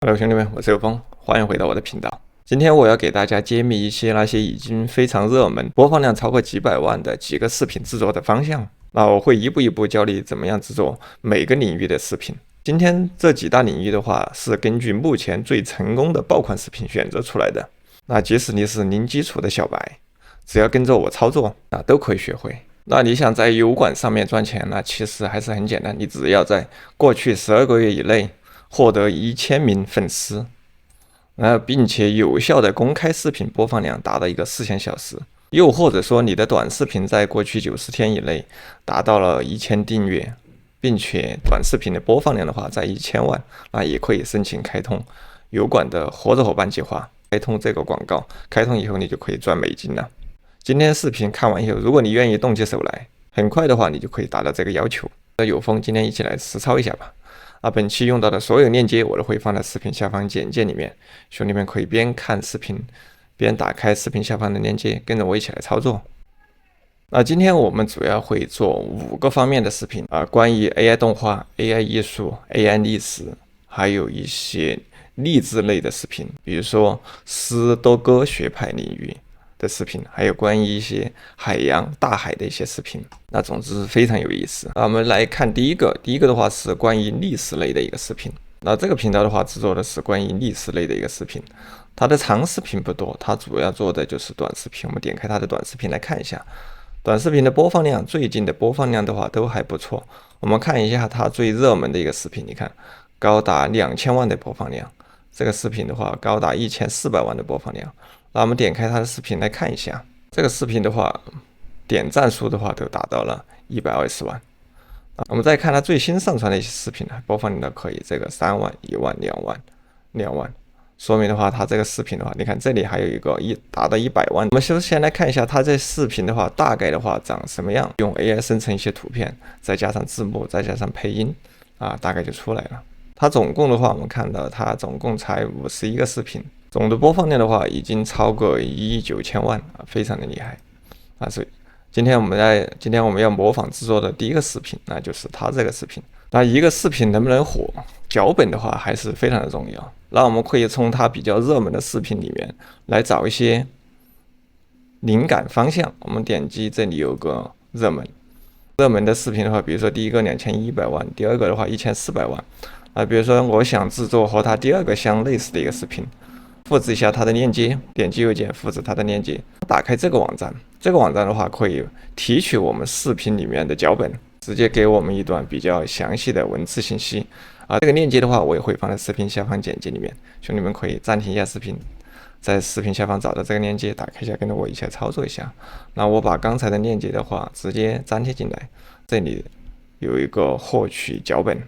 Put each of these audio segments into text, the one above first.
Hello，兄弟们，我是有风，欢迎回到我的频道。今天我要给大家揭秘一些那些已经非常热门、播放量超过几百万的几个视频制作的方向。那我会一步一步教你怎么样制作每个领域的视频。今天这几大领域的话，是根据目前最成功的爆款视频选择出来的。那即使你是零基础的小白，只要跟着我操作，那都可以学会。那你想在油管上面赚钱，那其实还是很简单，你只要在过去12个月以内获得1000名粉丝，并且有效的公开视频播放量达到一个4000小时，又或者说你的短视频在过去90天以内达到了1000订阅，并且短视频的播放量的话在1000万，那也可以申请开通油管的合作伙伴计划，开通这个广告，开通以后你就可以赚美金了。今天视频看完以后，如果你愿意动起手来，很快的话你就可以达到这个要求。有风，今天一起来实操一下吧。本期用到的所有链接我都会放在视频下方简介里面，兄弟们可以边看视频边打开视频下方的链接，跟着我一起来操作。今天我们主要会做5个方面的视频关于 AI 动画、AI 艺术、AI 历史，还有一些励志类的视频，比如说斯多哥学派领域的视频，还有关于一些海洋、大海的一些视频。那总之非常有意思。我们来看第一个的话是关于历史类的一个视频。那这个频道的话制作的是关于历史类的一个视频，它的长视频不多，它主要做的就是短视频。我们点开它的短视频来看一下，短视频的播放量，最近的播放量的话都还不错。我们看一下它最热门的一个视频，你看高达2000万的播放量，这个视频的话高达1400万的播放量。那我们点开它的视频来看一下，这个视频的话点赞数的话都达到了120万。我们再看它最新上传的一些视频，播放量的可以这个3万、1万、2万，说明的话它这个视频的话，你看这里还有一个达到100万。我们首先来看一下它这视频的话大概的话长什么样，用 AI 生成一些图片，再加上字幕，再加上配音大概就出来了。它总共的话，我们看到它总共才51个视频，总的播放量的话已经超过1亿9千万非常的厉害所以今天我们要模仿制作的第一个视频，那就是它这个视频。那一个视频能不能火，脚本的话还是非常的重要。那我们可以从它比较热门的视频里面来找一些灵感方向。我们点击这里有个热门的视频的话，比如说第一个2100万，第二个的话1400万比如说我想制作和它第二个相类似的一个视频，复制一下它的链接，点击右键复制它的链接，打开这个网站。这个网站的话可以提取我们视频里面的脚本，直接给我们一段比较详细的文字信息这个链接的话我也会放在视频下方简介里面，兄弟们可以暂停一下视频，在视频下方找到这个链接，打开一下，跟着我一起来操作一下。那我把刚才的链接的话直接粘贴进来，这里有一个获取脚本，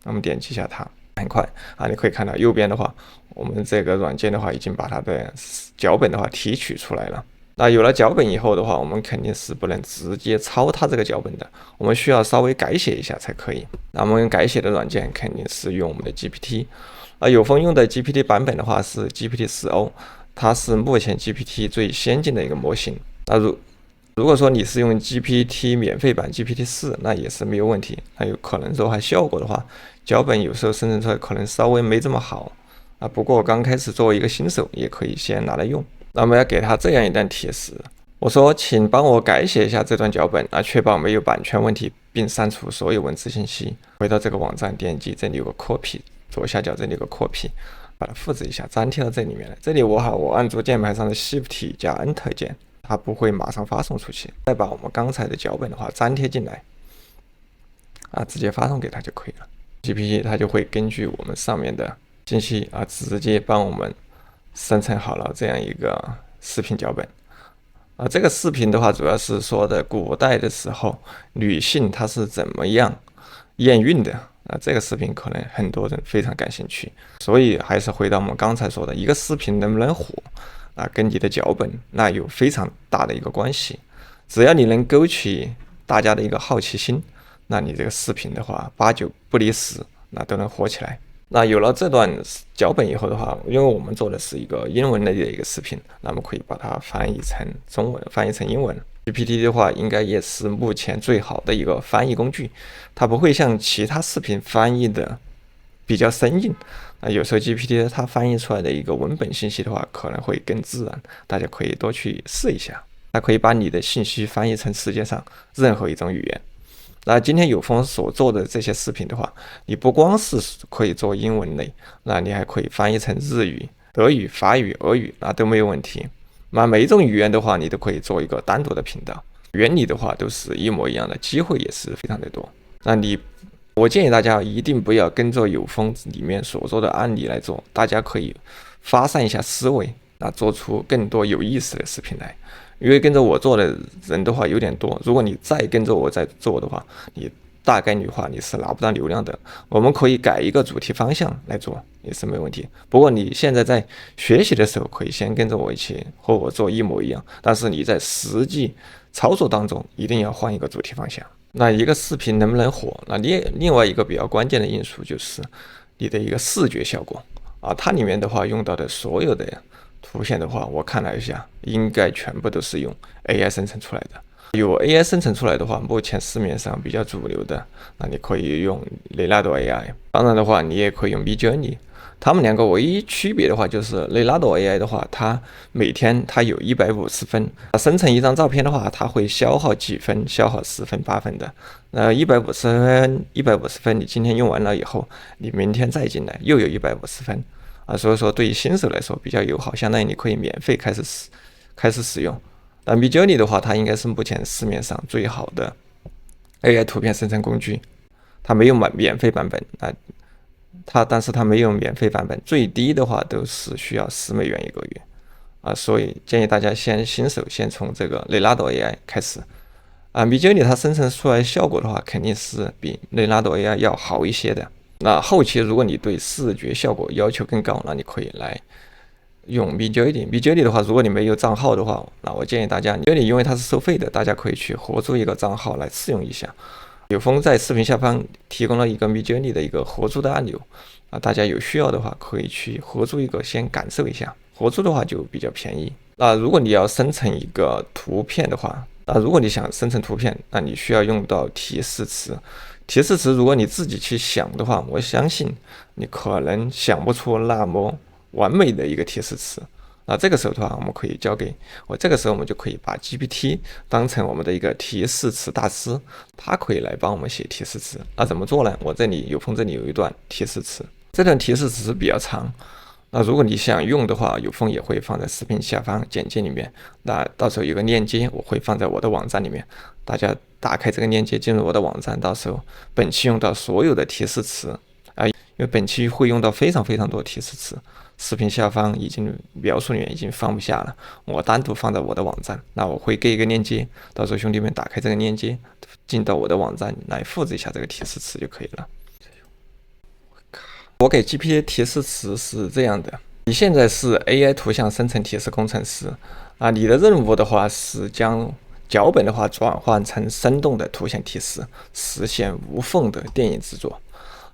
我们点击一下它，很快你可以看到右边的话，我们这个软件的话已经把它的脚本的话提取出来了。那有了脚本以后的话，我们肯定是不能直接抄它这个脚本的，我们需要稍微改写一下才可以。那我们改写的软件肯定是用我们的 GPT。有风用的 GPT 版本的话是 GPT-4o， 它是目前 GPT 最先进的一个模型。那如果说你是用 GPT 免费版 GPT-4， 那也是没有问题。那有可能说还效果的话，脚本有时候生成出来可能稍微没这么好不过刚开始作为一个新手也可以先拿来用。那我们要给他这样一段提示，我说请帮我改写一下这段脚本确保没有版权问题，并删除所有文字信息。回到这个网站，点击这里有个 copy， 左下角这里有个 copy， 把它复制一下，粘贴到这里面来。这里我按住键盘上的 Shift 加 Enter 键，它不会马上发送出去。再把我们刚才的脚本的话粘贴进来直接发送给他就可以了。GPT 它就会根据我们上面的信息直接帮我们生成好了这样一个视频脚本这个视频的话主要是说的古代的时候女性她是怎么样验孕的这个视频可能很多人非常感兴趣。所以还是回到我们刚才说的，一个视频能不能火跟你的脚本那有非常大的一个关系。只要你能勾起大家的一个好奇心，那你这个视频的话8、9不离10那都能火起来。那有了这段脚本以后的话，因为我们做的是一个英文类的一个视频，那么可以把它翻译成中文，翻译成英文。GPT 的话应该也是目前最好的一个翻译工具，它不会像其他视频翻译的比较生硬，有时候 GPT 它翻译出来的一个文本信息的话，可能会更自然，大家可以多去试一下。它可以把你的信息翻译成世界上任何一种语言。那今天有风所做的这些视频的话，你不光是可以做英文类，那你还可以翻译成日语、德语、法语、俄语，那都没有问题。那每一种语言的话，你都可以做一个单独的频道，原理的话都是一模一样的，机会也是非常的多。我建议大家一定不要跟着有风里面所做的案例来做，大家可以发散一下思维，做出更多有意思的视频来。因为跟着我做的人的话有点多，如果你再跟着我在做的话，你大概率话你是拿不到流量的。我们可以改一个主题方向来做也是没问题。不过你现在在学习的时候，可以先跟着我一起和我做一模一样，但是你在实际操作当中一定要换一个主题方向。那一个视频能不能火，那另外一个比较关键的因素就是你的一个视觉效果它里面的话用到的所有的图片的话，我看了一下，应该全部都是用 AI 生成出来的。有 AI 生成出来的话，目前市面上比较主流的，那你可以用雷纳多 AI， 当然的话，你也可以用 Midjourney。他们两个唯一区别的话，就是雷纳多 AI 的话，它每天它有150分，生成一张照片的话，它会消耗几分，消耗10分、8分的。150分，你今天用完了以后，你明天再进来又有150分。所以说对于新手来说比较友好，相当于你可以免费开始使用。但 Midjourney 的话，它应该是目前市面上最好的 AI 图片生成工具，它没有免费版本但是它没有免费版本，最低的话都是需要$10一个月所以建议大家新手先从这个雷纳多 AI 开始Midjourney 它生成出来效果的话，肯定是比雷纳多 AI 要好一些的。那后期如果你对视觉效果要求更高，那你可以来用 Midjourney 的话，如果你没有账号的话，那我建议大家Midjourney因为它是收费的，大家可以去合租一个账号来试用一下。有风在视频下方提供了一个 Midjourney 的一个合租的按钮大家有需要的话可以去合租一个，先感受一下。合租的话就比较便宜。那如果你要生成一个图片的话，如果你想生成图片，那你需要用到提示词。提示词如果你自己去想的话，我相信你可能想不出那么完美的一个提示词。那这个时候的话，我们可以交给我，这个时候我们就可以把 GPT 当成我们的一个提示词大师，它可以来帮我们写提示词。那怎么做呢？我这里有一段提示词，这段提示词比较长。那如果你想用的话，有风也会放在视频下方简介里面。那到时候有个链接，我会放在我的网站里面，大家打开这个链接进入我的网站，到时候本期用到所有的提示词因为本期会用到非常非常多提示词，视频下方描述里面已经放不下了，我单独放在我的网站。那我会给一个链接，到时候兄弟们打开这个链接，进到我的网站来复制一下这个提示词就可以了。我给 GPT 提示词是这样的：你现在是 AI 图像生成提示工程师你的任务的话是将脚本的话转换成生动的图像提示，实现无缝的电影制作。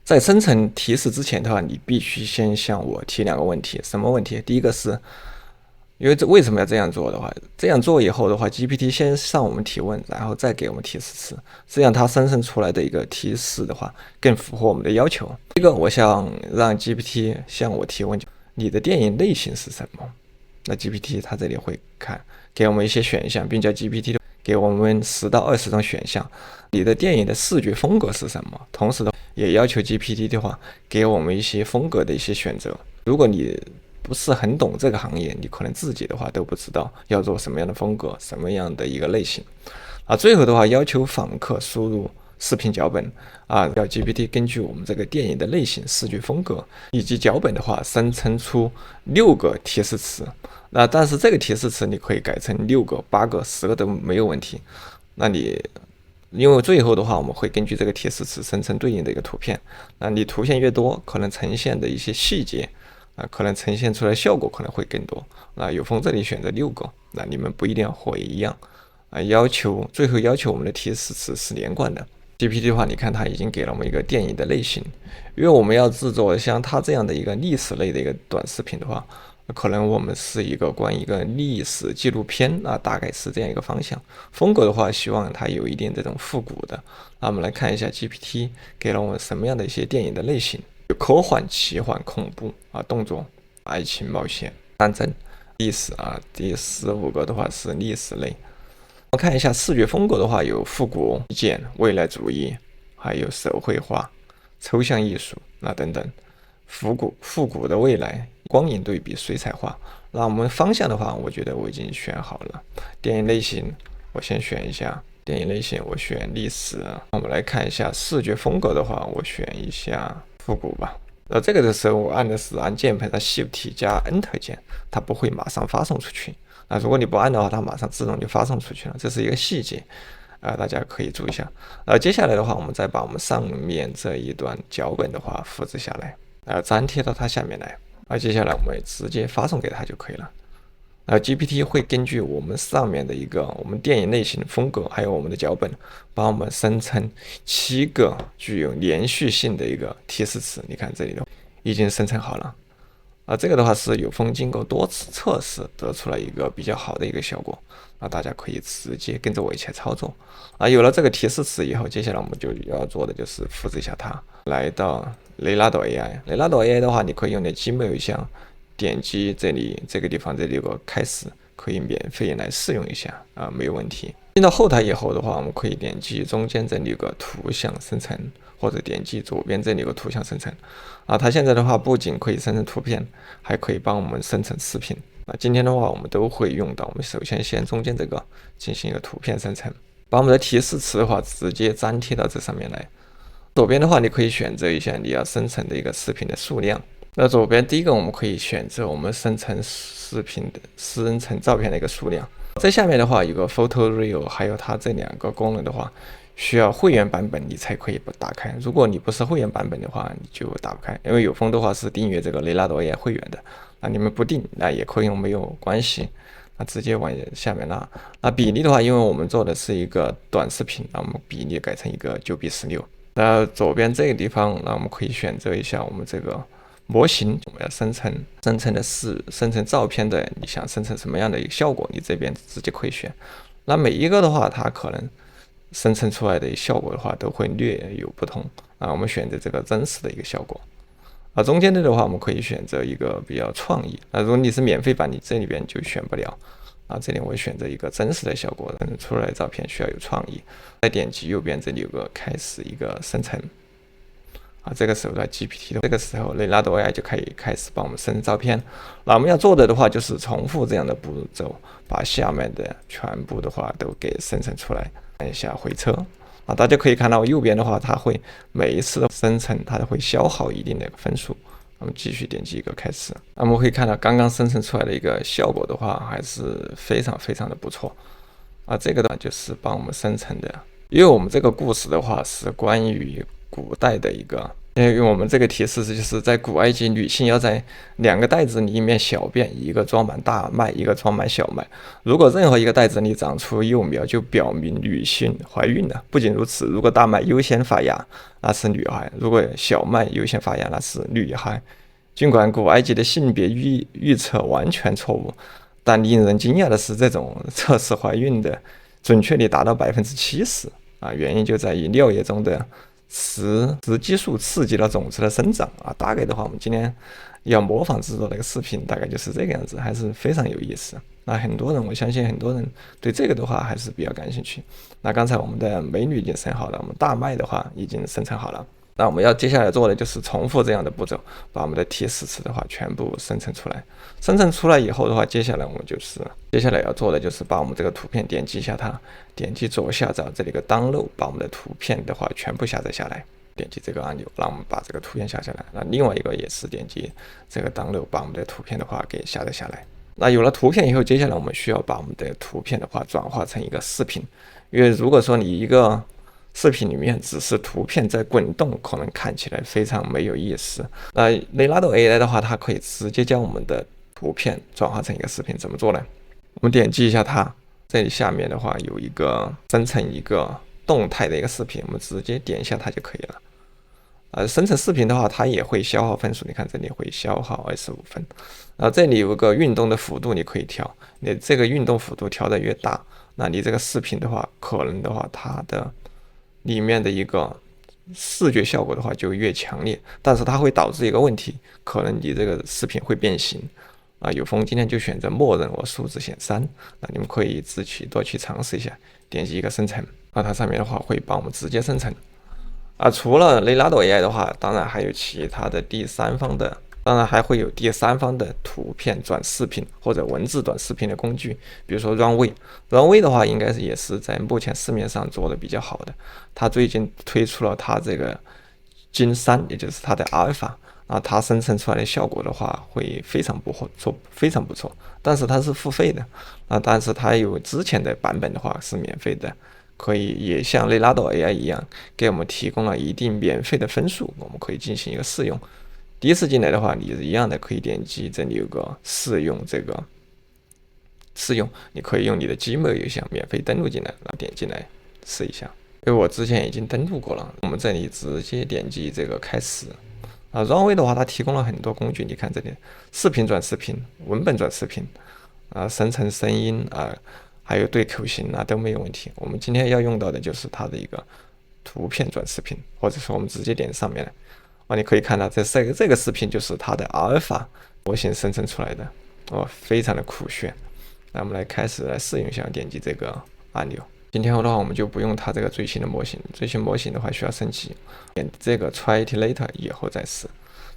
在生成提示之前的话，你必须先向我提2个问题。什么问题？第一个是，因为为什么要这样做的话，这样做以后的话 ，GPT 先向我们提问，然后再给我们提示词，这样它生成出来的一个提示的话，更符合我们的要求。第一个，我想让 GPT 向我提问，你的电影类型是什么？那 GPT 它这里会给我们一些选项，并叫 GPT 给我们10到20种选项。你的电影的视觉风格是什么？同时的也要求 GPT 的话，给我们一些风格的一些选择。如果你不是很懂这个行业，你可能自己的话都不知道要做什么样的风格，什么样的一个类型最后的话，要求访客输入视频脚本要 GPT 根据我们这个电影的类型、视觉风格以及脚本的话，生成出6个提示词。但是这个提示词你可以改成6个、8个、10个都没有问题。因为最后的话，我们会根据这个提示词生成对应的一个图片。那你图片越多，可能呈现的一些细节可能呈现出来效果可能会更多。有风这里选择6个，那你们不一定要和一样最后要求我们的提示词是连贯的。GPT 的话，你看它已经给了我们一个电影的类型，因为我们要制作像它这样的一个历史类的一个短视频的话，可能我们是关于一个历史纪录片大概是这样一个方向。风格的话，希望它有一点这种复古的。我们来看一下 GPT 给了我们什么样的一些电影的类型。有科幻、奇幻、恐怖啊、动作、爱情、冒险、战争、历史啊。第15个的话是历史类。我们看一下视觉风格的话，有复古、极简、未来主义，还有手绘画、抽象艺术等等。复古的未来，光影对比、水彩画。那我们方向的话，我觉得我已经选好了。电影类型，我先选一下。电影类型我选历史。我们来看一下视觉风格的话，我选一下复古吧。这个的时候我按的是按键盘的 Shift 加 Enter 键，它不会马上发送出去。如果你不按的话，它马上自动就发送出去了，这是一个细节大家可以注意一下。接下来的话，我们再把我们上面这一段脚本的话复制下来，粘贴到它下面来。接下来我们直接发送给它就可以了。GPT 会根据我们上面的我们电影类型风格，还有我们的脚本，帮我们生成7个具有连续性的提示词。你看这里已经生成好了。这个的话是有风经过多次测试得出来比较好的效果。大家可以直接跟着我一起操作。有了这个提示词以后，接下来我们就要做的就是复制一下它，来到雷拉朵 AI。雷拉朵 AI 的话，你可以用你的 Gmail 邮箱，点击这里这个地方，这里有个开始，可以免费来试用一下没有问题。进到后台以后的话，我们可以点击中间这里有个图像生成，或者点击左边这里有个图像生成它现在的话不仅可以生成图片，还可以帮我们生成视频。今天的话我们都会用到。我们首先中间这个进行图片生成，把我们的提示词的话直接粘贴到这上面来。左边的话你可以选择一下你要生成的视频的数量。左边第一个我们可以选择我们生成视频的生成照片的数量。在下面的话有个 Photo Real， 还有它这2个功能的话，需要会员版本你才可以打开。如果你不是会员版本的话，你就打不开。因为有风的话是订阅这个雷拉朵 AI 会员的，你们不订也可以用，没有关系。直接往下面拉。比例的话，因为我们做的是一个短视频，我们比例改成9:16。左边这个地方，我们可以选择一下我们这个模型，我们要生成的是生成照片的，你想生成什么样的效果，你这边直接可以选。每一个的话，它可能生成出来的效果的话都会略有不同我们选择这个真实的效果。中间的话，我们可以选择比较创意。如果你是免费版，你这里边就选不了这里我会选择真实的效果，出来的照片需要有创意。再点击右边这里有个开始生成这个时候的 GPT 这个时候雷拉朵 AI 就可以开始帮我们生成照片。我们要做的话就是重复这样的步骤，把下面的全部的话都给生成出来。按一下回车大家可以看到右边的话，它会每一次的生成它会消耗一定的分数。我们继续点击开始。我们可以看到刚刚生成出来的效果的话，还是非常非常的不错这个呢就是帮我们生成的。因为我们这个故事的话是关于古代的因为我们这个提示就是在古埃及，女性要在2个袋子里面小便，一个装满大麦，一个装满小麦。如果任何一个袋子里长出幼苗，就表明女性怀孕了。不仅如此，如果大麦优先发芽，那是女孩；如果小麦优先发芽，那是女孩。尽管古埃及的性别预测完全错误，但令人惊讶的是，这种测试怀孕的准确率达到70%原因就在于尿液中的雌激素刺激了种子的生长大概的话，我们今天要模仿制作的视频大概就是这个样子，还是非常有意思。很多人，我相信很多人对这个的话还是比较感兴趣。刚才我们的美女已经生好了，我们大麦的话已经生成好了。我们要接下来做的就是重复这样的步骤，把我们的提示词的话全部生成出来。生成出来以后的话，接下来要做的就是把我们这个图片点击一下它，点击左下角这里个 download， 把我们的图片的话全部下载下来。点击这个按钮，让我们把这个图片下下来。另外一个也是点击这个 download， 把我们的图片的话给下载下来。有了图片以后，接下来我们需要把我们的图片的话转化成视频。因为如果说你视频里面只是图片在滚动，可能看起来非常没有意思。雷拉朵 AI 的话，它可以直接将我们的图片转化成视频。怎么做呢？我们点击一下它，这里下面的话有生成动态的视频，我们直接点一下它就可以了。生成视频的话，它也会消耗分数。你看这里会消耗25分。这里有个运动的幅度，你可以调。你这个运动幅度调的越大，那你这个视频的话，可能的话它的里面的视觉效果的话就越强烈，但是它会导致一个问题，可能你这个视频会变形有风今天就选择默认我数字显3，你们可以自己多去尝试一下，点击一个生成，它上面的话会帮我们直接生成。除了雷拉多 AI 的话，当然还有其他的当然还会有第三方的图片转视频或者文字转视频的工具，比如说 Runway 的话，应该也是在目前市面上做的比较好的。它最近推出了它这个金3，也就是它的阿尔法它生成出来的效果的话会非常不错，但是它是付费的但是它有之前的版本的话是免费的，可以也像雷拉多 AI 一样，给我们提供了一定免费的分数，我们可以进行一个试用。第一次进来的话，你是一样的，可以点击这里有个试用，你可以用你的 Gmail 邮箱免费登录进来，点进来试一下。因为我之前已经登录过了，我们这里直接点击这个开始。Runway 的话，它提供了很多工具，你看这里，视频转视频、文本转视频，生成声音还有对口型都没有问题。我们今天要用到的就是它的一个图片转视频，或者说我们直接点上面来。你可以看到这个视频就是它的阿尔法模型生成出来的，非常的酷炫。那我们开始试用一下，点击这个按钮。今天的话，我们就不用它这个最新的模型，最新模型的话需要升级，点这个 Try it later 以后再试。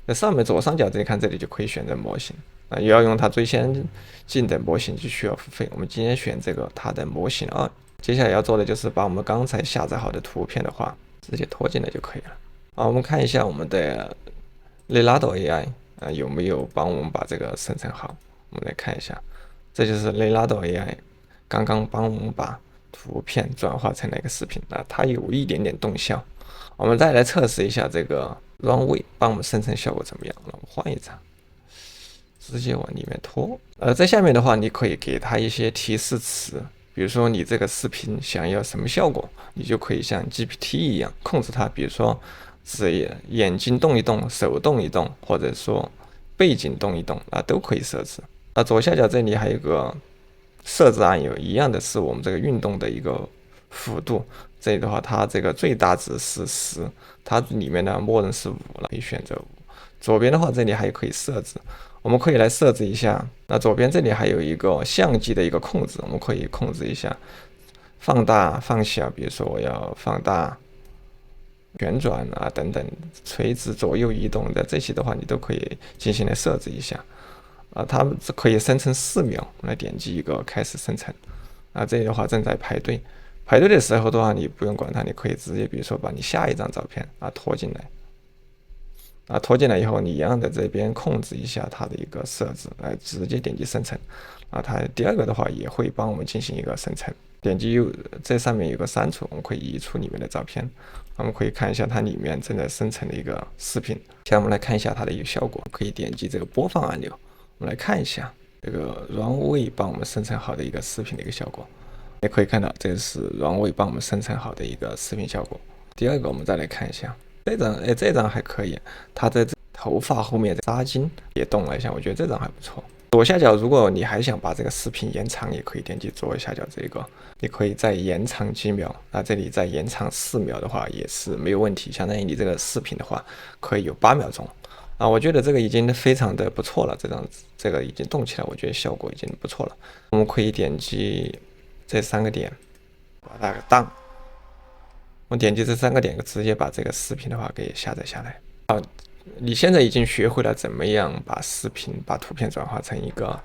在上面左上角这里看，这里就可以选择模型也要用它最先进的模型就需要付费。我们今天选这个它的模型2。接下来要做的就是把我们刚才下载好的图片的话直接拖进来就可以了。我们看一下我们的雷拉多 AI 有没有帮我们把这个生成好。我们来看一下，这就是雷拉多 AI 刚刚帮我们把图片转化成了一个视频它有一点点动效。我们再来测试一下这个 Runway 帮我们生成效果怎么样。我们换一张，直接往里面拖。在下面的话，你可以给它一些提示词，比如说你这个视频想要什么效果，你就可以像 GPT 一样控制它，比如说是眼睛动一动、手动一动，或者说背景动一动都可以设置。左下角这里还有个设置按钮，一样的是我们这个运动的一个幅度。这里的话，它这个最大值是10，它里面呢默认是5了，可以选择5。左边的话，这里还可以设置，我们可以来设置一下。左边这里还有一个相机的一个控制，我们可以控制一下放大、放小，比如说我要放大、旋转等等，垂直左右移动的这些的话，你都可以进行来设置一下。它可以生成4秒，我们来点击一个开始生成。这里的话正在排队的时候的话，你不用管它，你可以直接比如说把你下一张照片拖进来。拖进来以后，你一样的这边控制一下它的一个设置，直接点击生成。它第二个的话也会帮我们进行一个生成。点击这上面有个删除，我们可以移除里面的照片。我们可以看一下它里面正在生成的一个视频。现在我们来看一下它的一个效果，可以点击这个播放按钮。我们来看一下这个 Runway 帮我们生成好的一个视频的一个效果。也可以看到，这是 Runway 帮我们生成好的一个视频效果。第二个，我们再来看一下这张还可以，它的头发后面的纱巾也动了一下，我觉得这张还不错。左下角，如果你还想把这个视频延长，也可以点击左下角这个，你可以再延长几秒。这里再延长4秒的话也是没有问题，相当于你这个视频的话可以有8秒钟。我觉得这个已经非常的不错了，这个已经动起来，我觉得效果已经不错了。我们可以点击这3个点，把它给当。我点击这3个点，直接把这个视频的话给下载下来。你现在已经学会了怎么样把图片转化成一个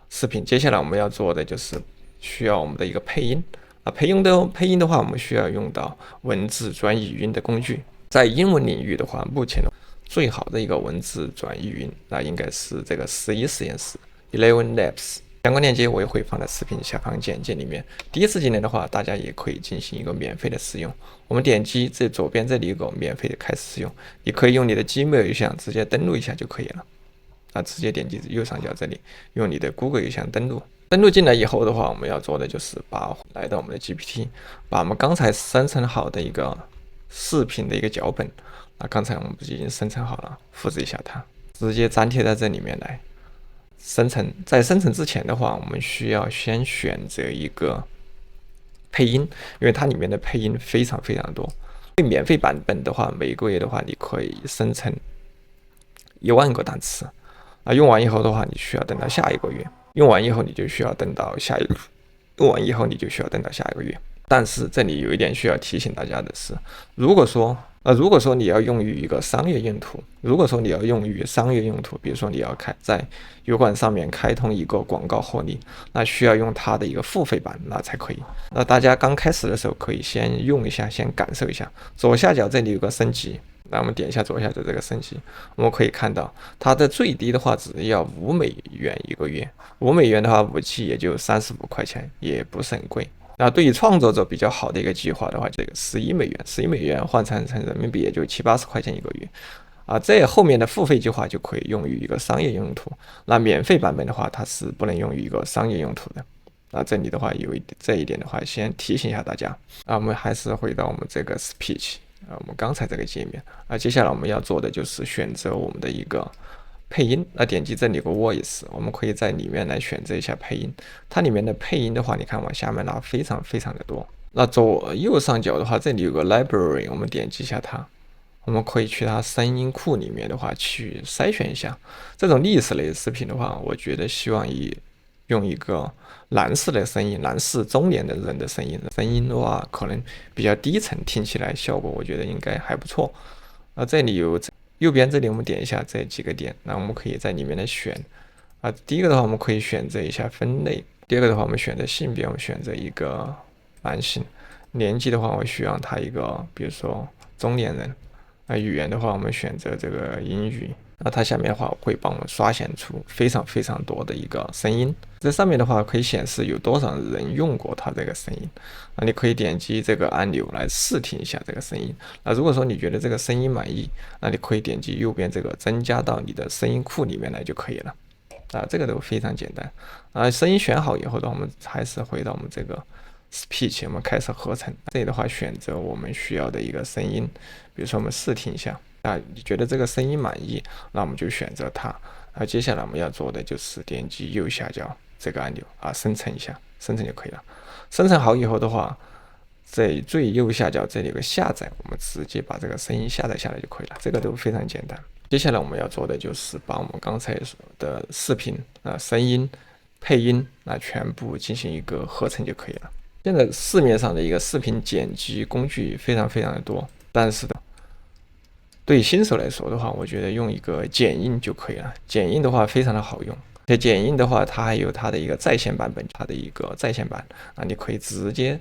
视频。接下来我们要做的就是需要我们的一个配音。配音的话，我们需要用到文字转语音的工具。在英文领域的话，目前最好的一个文字转语音，应该是这个11实验室 Eleven Labs。相关链接我也会放在视频下方简介里面。第一次进来的话，大家也可以进行一个免费的使用。我们点击这左边这里有个免费的开始使用，你可以用你的 Gmail 邮箱直接登录一下就可以了。直接点击右上角这里，用你的 Google 邮箱登录。登录进来以后的话，我们要做的就是来到我们的 GPT， 把我们刚才生成好的一个视频的一个脚本，刚才我们已经生成好了，复制一下它，直接粘贴在这里面来。在生成之前的话，我们需要先选择一个配音，因为它里面的配音非常非常多。免费版本的话，每个月的话你可以生成1万个单词，用完以后的话，你需要等到下一个月，用完以后你就需要等到下一个，用完以后你就需要等到下一个月。但是这里有一点需要提醒大家的是，如果说你要用于一个商业用途，比如说你要在油管上面开通一个广告获利，那需要用它的一个付费版，那才可以。那大家刚开始的时候可以先用一下，先感受一下。左下角这里有个升级，那我们点一下左下角这个升级，我们可以看到它的最低的话只要$5一个月，$5的话5G也就35块钱，也不是很贵。那对于创作者比较好的一个计划的话，这个$11换成人民币也就70-80块钱一个月。这后面的付费计划就可以用于一个商业用途，那免费版本的话，它是不能用于一个商业用途的。这里的话这一点的话，先提醒一下大家。我们还是回到我们这个 speech，我们刚才这个界面。接下来我们要做的就是选择我们的一个配音，点击这里有个 voice， 我们可以在里面来选择一下配音。它里面的配音的话，你看往下面拉非常非常的多。那左右上角的话，这里有个 library， 我们点击一下它，我们可以去它声音库里面的话去筛选一下。这种历史类的视频的话，我觉得希望用一个男士的声音，男士中年的人的声音的话可能比较低沉，听起来效果我觉得应该还不错。这里有右边这里我们点一下这几个点，那我们可以在里面来选。第一个的话我们可以选择一下分类，第二个的话我们选择性别，我们选择一个男性。年纪的话我需要他一个比如说中年人。语言的话我们选择这个英语。它下面的话会帮我们刷显出非常非常多的一个声音，这上面的话可以显示有多少人用过它这个声音。你可以点击这个按钮来试听一下这个声音。如果说你觉得这个声音满意，那你可以点击右边这个增加到你的声音库里面来就可以了。这个都非常简单。声音选好以后的话，我们还是回到我们这个 speech， 我们开始合成。这里的话选择我们需要的一个声音，比如说我们试听一下。你觉得这个声音满意，那我们就选择它。接下来我们要做的就是点击右下角这个按钮生成一下，生成就可以了。生成好以后的话，在最右下角这里有个下载，我们直接把这个声音下载下来就可以了，这个都非常简单。接下来我们要做的就是把我们刚才的视频声音、配音全部进行一个合成就可以了。现在市面上的一个视频剪辑工具非常非常的多，但是对于新手来说的话，我觉得用一个剪映就可以了。剪映的话非常的好用，而且剪映的话它还有它的一个在线版本，它的一个在线版你可以直接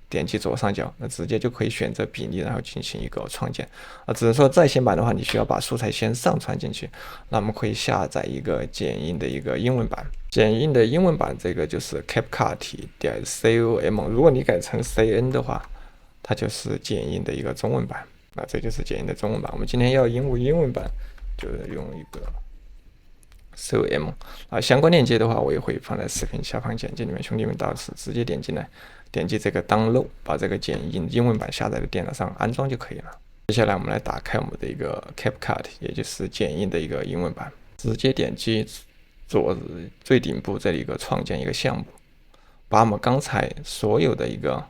点击左上角，直接就可以选择比例，然后进行一个创建。只是说在线版的话，你需要把素材先上传进去。那我们可以下载一个剪映的一个英文版，剪映的英文版这个就是 CapCut.com， 如果你改成 CN 的话，它就是剪映的一个中文版。这就是剪映的中文版。我们今天要英文版，就用一个 COM 相关链接的话，我也会放在视频下方简介里面，兄弟们到时直接点进来，点击这个 download， 把这个剪映英文版下载的电脑上安装就可以了。接下来我们来打开我们的一个 CapCut， 也就是剪映的一个英文版，直接点击最顶部这里一个创建一个项目，把我们刚才所有的一个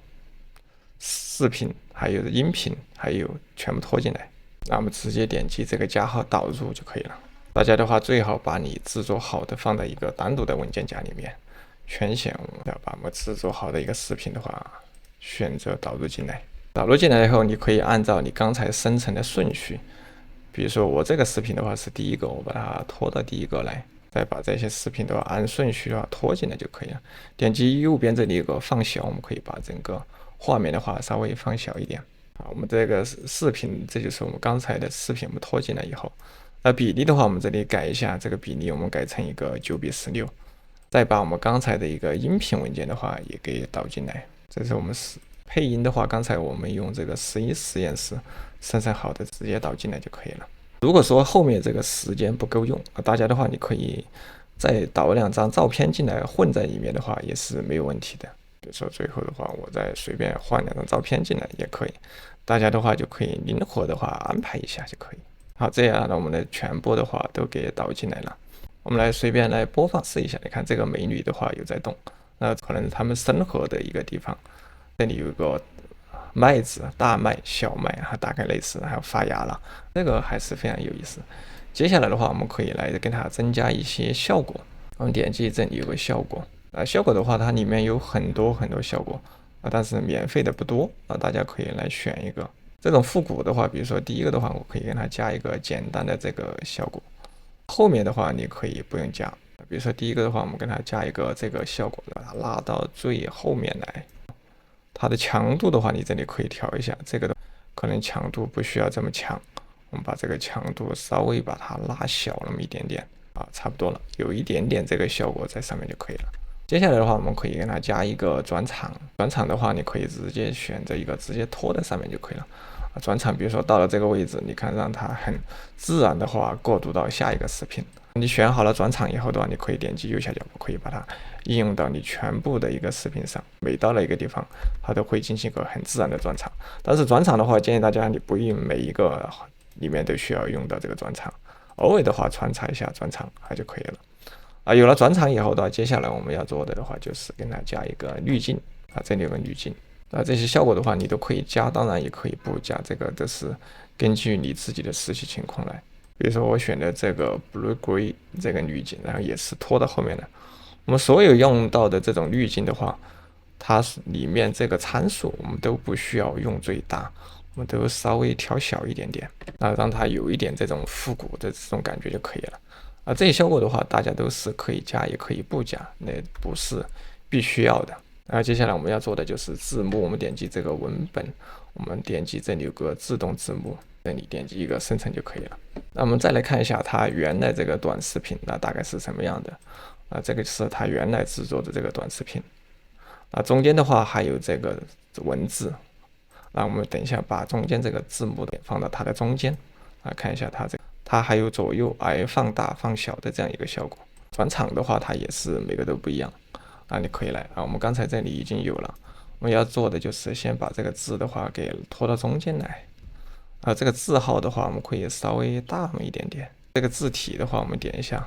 视频还有音频还有全部拖进来，那我们直接点击这个加号导入就可以了。大家的话最好把你制作好的放在一个单独的文件夹里面，全显要把我们制作好的一个视频的话选择导入进来。导入进来以后，你可以按照你刚才生成的顺序，比如说我这个视频的话是第一个，我把它拖到第一个来，再把这些视频的话按顺序的话拖进来就可以了。点击右边这里有个放小，我们可以把整个画面的话稍微放小一点。我们这个视频，这就是我们刚才的视频，我们拖进来以后，比例的话，我们这里改一下，这个比例我们改成一个9:16，再把我们刚才的一个音频文件的话也给导进来。这是我们配音的话，刚才我们用这个11实验室生成好的，直接导进来就可以了。如果说后面这个时间不够用，大家的话你可以再导2张照片进来混在里面的话也是没有问题的。比如说最后的话，我再随便换2张照片进来也可以，大家的话就可以灵活的话安排一下就可以。好，这样呢我们的全部的话都给导进来了。我们来随便来播放试一下，你看这个美女的话有在动，可能是他们生活的一个地方。这里有一个麦子、大麦、小麦，大概类似，还有发芽了，这个还是非常有意思。接下来的话，我们可以来给它增加一些效果。我们点击这里有个效果效果的话，它里面有很多效果但是免费的不多大家可以来选一个。这种复古的话，比如说第一个的话，我可以给它加一个简单的这个效果。后面的话你可以不用加，比如说第一个的话，我们给它加一个这个效果，把它拉到最后面来。它的强度的话，你这里可以调一下，这个的可能强度不需要这么强，我们把这个强度稍微把它拉小那么一点点差不多了，有一点点这个效果在上面就可以了。接下来的话，我们可以给它加一个转场。转场的话，你可以直接选择一个直接拖在上面就可以了。转场，比如说到了这个位置，你看让它很自然的话过渡到下一个视频。你选好了转场以后的话，你可以点击右下角，可以把它应用到你全部的一个视频上。每到了一个地方，它都会进行一个很自然的转场。但是转场的话，建议大家你不用每一个里面都需要用到这个转场，偶尔的话穿插一下转场就可以了。有了转场以后的话，接下来我们要做的话就是给它加一个滤镜这里有个滤镜这些效果的话你都可以加，当然也可以不加，这个都是根据你自己的实际情况来。比如说我选的这个 Blue Gray 这个滤镜，然后也是拖到后面的。我们所有用到的这种滤镜的话，它里面这个参数我们都不需要用最大，我们都稍微调小一点点，让它有一点这种复古的这种感觉就可以了。这些效果的话，大家都是可以加也可以不加，那不是必须要的。接下来我们要做的就是字幕，我们点击这个文本，我们点击这里有个自动字幕，这里点击一个生成就可以了。那我们再来看一下它原来这个短视频大概是什么样的这个是它原来制作的这个短视频中间的话还有这个文字我们等一下把中间这个字幕放到它的中间看一下它还有左右放大放小的这样一个效果。转场的话它也是每个都不一样你可以来我们刚才这里已经有了，我们要做的就是先把这个字的话给拖到中间来这个字号的话我们可以稍微大那么一点点。这个字体的话我们点一下，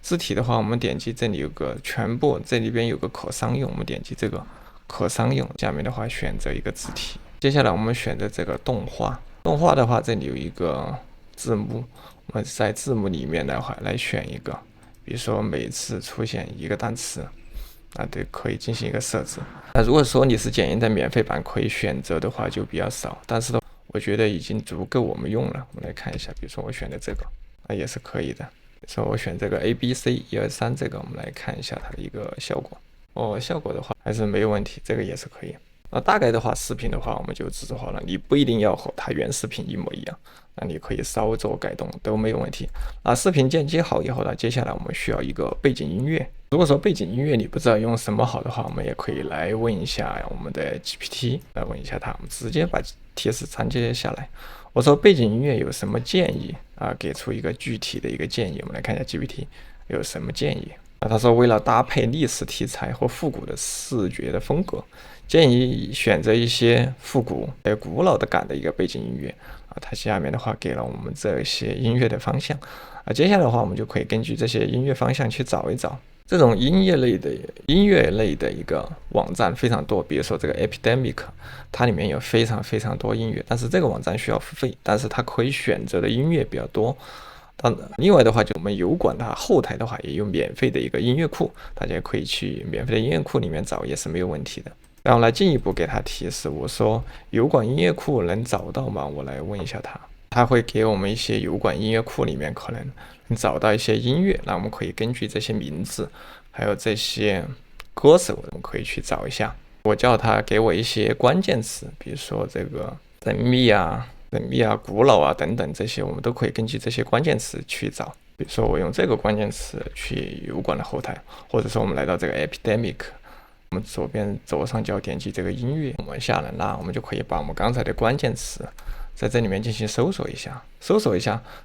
字体的话我们点击这里有个全部，这里边有个可商用，我们点击这个可商用，下面的话选择一个字体。接下来我们选择这个动画，动画的话这里有一个字幕，我们在字幕里面的话来选一个，比如说每次出现一个单词对，可以进行一个设置。如果说你是剪映的免费版，可以选择的话就比较少，但是我觉得已经足够我们用了。我们来看一下，比如说我选的这个也是可以的。比如说我选这个 ABC123这个，我们来看一下它的一个效果效果的话还是没有问题，这个也是可以。大概的话视频的话我们就制作好了，你不一定要和它原视频一模一样，你可以稍微做改动都没有问题。视频剪辑好以后呢，接下来我们需要一个背景音乐。如果说背景音乐你不知道用什么好的话，我们也可以来问一下我们的 GPT， 来问一下它，我们直接把提示trans接下来。我说背景音乐有什么建议给出一个具体的一个建议。我们来看一下 GPT 有什么建议他说为了搭配历史题材和复古的视觉的风格，建议选择一些复古古老的感的一个背景音乐它下面的话给了我们这些音乐的方向接下来的话我们就可以根据这些音乐方向去找一找。这种音乐类的一个网站非常多，比如说这个 Epidemic， 它里面有非常多音乐，但是这个网站需要付费，但是它可以选择的音乐比较多。另外的话，就我们油管它后台的话也有免费的一个音乐库，大家可以去免费的音乐库里面找，也是没有问题的。然后来进一步给他提示，我说油管音乐库能找到吗？我来问一下他会给我们一些油管音乐库里面可能找到一些音乐，那我们可以根据这些名字还有这些歌手，我们可以去找一下。我叫他给我一些关键词，比如说这个神秘啊、古老等等，这些我们都可以根据这些关键词去找。比如说我用这个关键词去油管的后台，或者说我们来到这个 Epidemic， 我们左边左上角点击这个音乐，我们下来我们就可以把我们刚才的关键词在这里面进行搜索一下。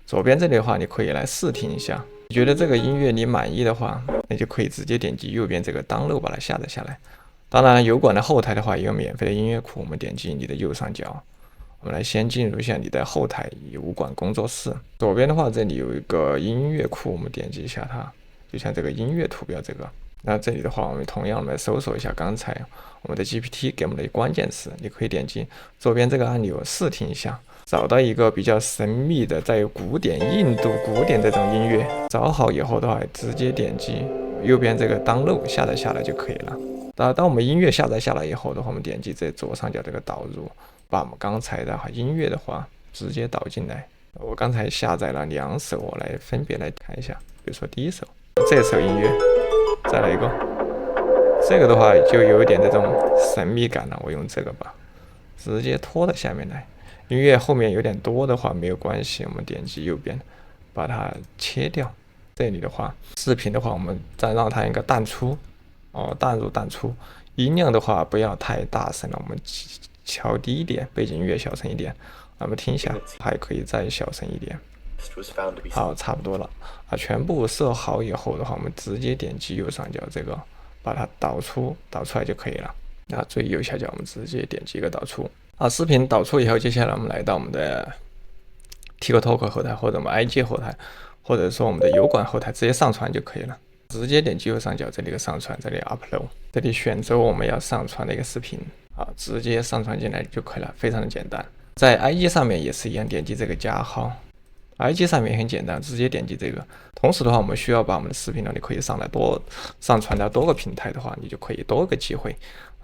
左边这里的话，你可以来试听一下。你觉得这个音乐你满意的话，那就可以直接点击右边这个 download 把它下载下来。当然，油管的后台的话也有免费的音乐库，我们点击你的右上角，我们来先进入一下你的后台油管工作室。左边的话，这里有一个音乐库，我们点击一下它，就像这个音乐图标这个，那这里的话，我们同样来搜索一下刚才我们的 GPT 给我们的关键词，你可以点击左边这个按钮试听一下，找到一个比较神秘的带有古典印度古典这种音乐，找好以后的话，直接点击右边这个 download 下载下来就可以了。当我们音乐下载下来以后的话，我们点击这左上角这个导入，把我们刚才的音乐的话直接导进来。我刚才下载了2首，我来分别来看一下。比如说第一首，这首音乐，再来一个，这个的话就有一点这种神秘感了。我用这个吧，直接拖到下面来。音乐后面有点多的话没有关系，我们点击右边把它切掉。这里的话，视频的话，我们再让它一个淡出。淡入淡出，音量的话不要太大声了，我们调低一点，背景音乐小声一点，我们听一下，还可以再小声一点。好，差不多了全部设好以后的话，我们直接点击右上角这个，把它导出来就可以了。最右下角我们直接点击一个导出。视频导出以后，接下来我们来到我们的 TikTok 后台，或者我们 IG 后台，或者说我们的油管后台，直接上传就可以了。直接点击右上角这里的上传，这里 upload， 这里选择我们要上传的一个视频，直接上传进来就可以了，非常的简单。在 IG 上面也是一样，点击这个加号 ，IG 上面也很简单，直接点击这个。同时的话，我们需要把我们的视频呢，你可以上传到多个平台的话，你就可以多个机会。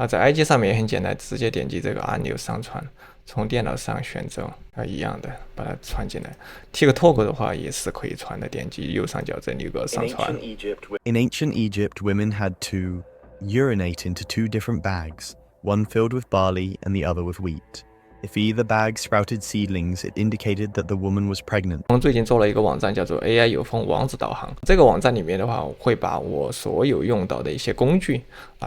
在 IG 上面也很简单，直接点击这个按钮上传。从电脑上选择一样的把它传进来。TikTok 的话也是可以传的，点击右上角这里有个上传。In ancient Egypt, women had to urinate into 2 different bags, one filled with barley and the other with wheat. If either bag sprouted seedlings, it indicated that the woman was pregnant. 我们最近做了一个网站，叫做 AI 有风网址导航。这个网站里面的话，会把我所有用到的一些工具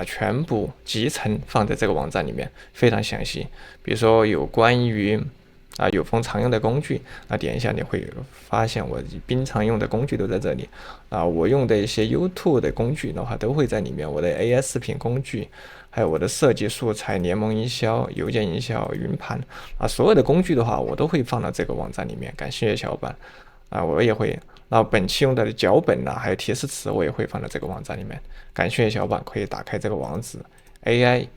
全部集成放在这个网站里面，非常详细。比如说有关于有风常用的工具，点一下你会发现我经常用的工具都在这里。我用的一些 YouTube 的工具的话都会在里面，我的 AI 视频工具，还有我的设计素材、联盟营销、邮件营销、云盘所有的工具的话，我都会放到这个网站里面。感兴趣的小伙伴我也会。本期用到的脚本还有提示词，我也会放到这个网站里面。感兴趣的小伙伴可以打开这个网址 AI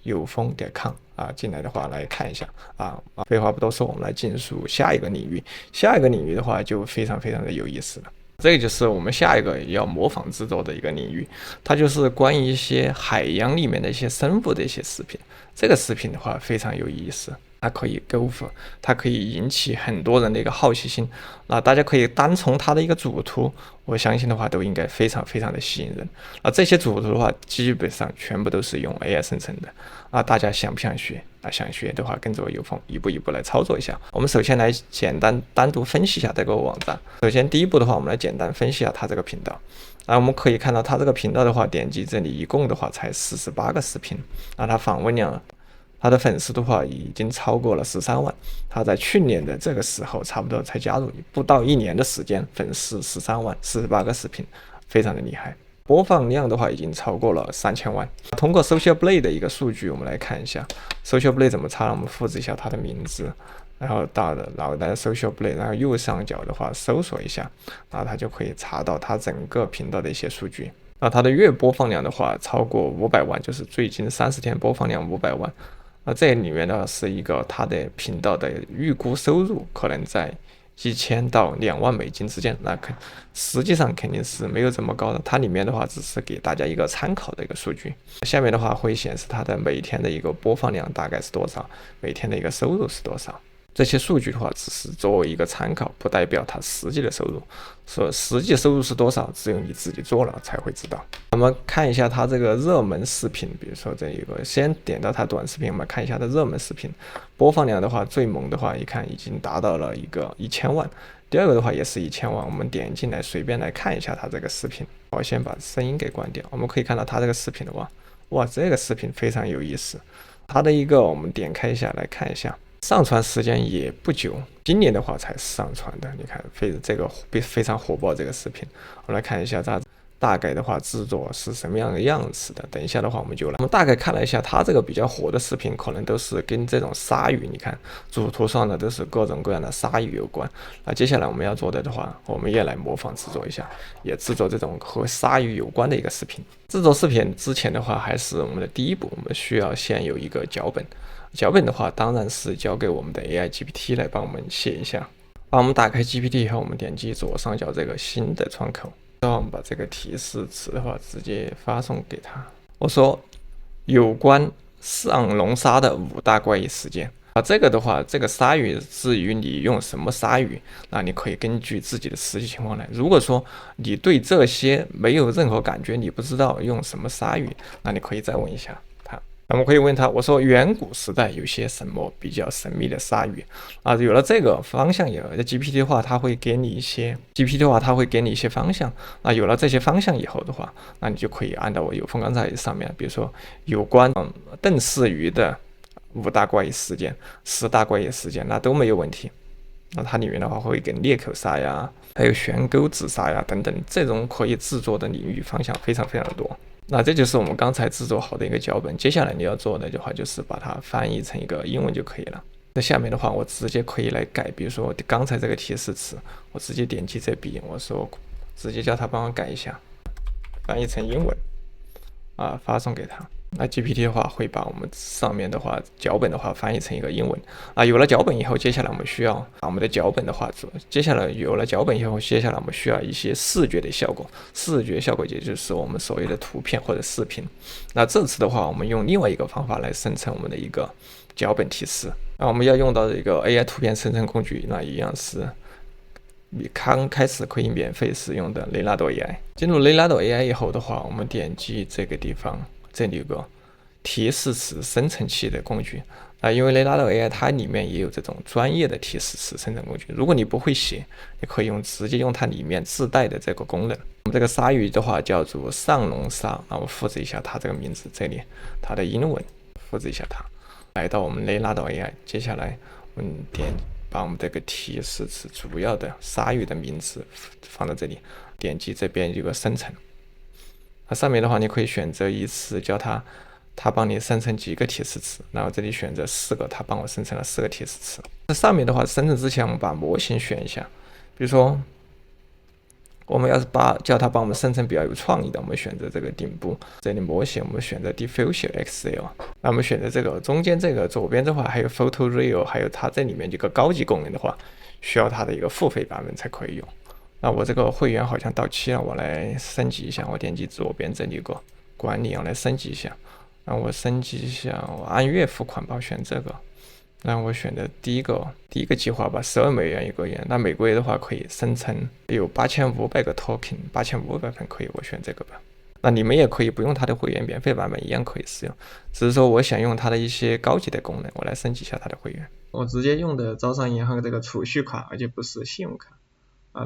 有风.com进来的话来看一下废话不多说，我们来进入下一个领域。下一个领域的话就非常非常的有意思了。这个就是我们下一个要模仿制作的一个领域，它就是关于一些海洋里面的一些生物的一些视频。这个视频的话非常有意思，它可以勾粉，它可以引起很多人的一个好奇心。大家可以单从它的一个主图，我相信的话都应该非常非常的吸引人。这些主图的话基本上全部都是用 AI 生成的大家想不想学想学的话，跟着我有风一步一步来操作一下。我们首先来简单单独分析一下这个网站。首先第一步的话，我们来简单分析一下它这个频道。我们可以看到它这个频道的话，点击这里一共的话才48个视频它访问量，他的粉丝的话已经超过了13万。他在去年的这个时候差不多才加入，不到1年的时间，粉丝13万，48个视频，非常的厉害。播放量的话已经超过了3000万。通过 Social Blade 的一个数据，我们来看一下 Social Blade 怎么查。我们复制一下它的名字，然后到的 Social Blade， 然后右上角的话搜索一下，它就可以查到它整个频道的一些数据。它的月播放量的话超过500万，就是最近30天播放量500万。这里面呢是一个它的频道的预估收入可能在1000到2万美金之间，实际上肯定是没有这么高的。它里面的话只是给大家一个参考的一个数据。下面的话会显示它的每天的一个播放量大概是多少，每天的一个收入是多少。这些数据的话只是作为一个参考，不代表它实际的收入。说实际收入是多少，只有你自己做了才会知道。我们看一下它这个热门视频，比如说这一个，先点到它短视频，我们看一下它热门视频播放量的话，最猛的话一看已经达到了一个1000万。第二个的话也是1000万。我们点进来随便来看一下它这个视频。我先把声音给关掉。我们可以看到它这个视频的话，哇，这个视频非常有意思。它的一个我们点开一下来看一下。上传时间也不久，今年的话才上传的。你看这个非常火爆这个视频，我们来看一下大概的话制作是什么样的样子的。等一下的话，我们大概看了一下它这个比较火的视频，可能都是跟这种鲨鱼，你看主图上的都是各种各样的鲨鱼有关。那接下来我们要做的话，我们也来模仿制作一下，也制作这种和鲨鱼有关的一个视频。制作视频之前的话，还是我们的第一步，我们需要先有一个脚本。脚本的话，当然是交给我们的 AI GPT 来帮我们写一下。把我们打开 GPT 以后，我们点击左上角这个新的窗口。我们把这个提示词的话直接发送给他。我说有关上龙鲨的5大怪异事件。这个的话，这个鲨鱼至于你用什么鲨鱼，那你可以根据自己的实际情况来。如果说你对这些没有任何感觉，你不知道用什么鲨鱼，那你可以再问一下他。那么可以问他，我说远古时代有些什么比较神秘的鲨鱼啊？有了这个方向以后，GPT 的话，它会给你一些方向。那有了这些方向以后的话，那你就可以按照我有放刚才上面，比如说有关邓氏鱼的5大怪异事件、10大怪异事件，那都没有问题。那它里面的话会跟裂口鲨呀，还有悬钩子鲨呀等等，这种可以制作的领域方向非常非常的多。那这就是我们刚才制作好的一个脚本，接下来你要做的话就是把它翻译成一个英文就可以了。那下面的话我直接可以来改，比如说刚才这个提示词，我直接点击这笔，我说直接叫他帮我改一下，翻译成英文发送给他。那 GPT 的话会把我们上面的话脚本的话翻译成一个英文有了脚本以后，接下来我们需要把我们的脚本的话有了脚本以后，接下来我们需要一些视觉的效果。视觉效果也就是我们所谓的图片或者视频。那这次的话，我们用另外一个方法来生成我们的一个脚本提示。我们要用到的一个 AI 图片生成工具，那一样是你刚开始可以免费使用的雷纳多 AI。进入雷纳多 AI 以后的话，我们点击这个地方。这里有个提示词生成器的工具因为雷纳多 AI 它里面也有这种专业的提示词生成工具。如果你不会写，你可以直接用它里面自带的这个功能。我们这个鲨鱼的话叫做上龙鲨，那我复制一下它这个名字，这里它的英文，复制一下它，来到我们雷纳多 AI。接下来我们把我们这个提示词主要的鲨鱼的名字放到这里，点击这边有个生成。那上面的话，你可以选择一次叫它帮你生成几个提示词，然后这里选择4个，它帮我生成了4个提示词。这上面的话，生成之前我们把模型选一下，比如说我们要是叫它帮我们生成比较有创意的，我们选择这个顶部这里模型，我们选择 Diffusion XL。那我们选择这个中间这个左边的话，还有 Photo Real， 还有它这里面这个高级功能的话，需要它的一个付费版本才可以用。那我这个会员好像到期了，我来升级一下。我点击左边这里有个管理，我来升级一下。那我升级一下，我按月付款吧，我选这个。那我选的第一个计划吧，12美元一个月。那每个月的话可以生成有8500个 token，8500份可以，我选这个吧。那你们也可以不用它的会员，免费版本一样可以使用。只是说我想用它的一些高级的功能，我来升级一下它的会员。我直接用的招商银行这个储蓄卡，而且不是信用卡。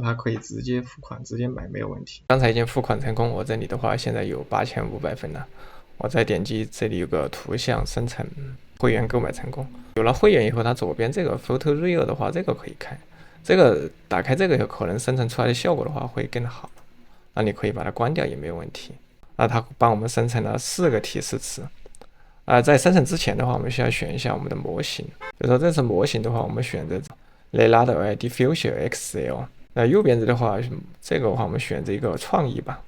它可以直接付款，直接买没有问题。刚才已经付款成功，我这里的话现在有8500分了。我再点击这里有个图像生成，会员购买成功。有了会员以后，它左边这个 Photo Real 的话，这个可以开。这个打开这个以后，可能生成出来的效果的话会更好。那你可以把它关掉也没有问题。那它帮我们生成了4个提示词。在生成之前的话，我们需要选一下我们的模型。比如说这次模型的话，我们选择雷纳多 AI Diffusion XL。那右边的话，这个的话我们选择一个创意吧。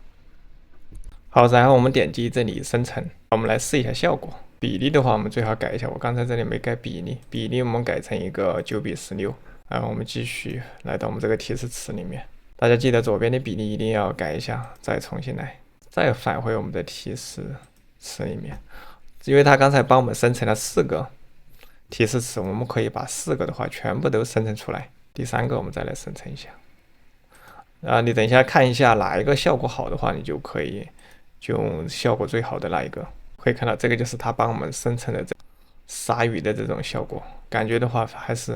好，然后我们点击这里生成，我们来试一下效果。比例的话，我们最好改一下，我刚才这里没改比例我们改成一个9:16。然后我们继续来到我们这个提示词里面，大家记得左边的比例一定要改一下，再重新来，再返回我们的提示词里面。因为它刚才帮我们生成了4个提示词，我们可以把4个的话全部都生成出来。第3个我们再来生成一下。你等一下看一下哪一个效果好的话，你就可以就用效果最好的那一个。可以看到这个就是它帮我们生成的这鲨鱼的这种效果，感觉的话还是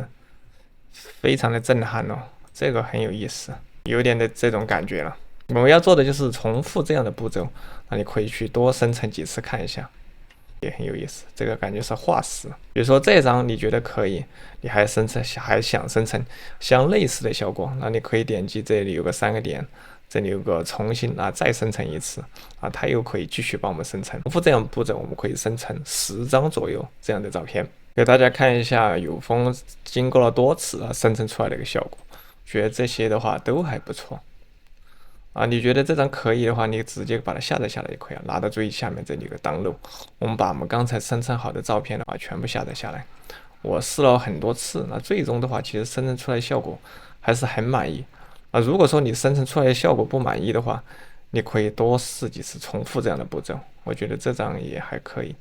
非常的震撼哦，这个很有意思，有点的这种感觉了。我们要做的就是重复这样的步骤，那你可以去多生成几次看一下，也很有意思。这个感觉是画师，比如说这张你觉得可以，你还想生成相类似的效果，那你可以点击这里有个3个点，这里有个重新再生成一次它又可以继续帮我们生成。重复这样步骤，我们可以生成10张左右这样的照片，给大家看一下有风经过了多次生成出来的一个效果。觉得这些的话都还不错你觉得这张可以的话，你直接把它下载下来就可以了，拿到最下面这里有个 download， 我们把我们刚才生成好的照片的话全部下载下来。我试了很多次，最终的话其实生成出来的效果还是很满意如果说你生成出来的效果不满意的话，你可以多试几次，重复这样的步骤。我觉得这张也还可以，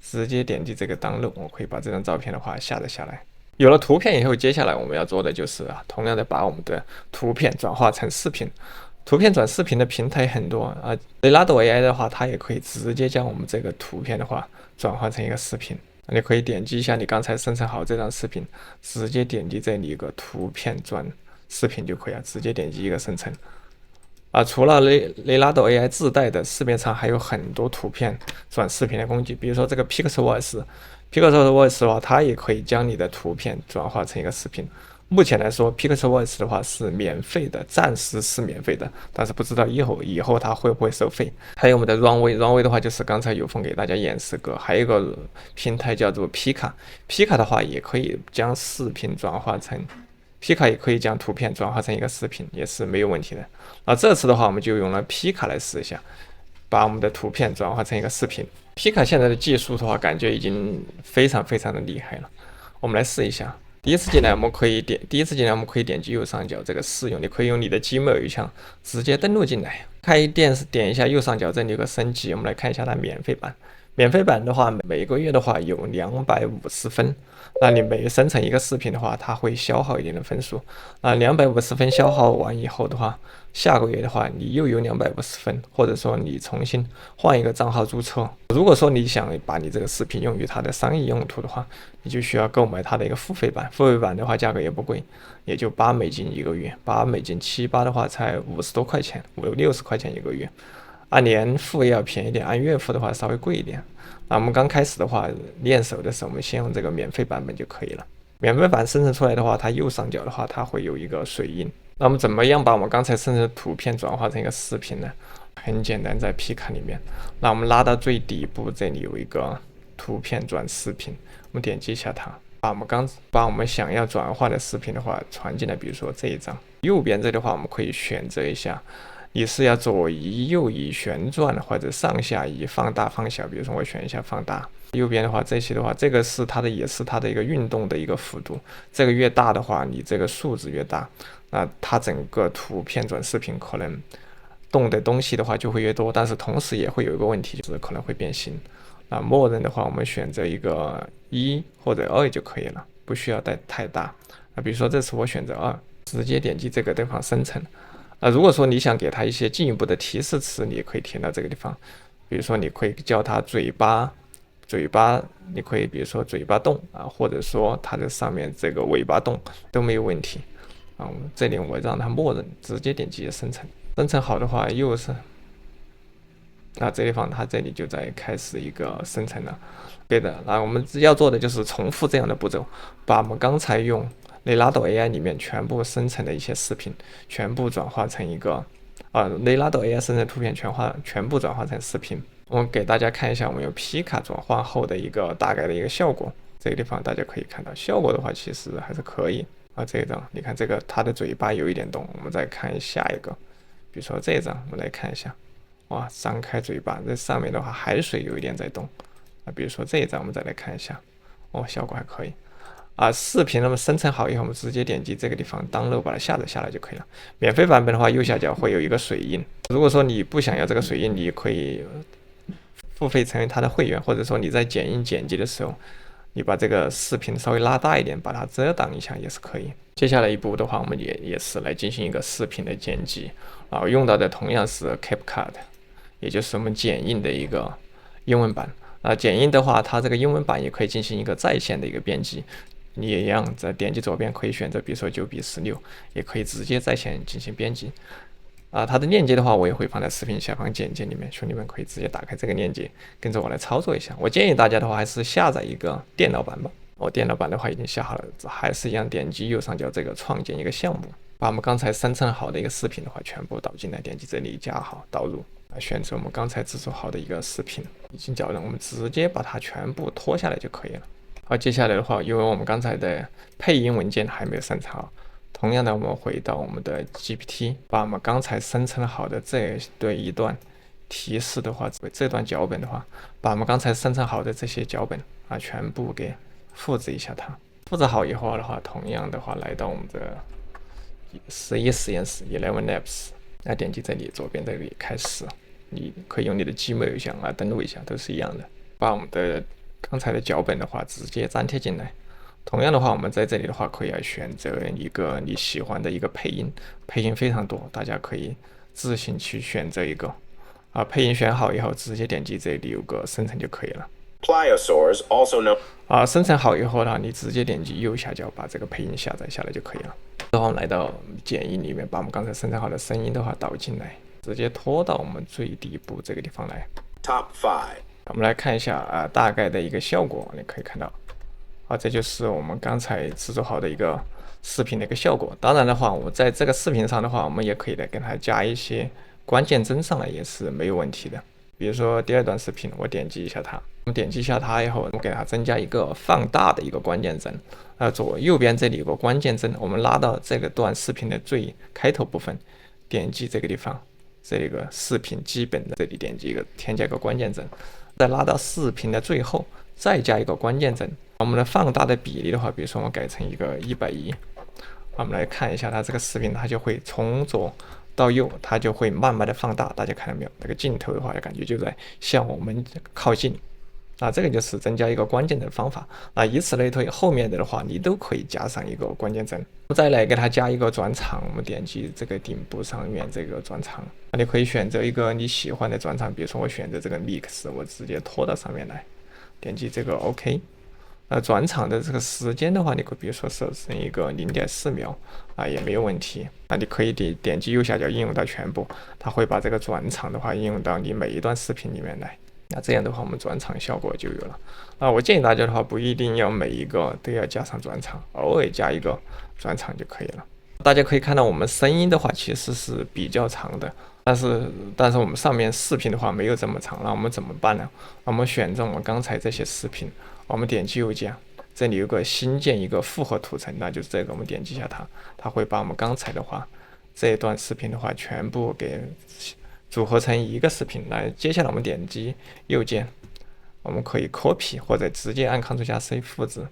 直接点击这个 download， 我可以把这张照片的话下载下来。有了图片以后，接下来我们要做的就是同样的把我们的图片转化成视频。图片转视频的平台很多雷拉多 AI 的话，它也可以直接将我们这个图片的话转化成一个视频。你可以点击一下你刚才生成好这张视频，直接点击这里一个图片转视频就可以了，直接点击一个生成除了雷拉多 AI 自带的，市面上还有很多图片转视频的工具，比如说这个 Pixelworks 的话，它也可以将你的图片转化成一个视频。目前来说 Pixelworks 的话是免费的，暂时是免费的，但是不知道以后它会不会收费。还有我们的 Runway 的话，就是刚才有风给大家演示过，还有一个平台叫做 Pika 的话也可以将视频转化成Pika 也可以将图片转化成一个视频，也是没有问题的这次的话我们就用了 Pika 来试一下，把我们的图片转化成一个视频。Pika 现在的技术的话感觉已经非常的厉害了，我们来试一下。第一次进来我们可以点击右上角这个试用，你可以用你的 Gmail 邮箱直接登录进来。点一下右上角这里有个升级，我们来看一下它免费版。免费版的话，每个月的话有250分。那你每生成一个视频的话，它会消耗一定的分数。250分消耗完以后的话，下个月的话你又有250分，或者说你重新换一个账号注册。如果说你想把你这个视频用于它的商业用途的话，你就需要购买它的一个付费版。付费版的话价格也不贵，也就$8一个月，$8，78的话才50多块钱，60块钱一个月。按年付也要便宜点，按月付的话稍微贵一点。我们刚开始的话练手的时候，我们先用这个免费版本就可以了。免费版生成出来的话，它右上角的话它会有一个水印。那么怎么样把我们刚才生成的图片转化成一个视频呢？很简单，在 Pika 里面，那我们拉到最底部，这里有一个图片转视频，我们点击一下它，把我们想要转化的视频的话传进来，比如说这一张。右边这的话我们可以选择一下，你是要左移、右移、旋转或者上下移、放大、放小，比如说我选一下放大。右边的话，这些的话，这个是它的，也是它的一个运动的一个幅度。这个越大的话，你这个数字越大，那它整个图片转视频可能动的东西的话就会越多，但是同时也会有一个问题，就是可能会变形。默认的话，我们选择一个1或者2就可以了，不需要太大。比如说这次我选择2，直接点击这个地方生成。如果说你想给它一些进一步的提示词，你也可以填到这个地方。比如说你可以叫它嘴巴，你可以比如说嘴巴动或者说它的上面这个尾巴动都没有问题这里我让它默认直接点击生成。生成好的话又是这地方它这里就在开始一个生成了。对的，那我们要做的就是重复这样的步骤，把我们刚才用雷拉多 AI 里面全部生成的一些视频全部转化成一个雷拉多 AI 生成图片全部转化成视频。我们给大家看一下我们用 Pika 转换后的一个大概的一个效果。这个地方大家可以看到效果的话其实还是可以这一张你看这个它的嘴巴有一点动。我们再看下一个，比如说这一张我们来看一下，哇，张开嘴巴，这上面的话海水有一点在动比如说这一张我们再来看一下，效果还可以视频那么生成好以后，我们直接点击这个地方 download 把它下载下来就可以了。免费版本的话右下角会有一个水印，如果说你不想要这个水印，你可以付费成为它的会员，或者说你在剪辑的时候，你把这个视频稍微拉大一点，把它遮挡一下也是可以。接下来一步的话，我们也是来进行一个视频的剪辑用到的同样是 CapCut， 也就是我们剪映的一个英文版剪映的话，它这个英文版也可以进行一个在线的一个编辑。你也一样，在点击左边可以选择，比如说9:16，也可以直接在线进行编辑它的链接的话，我也会放在视频下方简介里面，兄弟们可以直接打开这个链接，跟着我来操作一下。我建议大家的话，还是下载一个电脑版吧。电脑版的话已经下好了，还是一样点击右上角这个创建一个项目，把我们刚才生成好的一个视频的话全部导进来，点击这里加号导入，选择我们刚才制作好的一个视频，已经校正，我们直接把它全部拖下来就可以了。好，接下来的话，因为我们刚才的配音文件还没有生成好，同样的，我们回到我们的 GPT， 把我们刚才生成好的这对一段提示的话，这段脚本的话，把我们刚才生成好的这些脚本全部给复制一下它。复制好以后的话，同样的话来到我们的11实验室 Eleven Labs， 点击这里左边这里开始，你可以用你的 Gmail 箱登录一下，都是一样的。把我们的刚才的脚本的话直接粘贴进来。同样的话，我们在这里的话可以选择一个你喜欢的一个配音，配音非常多，大家可以自行去选择一个。配音选好以后，直接点击这里有个生成就可以了。Pliosaurs, also known 生成好以后呢，你直接点击右下角把这个配音下载下来就可以了。然后我们来到剪映里面，把我们刚才生成好的声音的话导进来，直接拖到我们最底部这个地方来。top 5. 我们来看一下大概的一个效果，你可以看到。这就是我们刚才制作好的一个视频的一个效果。当然的话，我在这个视频上的话，我们也可以来给它加一些关键帧上来，也是没有问题的。比如说第二段视频，我点击一下它，我们点击一下它以后，我给它增加一个放大的一个关键帧。右边这里有个关键帧，我们拉到这个段视频的最开头部分，点击这个地方，这个视频基本的这里点击一个添加一个关键帧，再拉到视频的最后，再加一个关键帧。我们的放大的比例的话，比如说我们改成一个110，我们来看一下它这个视频，它就会从左到右，它就会慢慢的放大。大家看到没有？这个镜头的话，感觉就在向我们靠近。这个就是增加一个关键的方法。以此类推，后面的话你都可以加上一个关键帧。再来给它加一个转场，我们点击这个顶部上面这个转场，你可以选择一个你喜欢的转场，比如说我选择这个 mix， 我直接拖到上面来，点击这个 OK。转场的这个时间的话，你可比如说设成一个0.4秒也没有问题。你可以点击右下角应用到全部，它会把这个转场的话应用到你每一段视频里面来。这样的话，我们转场效果就有了。我建议大家的话，不一定要每一个都要加上转场，偶尔加一个转场就可以了。大家可以看到，我们声音的话其实是比较长的，但是我们上面视频的话没有这么长，那我们怎么办呢？我们选择我们刚才这些视频，我们点击右键，这里有个新建一个复合图层，那就是这个，我们点击一下它，它会把我们刚才的话这一段视频的话全部给组合成一个视频。接下来我们点击右键，我们可以 copy 或者直接按 Ctrl 加 C 复制，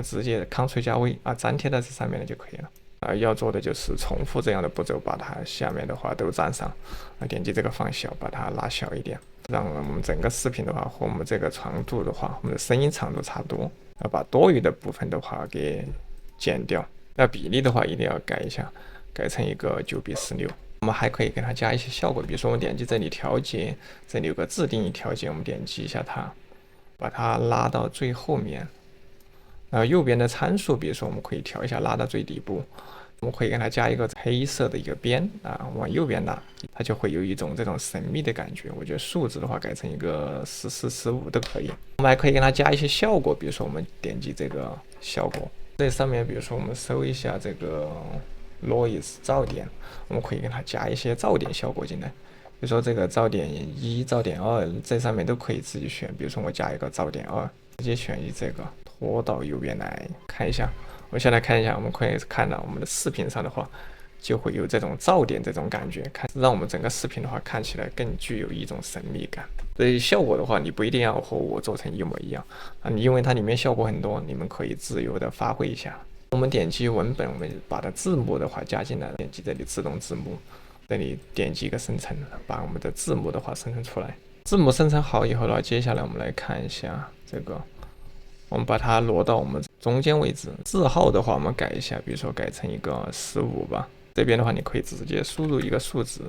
直接 Ctrl 加 V 粘贴在这上面了就可以了。要做的就是重复这样的步骤，把它下面的话都占上。点击这个放小，把它拉小一点，让我们整个视频的话和我们这个长度的话，我们的声音长度差不多。把多余的部分的话给减掉。比例的话一定要改一下，改成一个9:16。我们还可以给它加一些效果，比如说我们点击这里调节，这里有个自定义调节，我们点击一下它，把它拉到最后面。右边的参数，比如说我们可以调一下，拉到最底部。我们可以给它加一个黑色的一个边往右边拉，它就会有一种这种神秘的感觉。我觉得数字的话改成一个14、15都可以。我们还可以给它加一些效果，比如说我们点击这个效果，这上面比如说我们搜一下这个 noise 噪点，我们可以给它加一些噪点效果进来。比如说这个噪点1、噪点2，这上面都可以自己选。比如说我加一个噪点2，直接选这个，拖到右边来看一下。我先来看一下，我们可以看到我们的视频上的话，就会有这种噪点这种感觉，让我们整个视频的话看起来更具有一种神秘感。所以效果的话，你不一定要和我做成一模一样因为它里面效果很多，你们可以自由的发挥一下。我们点击文本，我们把它字幕的话加进来，点击这里自动字幕，这里点击一个生成，把我们的字幕的话生成出来。字幕生成好以后的话，接下来我们来看一下这个。我们把它挪到我们中间位置，字号的话我们改一下，比如说改成一个15吧。这边的话你可以直接输入一个数值。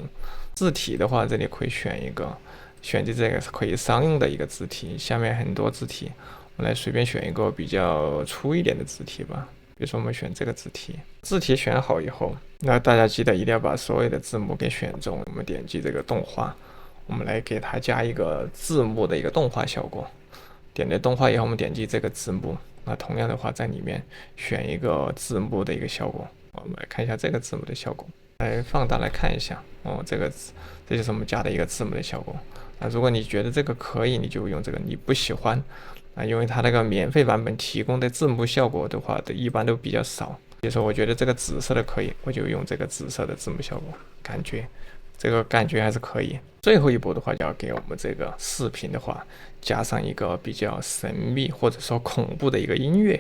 字体的话，这里可以选择这个是可以商用的一个字体，下面很多字体，我们来随便选一个比较粗一点的字体吧。比如说我们选这个字体。字体选好以后，那大家记得一定要把所有的字幕给选中。我们点击这个动画，我们来给它加一个字幕的一个动画效果。点击动画以后，我们点击这个字幕，同样的话在里面选一个字幕的一个效果，我们来看一下这个字母的效果，来放大来看一下哦，这就是我们加的一个字母的效果。如果你觉得这个可以，你就用这个；你不喜欢因为它那个免费版本提供的字幕效果的话，一般都比较少。比如说，我觉得这个紫色的可以，我就用这个紫色的字幕效果，这个感觉还是可以。最后一步的话，就要给我们这个视频的话加上一个比较神秘或者说恐怖的一个音乐。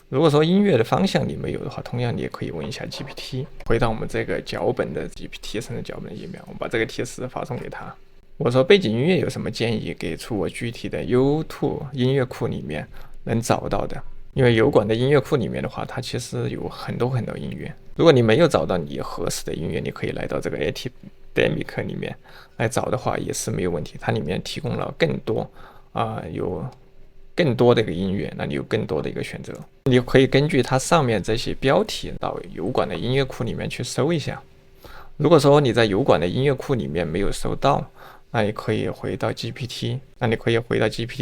如果说音乐的方向你没有的话，同样你也可以问一下 GPT。回到我们这个脚本的 GPT 生成脚本的页面，我们把这个提示发送给他。我说背景音乐有什么建议，给出我具体的 YouTube 音乐库里面能找到的。因为油管的音乐库里面的话，它其实有很多音乐。如果你没有找到你合适的音乐，你可以来到这个 Academic 里面来找的话，也是没有问题。它里面提供了更多有更多的一个音乐，那你有更多的一个选择。你可以根据它上面这些标题到油管的音乐库里面去搜一下。如果说你在油管的音乐库里面没有搜到，那你可以回到 GPT，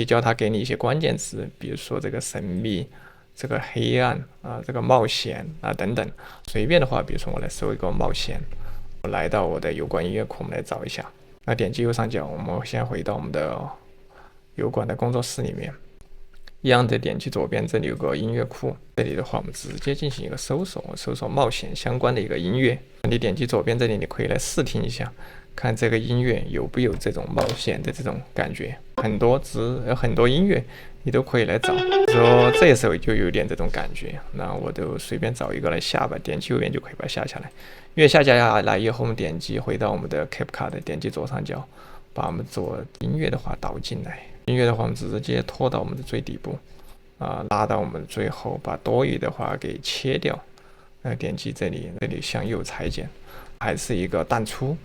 叫它给你一些关键词，比如说这个神秘、这个黑暗这个冒险等等。随便的话，比如说我来搜一个冒险，我来到我的油管音乐库，我们来找一下。那点击右上角，我们先回到我们的油管的工作室里面，一样的点击左边，这里有个音乐库，这里的话我们直接进行一个搜索，搜索冒险相关的一个音乐。你点击左边这里，你可以来试听一下，看这个音乐有没有这种冒险的这种感觉。很多音乐你都可以来找，说这时候就有点这种感觉，那我就随便找一个来下吧，点击右边就可以把它下下来。音乐下下来以后，我们点击回到我们的 CapCut， 点击左上角，把我们做音乐的话导进来。音乐的话，我们直接拖到我们的最底部，拉到我们最后，把多余的话给切掉。点击这里向右裁剪，还是一个淡出，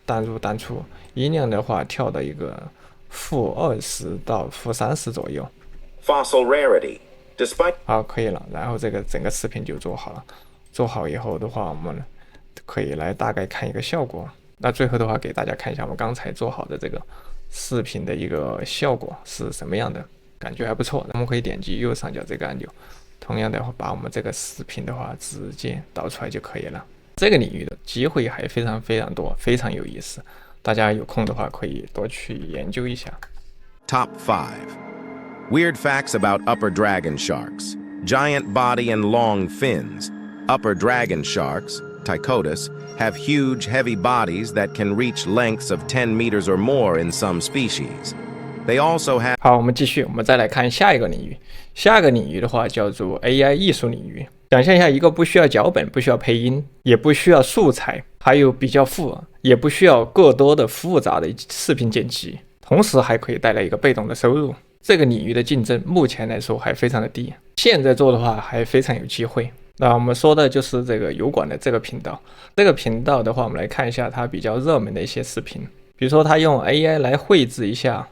淡出，音量的话调到一个-20到-30左右。Fossil rarity. Despite 好，可以了。然后这个整个视频就做好了。做好以后的话，我们可以来大概看一个效果。那最后的话，给大家看一下我们刚才做好的这个视频的一个效果是什么样的，感觉还不错。我们可以点击右上角这个按钮，同样的话把我们这个视频的话直接导出来就可以了。这个领域的机会还非常多，非常有意思，大家有空的话可以多去研究一下。 Top 5. Weird facts about upper dragon sharks. Giant body and long fins. Upper dragon sharks, Tychodus, have huge, heavy bodies that can reach lengths of 10 meters or more in some species. They also have 好，我们继续，我们再来看下一个领域。下一个领域的话叫做 AI 艺术领域。想象一下，一个不需要脚本、不需要配音、也不需要素材，还有比较也不需要过多的复杂的视频剪辑，同时还可以带来一个被动的收入。这个领域的竞争目前来说还非常的低，现在做的话还非常有机会。那我们说的就是这个油管的这个频道。这个频道的话，我们来看一下它比较热门的一些视频，比如说它用 AI 来绘制一下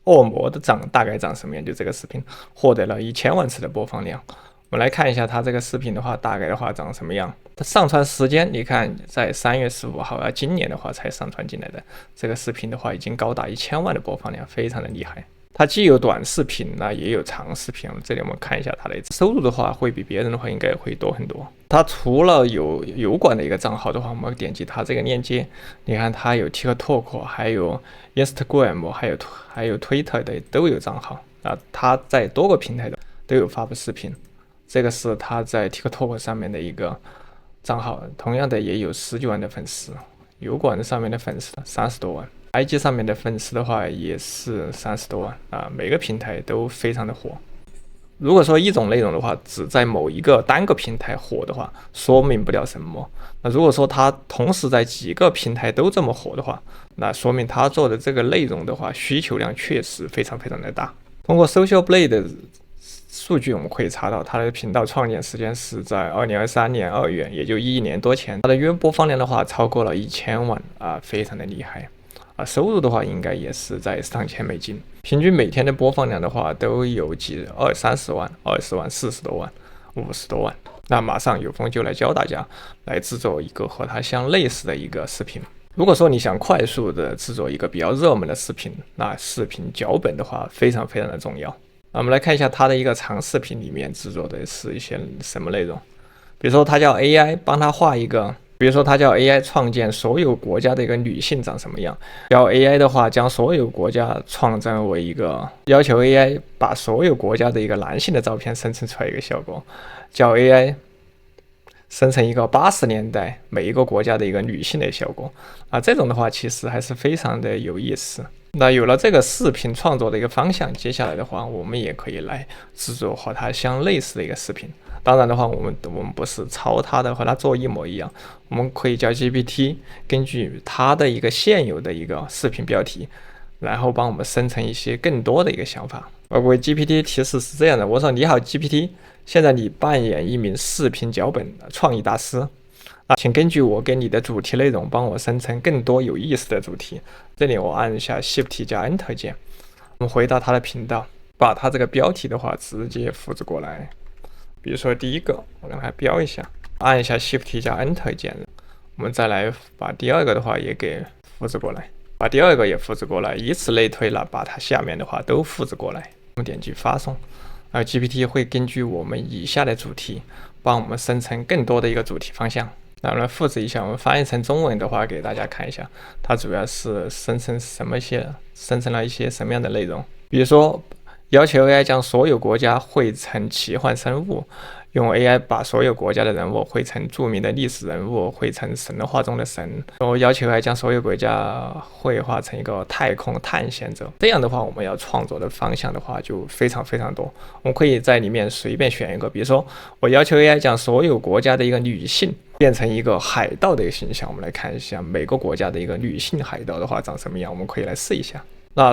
恶魔的大概长什么样，就这个视频获得了1000万次的播放量。我们来看一下它这个视频的话，大概的话长什么样。它上传时间，你看在3月15号，今年的话才上传进来的这个视频的话，已经高达1000万的播放量，非常的厉害。它既有短视频也有长视频。这里我们看一下它的收入的话，会比别人的话应该会多很多。它除了有油管的一个账号的话，我们点击它这个链接，你看它有 TikTok， 还有 Instagram， 还有 Twitter 的都有账号它在多个平台的都有发布视频。这个是他在 TikTok 上面的一个账号，同样的也有10几万的粉丝。油管上面的粉丝30多万，IG 上面的粉丝的话也是30多万每个平台都非常的火。如果说一种内容的话，只在某一个单个平台火的话，说明不了什么。那如果说它同时在几个平台都这么火的话，那说明他做的这个内容的话，需求量确实非常的大。通过 Social Blade 的数据我们可以查到，它的频道创建时间是在2023年2月，也就1年多前。它的月播放量的话超过了1000万非常的厉害收入的话应该也是在3000美金，平均每天的播放量的话都有20-30万、20万、40多万、50多万。那马上有空就来教大家来制作一个和它相类似的一个视频。如果说你想快速的制作一个比较热门的视频，那视频脚本的话非常的重要。我们来看一下它的一个长视频里面制作的是一些什么内容。比如说它叫 AI 帮它画一个，比如说它叫 AI 创建所有国家的一个女性长什么样，叫 AI 的话将所有国家创造为一个，要求 AI 把所有国家的一个男性的照片生成出来一个效果，叫 AI 生成一个80年代每一个国家的一个女性的效果啊，这种的话其实还是非常的有意思。那有了这个视频创作的一个方向，接下来的话我们也可以来制作和它相类似的一个视频。当然的话，我们不是抄它的和它做一模一样，我们可以叫 GPT 根据它的一个现有的一个视频标题，然后帮我们生成一些更多的一个想法。我为 GPT 提示是这样的，我说你好 GPT， 现在你扮演一名视频脚本创意大师请根据我给你的主题内容帮我生成更多有意思的主题。这里我按一下 Shift 加 Enter 键，我们回到它的频道，把它这个标题的话直接复制过来。比如说第一个，我让它标一下，按一下 Shift 加 Enter 键，我们再来把第二个的话也给复制过来，把第二个也复制过来，以此类推了，把它下面的话都复制过来。我们点击发送，GPT 会根据我们以下的主题帮我们生成更多的一个主题方向。那我们来复制一下，我们翻译成中文的话给大家看一下，它主要是生成了一些什么样的内容。比如说要求 AI 将所有国家绘成奇幻生物，用 AI 把所有国家的人物绘成著名的历史人物，绘成神话中的神。要求 AI 将所有国家绘画成一个太空探险者。这样的话，我们要创作的方向的话就非常非常多。我们可以在里面随便选一个，比如说我要求 AI 将所有国家的一个女性变成一个海盗的一个形象。我们来看一下每个国家的一个女性海盗的话长什么样，我们可以来试一下。那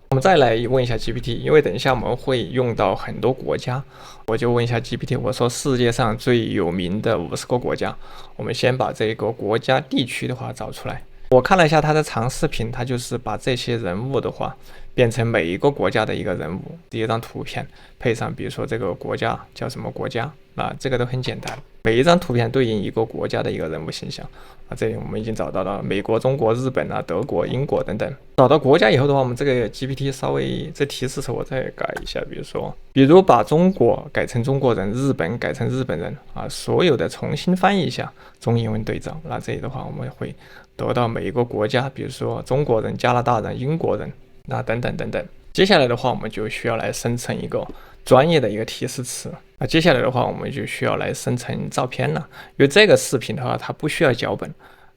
我们再来问一下 GPT， 因为等一下我们会用到很多国家，我就问一下 GPT， 我说世界上最有名的50个国家，我们先把这个国家地区的话找出来。我看了一下它的长视频，它就是把这些人物的话变成每一个国家的一个人物，第一张图片配上比如说这个国家叫什么国家这个都很简单，每一张图片对应一个国家的一个人物形象这里我们已经找到了美国、中国、日本德国、英国等等。找到国家以后的话，我们这个 GPT 稍微这提示时我再改一下，比如把中国改成中国人，日本改成日本人所有的重新翻译一下，中英文对照。那这里的话我们会得到每一个国家，比如说中国人、加拿大人、英国人等等等等。接下来的话我们就需要来生成一个专业的一个提示词。接下来的话我们就需要来生成照片了，因为这个视频的话它不需要脚本，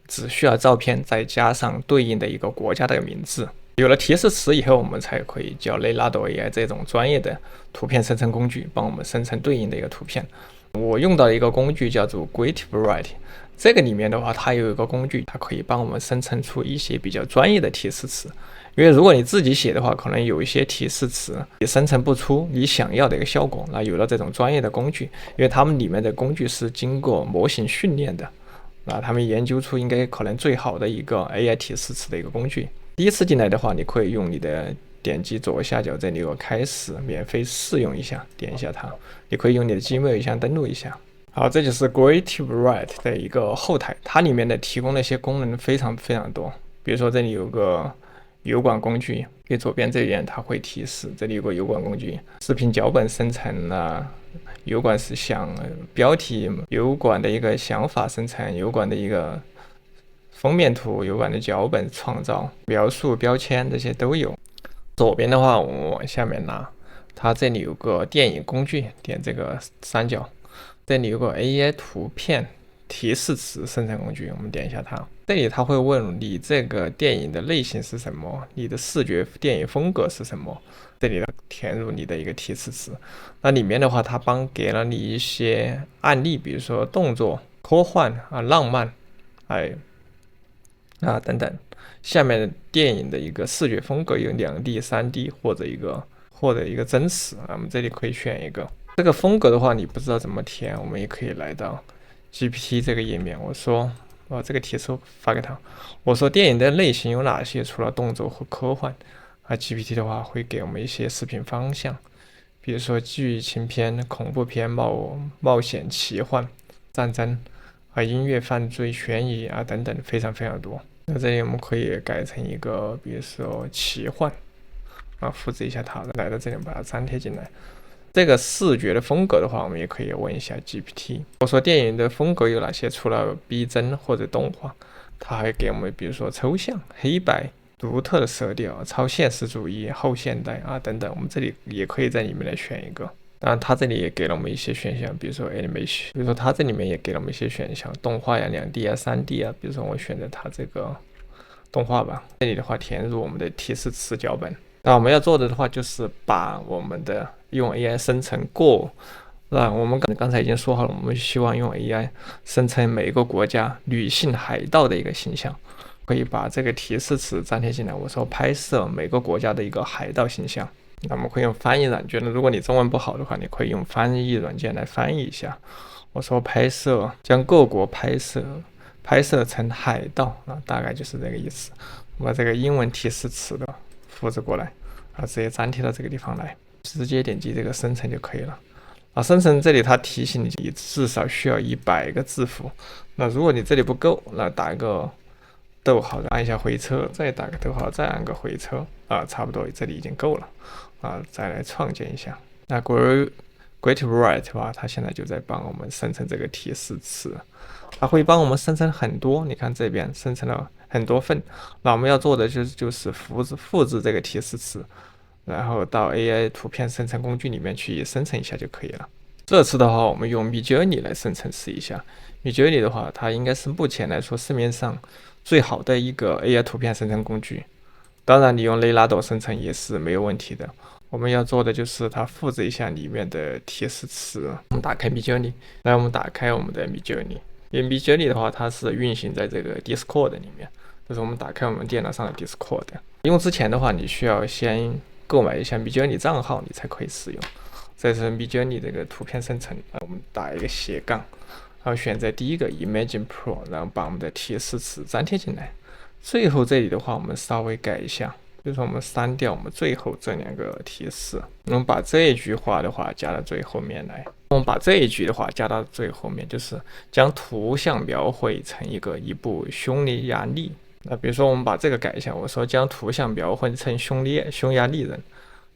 只需要照片再加上对应的一个国家的名字。有了提示词以后，我们才可以叫雷纳多 AI 这种专业的图片生成工具帮我们生成对应的一个图片。我用到的一个工具叫做 Creative Writing， 这个里面的话它有一个工具，它可以帮我们生成出一些比较专业的提示词。因为如果你自己写的话，可能有一些提示词也生成不出你想要的一个效果。那有了这种专业的工具，因为他们里面的工具是经过模型训练的，他们研究出应该可能最好的一个 AI 提示词的一个工具。第一次进来的话，你可以用你的点击左下角这里有开始免费试用一下，点一下它，你可以用你的 Gmail 邮箱登录一下。好，这就是 Creative Write 的一个后台，它里面的提供的一些功能非常非常多。比如说这里有个油管工具，给左边这边它会提示，这里有个油管工具，视频脚本生成油管事项标题，油管的一个想法生成，油管的一个封面图，油管的脚本创造，描述标签这些都有。左边的话我们往下面拿，它这里有个电影工具，点这个三角，这里有个 AI 图片提示词生成工具，我们点一下它。这里它会问你这个电影的类型是什么，你的视觉电影风格是什么，这里填入你的一个提示词。那里面的话它给了你一些案例，比如说动作、科幻浪漫等等。下面的电影的一个视觉风格有2D、3D 或者一个真实我们这里可以选一个。这个风格的话你不知道怎么填，我们也可以来到 GPT 这个页面，我说这个提示发给他，我说电影的类型有哪些，除了动作和科幻GPT 的话会给我们一些视频方向，比如说剧情片、恐怖片、冒险、奇幻、战争音乐、犯罪、悬疑等等，非常非常多。那这里我们可以改成一个比如说奇幻复制一下它，来到这里把它粘贴进来。这个视觉的风格的话，我们也可以问一下 GPT。我说电影的风格有哪些？除了逼真或者动画，它还给我们比如说抽象、黑白、独特的色调、超现实主义、后现代啊等等，我们这里也可以在里面来选一个。当然，它这里也给了我们一些选项，比如说 animation， 比如说它这里面也给了我们一些选项，动画呀、2D 啊、3D 啊。比如说我选择它这个动画吧，这里的话填入我们的提示词脚本。那我们要做的话，就是把我们的用 AI 生成过。那我们刚才已经说好了，我们希望用 AI 生成每个国家女性海盗的一个形象，可以把这个提示词粘贴进来。我说拍摄每个国家的一个海盗形象。那我们可以用翻译软件的，如果你中文不好的话，你可以用翻译软件来翻译一下。我说拍摄，将各国拍摄成海盗，大概就是这个意思。我把这个英文提示词的复制过来，直接粘贴到这个地方来，直接点击这个生成就可以了。生成这里它提醒你至少需要100个字符。那如果你这里不够，那打一个逗号，按一下回车，再打个逗号，再按个回车，差不多这里已经够了。再来创建一下。那 Great Write 吧，它现在就在帮我们生成这个提示词，它会帮我们生成很多。你看这边生成了很多份。那我们要做的就是复制这个提示词，然后到 AI 图片生成工具里面去生成一下就可以了。这次的话，我们用 Midjourney 来生成试一下。Midjourney 的话，它应该是目前来说市面上最好的一个 AI 图片生成工具。当然，你用雷拉斗生成也是没有问题的。我们要做的就是它复制一下里面的提示词。我们打开 Midjourney， 来我们打开我们的 Midjourney。因为 Midjourney 的话，它是运行在这个 Discord 里面，就是我们打开我们电脑上的 Discord。用之前的话，你需要先购买一下 Midjourney 账号，你才可以使用。这是 Midjourney 这个图片生成，我们打一个斜杠，然后选择第一个 Imagine Pro， 然后把我们的提示词粘贴进来。最后这里的话，我们稍微改一下。比如说我们删掉我们最后这2个提示，我们把这一句话的话加到最后面来。我们把这一句的话加到最后面，就是将图像描绘成一部匈牙利。那比如说我们把这个改一下，我说将图像描绘成匈牙利人，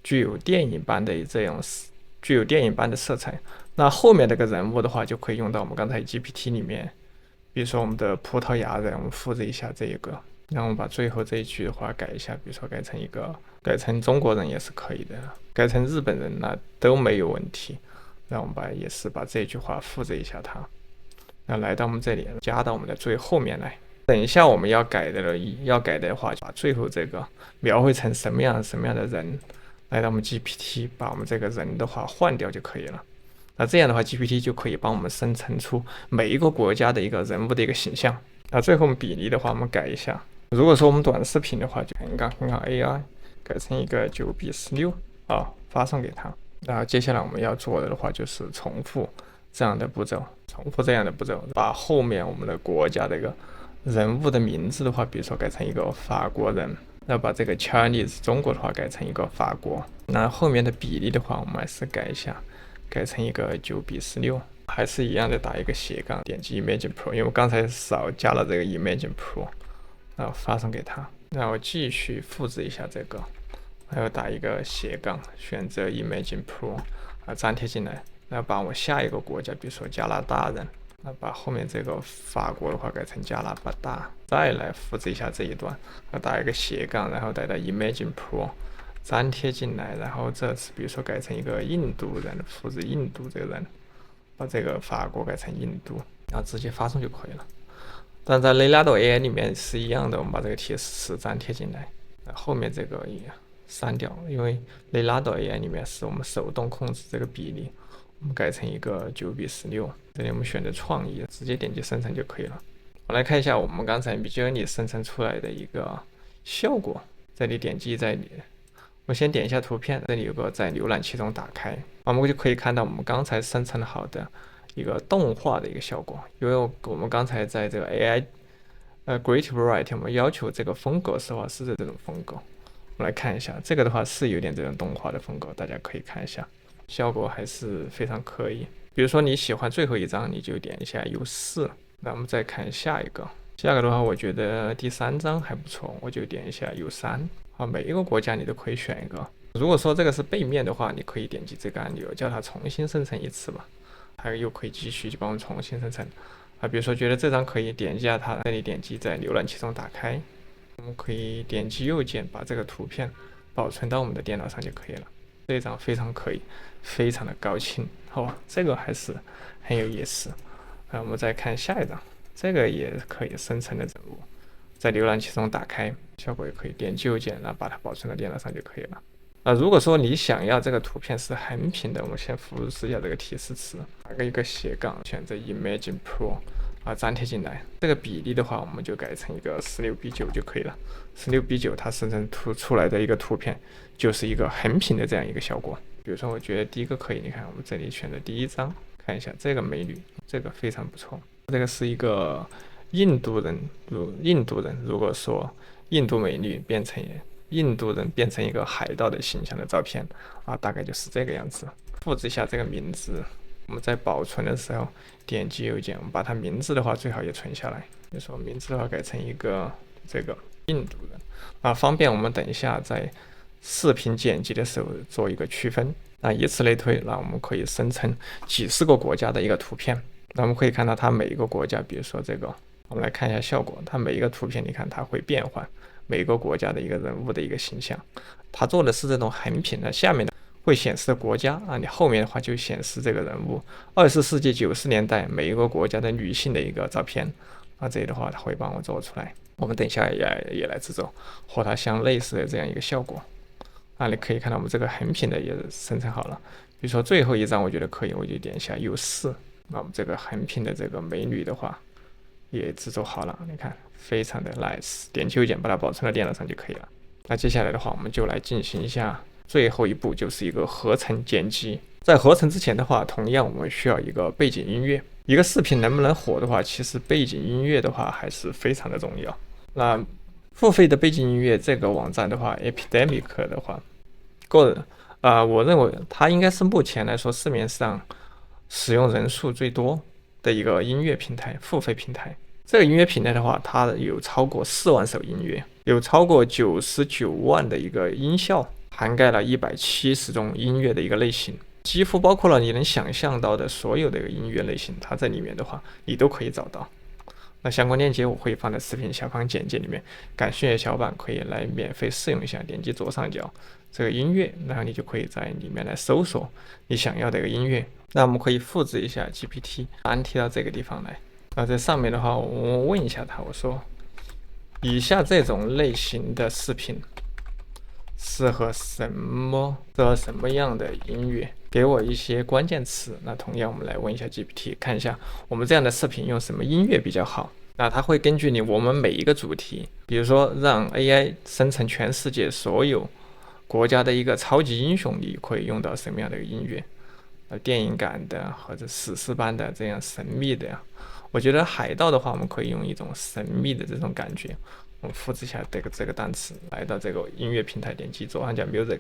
具有电影般的色彩。那后面这个人物的话，就可以用到我们刚才 GPT 里面。比如说我们的葡萄牙人，我们复制一下这一个。然后我们把最后这一句的话改一下，比如说改成中国人也是可以的，改成日本人那都没有问题。然后我们也是把这句话复制一下它，然后来到我们这里，加到我们的最后面来。等一下我们要改的话，把最后这个描绘成什么样的人，来到我们 GPT， 把我们这个人的话换掉就可以了。那这样的话 GPT 就可以帮我们生成出每一个国家的一个人物的一个形象。那最后比例的话，我们改一下。如果说我们短视频的话，就很好 AI 改成一个9:16发送给他。然后接下来我们要做的话，就是重复这样的步骤，把后面我们的国家的一个人物的名字的话，比如说改成一个法国人，那把这个 Chinese 中国的话改成一个法国。那后面的比例的话，我们还是改一下，改成一个9:16。还是一样的，打一个斜杠，点击 Imagine Pro， 因为我刚才少加了这个 Imagine Pro， 然后发送给他，然后继续复制一下这个，还有打一个斜杠，选择 Imagine Pro， 粘贴进来，然后把我下一个国家，比如说加拿大人，把后面这个法国的话改成加拿大，再来复制一下这一段，打一个斜杠，然后带到 Imagine Pro， 粘贴进来，然后这次比如说改成一个印度人，复制印度这个人。把这个法国改成印度，然后直接发送就可以了。但在雷拉斗 AI 里面是一样的，我们把这个提示词粘贴进来，后面这个也删掉，因为雷拉斗 AI 里面是我们手动控制这个比例，我们改成一个9:16。这里我们选择创意，直接点击生成就可以了。我来看一下我们刚才 Midjourney 生成出来的一个效果。这里点击我先点一下图片，这里有个在浏览器中打开，我们就可以看到我们刚才生成好的一个动画的一个效果。因为我们刚才在这个 AI Great Write 我们要求这个风格的话是这种风格。我们来看一下，这个的话是有点这种动画的风格，大家可以看一下，效果还是非常可以。比如说你喜欢最后一张，你就点一下 U4， 那我们再看下一个。下个的话，我觉得第3张还不错，我就点一下 U3。每一个国家你都可以选一个。如果说这个是背面的话，你可以点击这个按钮，叫它重新生成一次嘛，它又可以继续就帮我们重新生成比如说觉得这张可以点击下它，这里点击在浏览器中打开，我们可以点击右键把这个图片保存到我们的电脑上就可以了。这一张非常可以，非常的高清，好吧，这个还是很有意思。我们再看下一张，这个也可以生成的人物，在浏览器中打开，效果也可以，点击右键，然后把它保存到电脑上就可以了。如果说你想要这个图片是横屏的，我们先复制一下这个提示词，打个一个斜杠，选择 Imagine Pro 粘贴进来。这个比例的话，我们就改成一个16:9就可以了。16:9，它生成出来的一个图片就是一个横屏的这样一个效果。比如说，我觉得第一个可以，你看我们这里选择第一张，看一下这个美女，这个非常不错。这个是一个印度人，如果说印度美女变成印度人变成一个海盗的形象的照片大概就是这个样子。复制一下这个名字，我们在保存的时候点击右键，我们把它名字的话最好也存下来。比如说名字的话改成一个这个印度人方便我们等一下在视频剪辑的时候做一个区分。以此类推，那我们可以生成几十个国家的一个图片。那我们可以看到它每一个国家，比如说这个，我们来看一下效果，它每一个图片你看它会变换每个国家的一个人物的一个形象，它做的是这种横屏的，下面的会显示的国家你后面的话就显示这个人物。20世纪90年代每一个国家的女性的一个照片这里的话它会帮我做出来。我们等一下也来制作和它相类似的这样一个效果你可以看到我们这个横屏的也生成好了。比如说最后一张我觉得可以，我就点一下U4，那我们这个横屏的这个美女的话也制作好了，你看非常的 nice， 点击右键把它保存到电脑上就可以了。那接下来的话我们就来进行一下最后一步，就是一个合成剪辑。在合成之前的话，同样我们需要一个背景音乐。一个视频能不能火的话，其实背景音乐的话还是非常的重要。那付费的背景音乐这个网站的话 Epidemic 的话，我认为它应该是目前来说市面上使用人数最多的一个音乐平台，付费平台。这个音乐平台的话，它有超过4万首音乐，有超过99万的一个音效，涵盖了170种音乐的一个类型，几乎包括了你能想象到的所有的音乐类型，它在里面的话你都可以找到。那相关链接我会放在视频下方简介里面，感兴趣的小伙伴可以来免费试用一下，点击左上角这个音乐，然后你就可以在里面来搜索你想要的一个音乐。那我们可以复制一下 GPT， 安贴到这个地方来。那在上面的话，我问一下它，我说以下这种类型的视频适合什么样的音乐，给我一些关键词。那同样我们来问一下 GPT， 看一下我们这样的视频用什么音乐比较好。那它会根据我们每一个主题，比如说让 AI 生成全世界所有国家的一个超级英雄，你可以用到什么样的一个音乐，电影感的或者史诗般的这样神秘的呀。我觉得海盗的话，我们可以用一种神秘的这种感觉。我们复制一下这个单词，来到这个音乐平台，点击左上角 Music，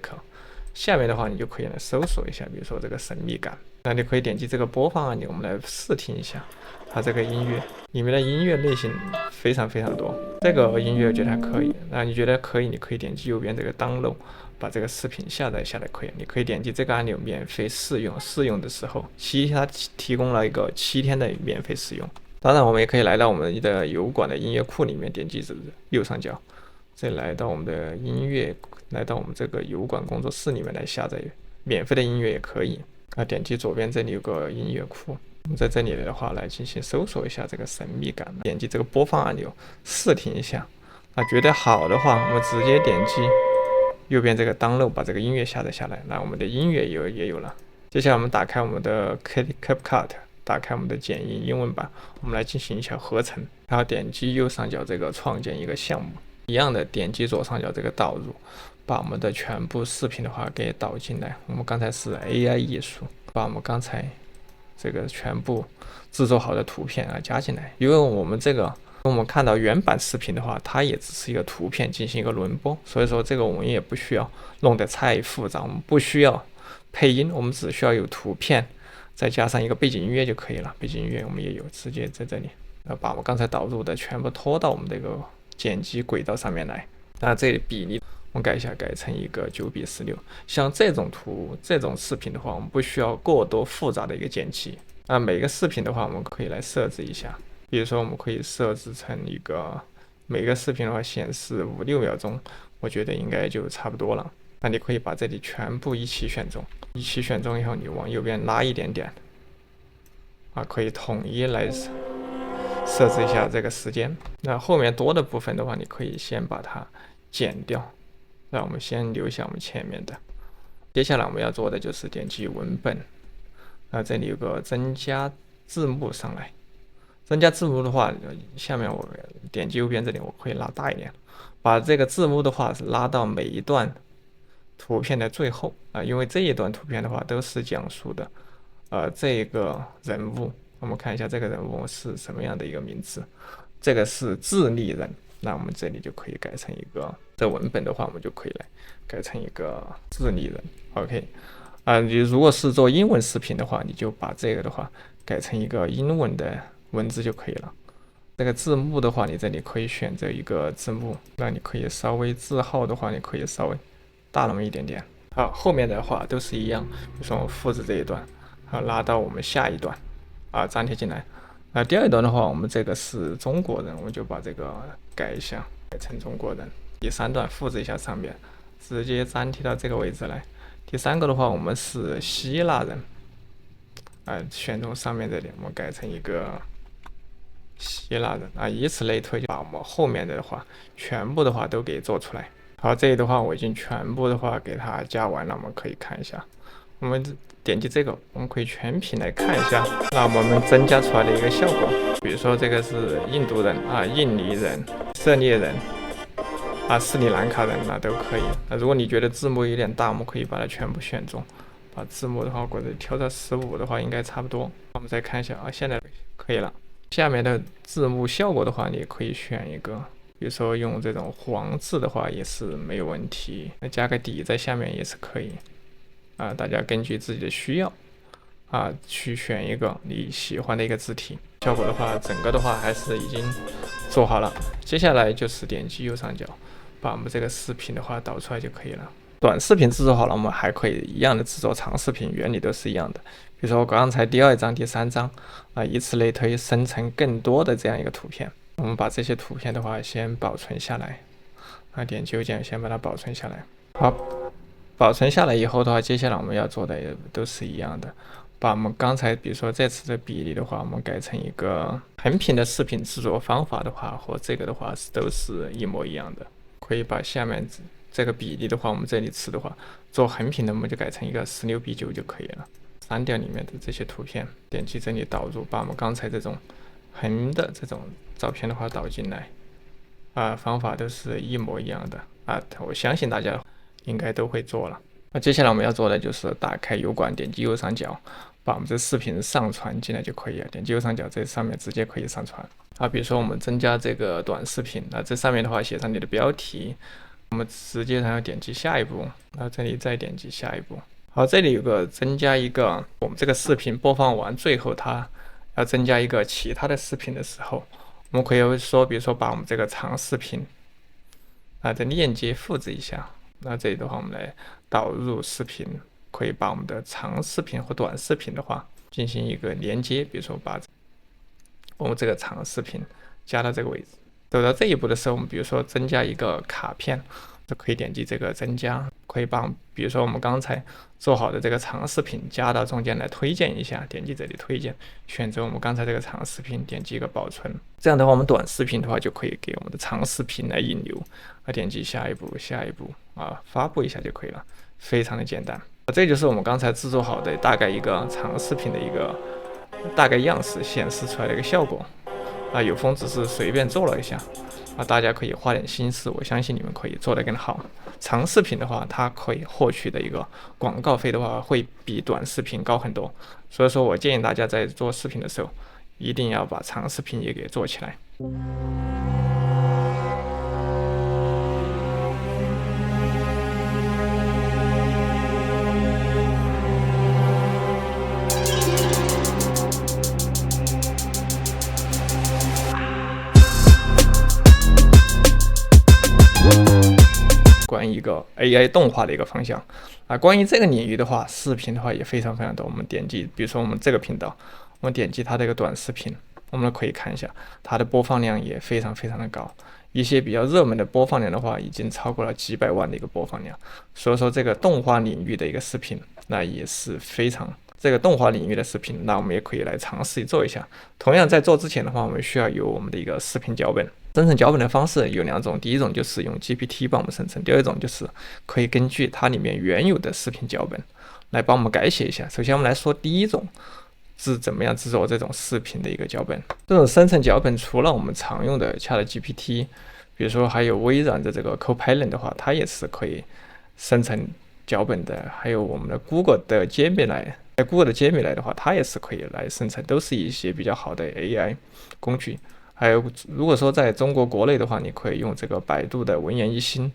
下面的话你就可以来搜索一下，比如说这个神秘感。那你可以点击这个播放按钮，我们来试听一下它这个音乐里面的音乐类型非常非常多。这个音乐我觉得还可以，那你觉得可以，你可以点击右边这个 Download， 把这个视频下载下来可以。你可以点击这个按钮免费试用，试用的时候它提供了一个7天的免费试用。当然我们也可以来到我们的油管的音乐库里面，点击右上角，再来到我们的音乐，来到我们这个油管工作室里面来下载免费的音乐也可以。点击左边这里有个音乐库，我们在这里的话来进行搜索一下这个神秘感，点击这个播放按钮试听一下。觉得好的话，我们直接点击右边这个 Download， 把这个音乐下载下来。那我们的音乐也有了。接下来我们打开我们的 CapCut， 打开我们的剪映英文版，我们来进行一下合成。然后点击右上角这个创建一个项目，一样的点击左上角这个导入，把我们的全部视频的话给导进来。我们刚才是 AI 艺术，把我们刚才这个全部制作好的图片加进来。因为我们看到原版视频的话，它也只是一个图片进行一个轮播，所以说这个我们也不需要弄得太复杂，我们不需要配音，我们只需要有图片，再加上一个背景音乐就可以了。背景音乐我们也有，直接在这里把我们刚才导入的全部拖到我们这个剪辑轨道上面来。那这里比例我们改一下，改成一个9:16。像这种图、这种视频的话，我们不需要过多复杂的一个剪辑。那每个视频的话，我们可以来设置一下。比如说，我们可以设置成一个每个视频的话显示5-6秒钟，我觉得应该就差不多了。那你可以把这里全部一起选中，一起选中以后，你往右边拉一点点，可以统一来设置一下这个时间。那后面多的部分的话，你可以先把它剪掉。那我们先留下我们前面的。接下来我们要做的就是点击文本，这里有个增加字幕上来。增加字幕的话，下面我点击右边这里，我可以拉大一点，把这个字幕的话是拉到每一段图片的最后因为这一段图片的话都是讲述的这个人物。我们看一下这个人物是什么样的一个名字，这个是智利人。那我们这里就可以改成一个，这文本的话我们就可以来改成一个智利人。 OK 你如果是做英文视频的话，你就把这个的话改成一个英文的文字就可以了。这个字幕的话，你这里可以选择一个字幕，那你可以稍微字号的话，你可以稍微大那么一点点。好，后面的话都是一样，比如说我复制这一段，拉到我们下一段粘贴进来。第二段的话，我们这个是中国人，我们就把这个改一下，改成中国人。第三段复制一下上面，直接粘贴到这个位置来。第三个的话，我们是希腊人，选中上面这里，我们改成一个希腊人以此类推，就把我们后面的话全部的话都给做出来。好，这里的话我已经全部的话给它加完了，我们可以看一下。我们点击这个，我们可以全屏来看一下，那我们增加出来的一个效果。比如说这个是印度人印尼人、色列人斯里兰卡人都可以。那如果你觉得字幕有点大，我们可以把它全部选中，把字幕的话或者调到15的话应该差不多。我们再看一下现在可以了。下面的字幕效果的话，你也可以选一个，比如说用这种黄字的话也是没有问题，加个底在下面也是可以大家根据自己的需要去选一个你喜欢的一个字体。效果的话，整个的话还是已经做好了。接下来就是点击右上角，把我们这个视频的话导出来就可以了。短视频制作好了，我们还可以一样的制作长视频，原理都是一样的。比如说我刚才第2章、第3章以此类推，生成更多的这样一个图片。我们把这些图片的话先保存下来点击右键先把它保存下来。好，保存下来以后的话，接下来我们要做的也都是一样的，把我们刚才比如说这次的比例的话，我们改成一个横屏的视频制作方法的话，和这个的话都是一模一样的。可以把下面这个比例的话，我们这里的话做横屏的，我们就改成一个16:9就可以了。删掉里面的这些图片，点击这里导入，把我们刚才这种横的这种照片的话导进来方法都是一模一样的我相信大家应该都会做了。接下来我们要做的就是打开油管，点击右上角，把我们这视频上传进来就可以了。点击右上角，这上面直接可以上传比如说我们增加这个短视频这上面的话写上你的标题，我们直接然后点击下一步，这里再点击下一步。好，这里有个增加一个，我们这个视频播放完，最后它要增加一个其他的视频的时候，我们可以说，比如说把我们这个长视频的链接复制一下。那这里的话，我们来导入视频，可以把我们的长视频和短视频的话进行一个连接，比如说把我们这个长视频加到这个位置。走到这一步的时候，我们比如说增加一个卡片，就可以点击这个增加，可以把比如说我们刚才做好的这个长视频加到中间来推荐一下，点击这里推荐，选择我们刚才这个长视频，点击一个保存。这样的话，我们短视频的话就可以给我们的长视频来引流点击下一步，下一步发布一下就可以了，非常的简单。这就是我们刚才制作好的大概一个长视频的一个大概样式显示出来的一个效果有风只是随便做了一下大家可以花点心思，我相信你们可以做得更好。长视频的话，它可以获取的一个广告费的话，会比短视频高很多。所以说我建议大家在做视频的时候，一定要把长视频也给做起来。关一个 AI 动画的一个方向关于这个领域的话，视频的话也非常非常多。我们点击，比如说我们这个频道，我们点击它的一个短视频，我们可以看一下它的播放量也非常非常的高。一些比较热门的播放量的话，已经超过了几百万的一个播放量。所以说，这个动画领域的一个视频，那也是非常。这个动画领域的视频，那我们也可以来尝试做一下。同样，在做之前的话，我们需要有我们的一个视频脚本。生成脚本的方式有2种，第一种就是用 GPT 帮我们生成，第二种就是可以根据它里面原有的视频脚本来帮我们改写一下。首先，我们来说第一种是怎么样制作这种视频的一个脚本。这种生成脚本除了我们常用的 ChatGPT， 比如说还有微软的这个 Copilot 的话，它也是可以生成脚本的。还有我们的 Google 的 Gemini。Google 的 Gemini 的话，它也是可以来生成，都是一些比较好的 AI 工具。还有，如果说在中国国内的话，你可以用这个百度的文言一心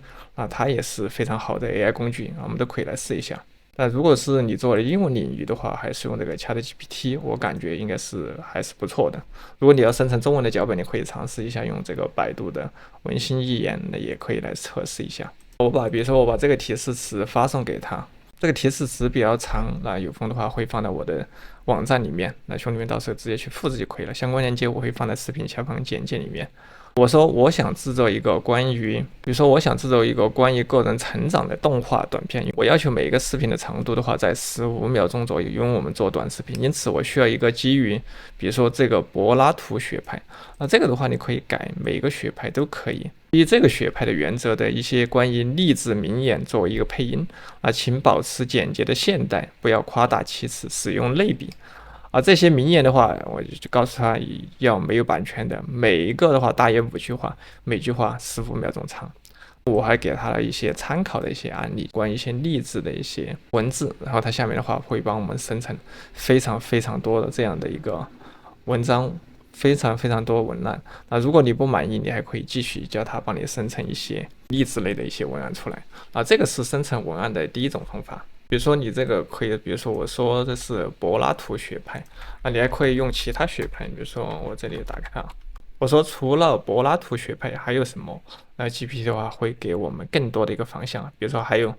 它也是非常好的 AI 工具我们都可以来试一下。那如果是你做的英文领域的话，还是用这个 ChatGPT， 我感觉应该是还是不错的。如果你要生成中文的脚本，你可以尝试一下用这个百度的文心一言，那也可以来测试一下。比如说我把这个提示词发送给他。这个提示词比较长，那有空的话会放到我的网站里面，那兄弟们到时候直接去复制就可以了。相关链接我会放在视频下方简介里面。我说我想制作一个比如说我想制作一个关于个人成长的动画短片，我要求每一个视频的长度的话在15秒钟左右，因为我们做短视频，因此我需要一个基于比如说这个柏拉图学派，那这个的话你可以改，每个学派都可以。以这个学派的原则的一些关于励志名言作为一个配音请保持简洁的现代，不要夸大其词，使用类比这些名言的话，我就告诉他要没有版权的，每一个的话大约5句话，每句话15秒钟长。我还给他了一些参考的一些案例，关于一些励志的一些文字，然后他下面的话会帮我们生成非常非常多的这样的一个文章，非常非常多文案。那如果你不满意，你还可以继续叫他帮你生成一些励志类的一些文案出来这个是生成文案的第一种方法。比如说你这个可以，比如说我说这是柏拉图学派你还可以用其他学派，比如说我这里打开我说除了柏拉图学派还有什么GPT 的话会给我们更多的一个方向，比如说还有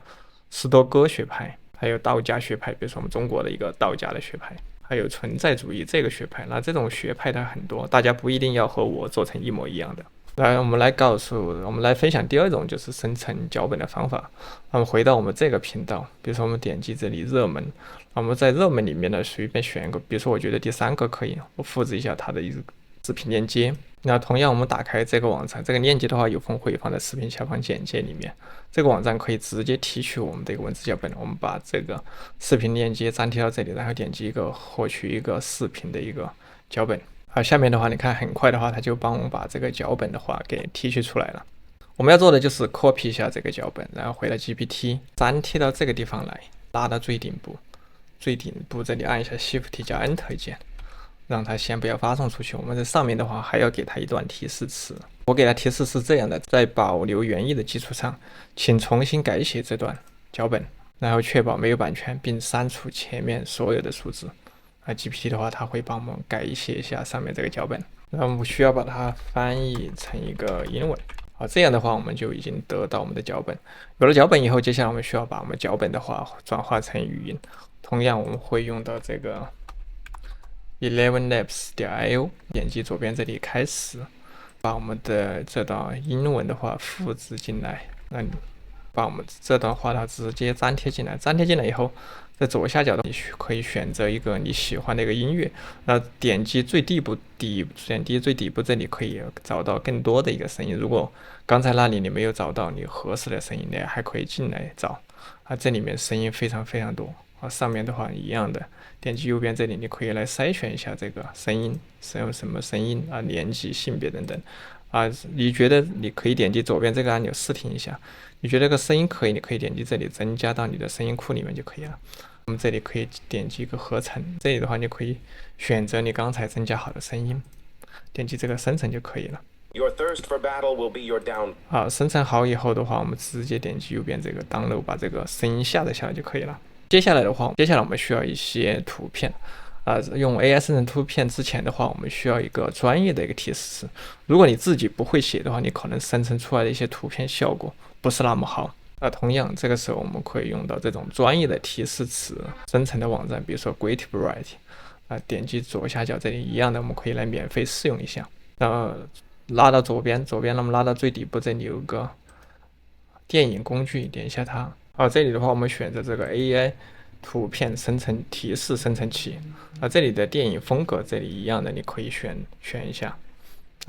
斯多哥学派，还有道家学派，比如说我们中国的一个道家的学派，还有存在主义这个学派。那这种学派它很多，大家不一定要和我做成一模一样的。来，我们来分享第二种就是生成脚本的方法。那么回到我们这个频道，比如说我们点击这里热门，我们在热门里面呢随便选一个，比如说我觉得第3个可以，我复制一下它的一个视频链接。那同样我们打开这个网站，这个链接的话有空会放在视频下方简介里面。这个网站可以直接提取我们的一个文字脚本，我们把这个视频链接粘贴到这里，然后点击获取一个视频的一个脚本。下面的话你看很快的话，它就帮我们把这个脚本的话给提取出来了。我们要做的就是 copy 一下这个脚本，然后回到 GPT 粘贴到这个地方来，拉到最顶部这里按一下 Shift 加 Enter 键，让它先不要发送出去。我们在上面的话还要给它一段提示词，我给它提示是这样的：在保留原意的基础上，请重新改写这段脚本，然后确保没有版权，并删除前面所有的数字。GPT 的话，它会帮我们改写一下上面这个脚本，那我们需要把它翻译成一个英文。这样的话我们就已经得到我们的脚本。有了脚本以后，接下来我们需要把我们脚本的话转化成语音。同样我们会用到这个 11labs.io， 点击左边这里开始，把我们的这段英文的话复制进来，那把我们这段话它直接粘贴进来。粘贴进来以后，在左下角的你可以选择一个你喜欢的一个音乐，那点击最底部这里可以找到更多的一个声音。如果刚才那里你没有找到你合适的声音，你还可以进来找这里面声音非常非常多上面的话一样的，点击右边这里你可以来筛选一下这个声音是用什么声音年纪、性别等等你觉得你可以点击左边这个按钮试听一下，你觉得这个声音可以，你可以点击这里增加到你的声音库里面就可以了。我们这里可以点击一个合成，这里的话你可以选择你刚才增加好的声音，点击这个生成就可以了。生成好以后的话，我们直接点击右边这个 download， 把这个声音下载下来就可以了。接下来我们需要一些图片用 AI 生成图片之前的话，我们需要一个专业的一个提示词。如果你自己不会写的话，你可能生成出来的一些图片效果不是那么好同样这个时候我们可以用到这种专业的提示词生成的网站，比如说 Great Variety，点击左下角这里一样的，我们可以来免费试用一下。拉到左边，那么拉到最底部，这里有个电影工具，点一下它。这里的话我们选择这个 AI 图片生成提示生成器。这里的电影风格这里一样的，你可以选一下。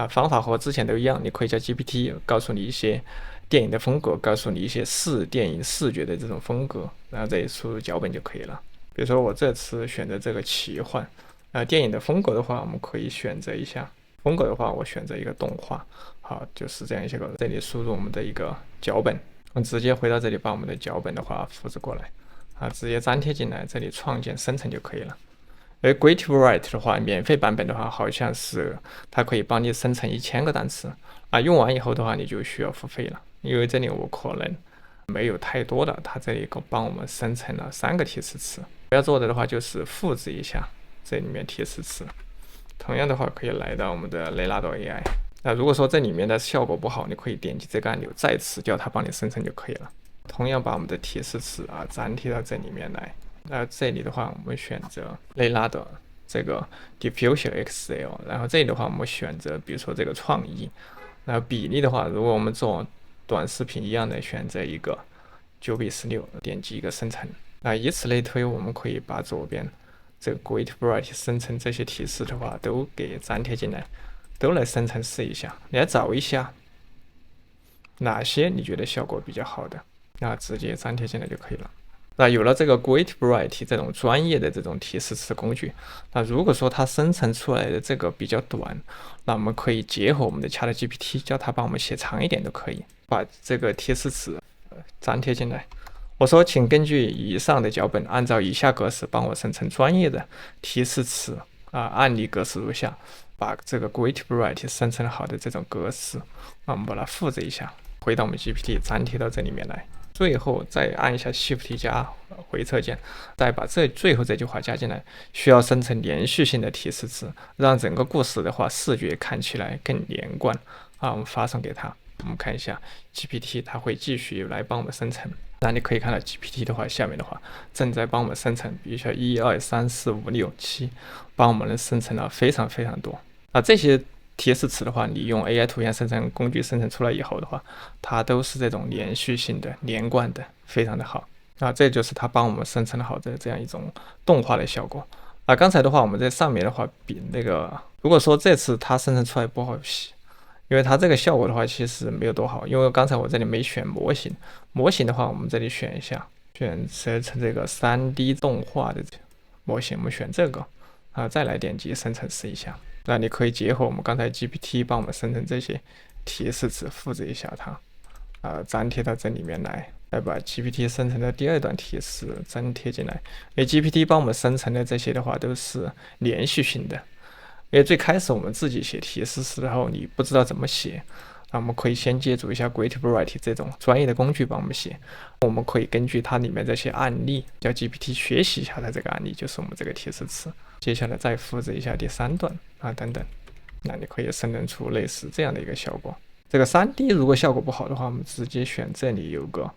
方法和之前都一样，你可以叫 GPT 告诉你一些电影的风格，告诉你一些电影视觉的这种风格，然后这里输入脚本就可以了。比如说我这次选择这个奇幻，电影的风格的话，我们可以选择一下。风格的话，我选择一个动画，好，就是这样一些个。这里输入我们的一个脚本，我们直接回到这里，把我们的脚本的话复制过来，直接粘贴进来，这里创建生成就可以了。而 Great Variety 的话，免费版本的话，好像是它可以帮你生成1000个单词，用完以后的话，你就需要付费了，因为这里我可能没有太多的，它这里帮我们生成了3个提示词。要做的话就是复制一下这里面提示词。同样的话，可以来到我们的雷拉多 AI。如果说这里面的效果不好，你可以点击这个按钮，再次叫它帮你生成就可以了。同样把我们的提示词粘贴到这里面来。这里的话，我们选择雷拉多这个 Diffusion XL， 然后这里的话，我们选择比如说这个创意。然后比例的话，如果我们做短视频一样的，选择一个9:16，点击一个生成。以此类推，我们可以把左边这个 Great Variety 生成这些提示的话，都给粘贴进来，都来生成试一下。你来找一下哪些你觉得效果比较好的，直接粘贴进来就可以了。有了这个 Great Variety 这种专业的这种提示词工具，如果说它生成出来的这个比较短，那我们可以结合我们的 ChatGPT， 叫它帮我们写长一点都可以，把这个提示词粘贴进来。我说，请根据以上的脚本，按照以下格式帮我生成专业的提示词案例格式如下，把这个 Great Variety 生成好的这种格式，我们把它复制一下，回到我们 GPT 粘贴到这里面来。最后再按一下 Shift 加回车键，再把最后这句话加进来，需要生成连续性的提示词，让整个故事的话视觉看起来更连贯。我们发送给他，我们看一下 GPT 它会继续来帮我们生成。那你可以看到 GPT 的话，下面的话正在帮我们生成，比如说1、2、3、4、5、6、7，帮我们生成了非常非常多。这些提示词的话，你用 AI 图片生成工具生成出来以后的话，它都是这种连续性的、连贯的，非常的好。这就是它帮我们生成好的这样一种动画的效果。刚才的话，我们在上面的话比那个，如果说这次它生成出来不好洗，因为它这个效果的话其实没有多好，因为刚才我这里没选模型。模型的话，我们这里选一下，选择成这个 3D 动画的模型，我们选这个再来点击生成试一下。那你可以结合我们刚才 GPT 帮我们生成这些提示词，复制一下它，粘贴到这里面来，再把 GPT 生成的第2段提示粘贴进来。因为 GPT 帮我们生成的这些的话都是连续性的，因为最开始我们自己写提示词的时候，你不知道怎么写，我们可以先借助一下 Great Variety 这种专业的工具帮我们写。我们可以根据它里面这些案例，叫 GPT 学习一下它这个案例，就是我们这个提示词。接下来再复制一下第3段等等，那你可以生成出类似这样的一个效果。这个 3D 如果效果不好的话，我们直接选这里有个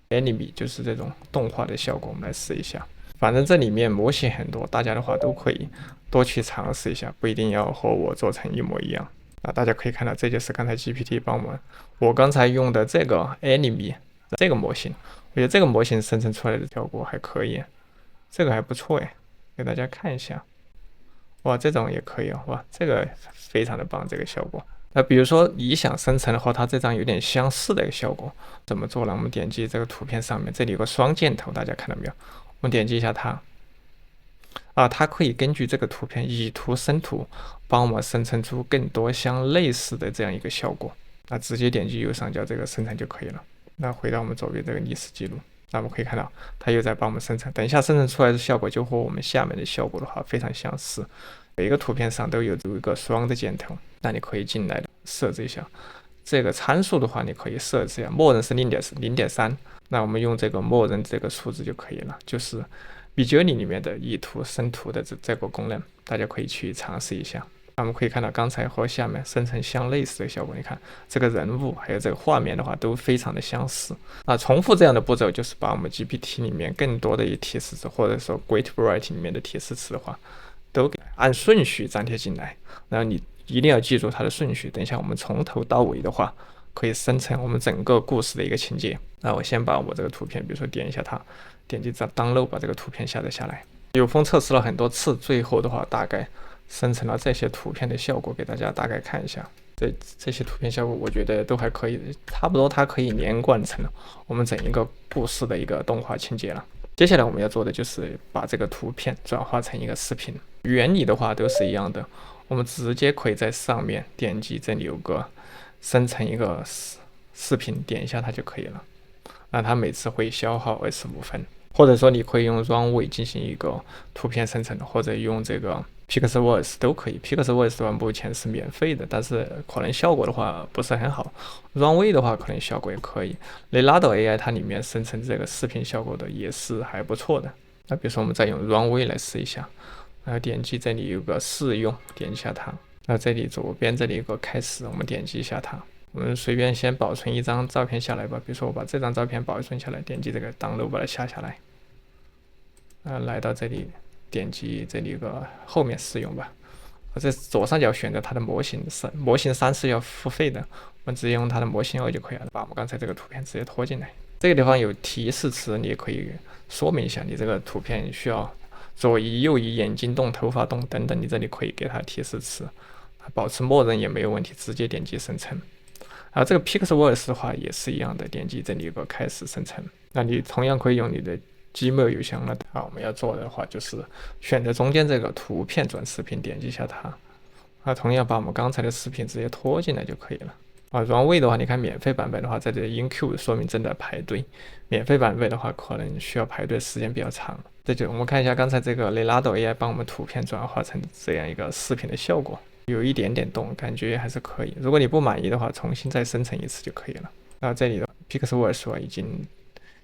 Anime， 就是这种动画的效果，我们来试一下。反正这里面模型很多，大家的话都可以多去尝试一下，不一定要和我做成一模一样。大家可以看到，这就是刚才 GPT 帮我刚才用的这个 Anime 这个模型，我觉得这个模型生成出来的效果还可以，这个还不错哎，给大家看一下。哇，这种也可以哇，这个非常的棒，这个效果。比如说你想生成的话，它这张有点相似的一个效果，怎么做呢？我们点击这个图片上面，这里有个双箭头，大家看到没有？我们点击一下它，它可以根据这个图片以图生图，帮我们生成出更多相类似的这样一个效果。直接点击右上角这个生成就可以了。那回到我们左边这个历史记录，那我们可以看到它又在帮我们生成。等一下生成出来的效果就和我们下面的效果的话非常相似，每一个图片上都有一个双的箭头。那你可以进来设置一下这个参数的话，你可以设置一下，默认是0.3。那我们用这个默认这个数字就可以了，就是 Midjourney 里面的以图生图的这个功能，大家可以去尝试一下。我们可以看到刚才和下面生成相类似的效果，你看这个人物还有这个画面的话都非常的相似重复这样的步骤就是把我们 GPT 里面更多的提示词，或者说 Great Variety 里面的提示词的话，都给按顺序粘贴进来，然后你一定要记住它的顺序。等一下我们从头到尾的话，可以生成我们整个故事的一个情节。那我先把我这个图片，比如说点一下它，点击download，把这个图片下载下来。有风测试了很多次，最后的话大概生成了这些图片的效果，给大家大概看一下。这些图片效果我觉得都还可以，差不多它可以连贯成我们整一个故事的一个动画情节了。接下来我们要做的就是把这个图片转化成一个视频，原理的话都是一样的，我们直接可以在上面点击，这里有个生成一个视频，点一下它就可以了。那它每次会消耗25分，或者说你可以用 Runway 进行一个图片生成，或者用这个 Pixelworks 都可以。Pixelworks 的话目前是免费的，但是可能效果的话不是很好。Runway 的话可能效果也可以。Leonardo AI 它里面生成这个视频效果的也是还不错的。那比如说我们再用 Runway 来试一下，然后点击这里有个试用，点一下它。那这里左边这里有个开始，我们点击一下它。我们随便先保存一张照片下来吧，比如说我把这张照片保存下来，点击这个 download 把它下来，来到这里，点击这里有个后面试用吧。这左上角选择它的模型3是要付费的，我们直接用它的模型2就可以了，把我们刚才这个图片直接拖进来。这个地方有提示词，你也可以说明一下你这个图片需要左移、右移、眼睛动、头发动等等，你这里可以给它提示词，保持默认也没有问题，直接点击生成。这个 Pixelworks 的话也是一样的，点击这里有个开始生成。那你同样可以用你的 Gmail 邮箱了。我们要做的话就是选择中间这个图片转视频，点击一下它。同样把我们刚才的视频直接拖进来就可以了。Runway 的话，你看免费版本的话，在这 InQ 说明正在排队，免费版本的话可能需要排队时间比较长。这就我们看一下刚才这个 Leonardo AI 帮我们图片转化成这样一个视频的效果。有一点点动，感觉还是可以。如果你不满意的话，重新再生成一次就可以了。那这里的 Pixelworks 已经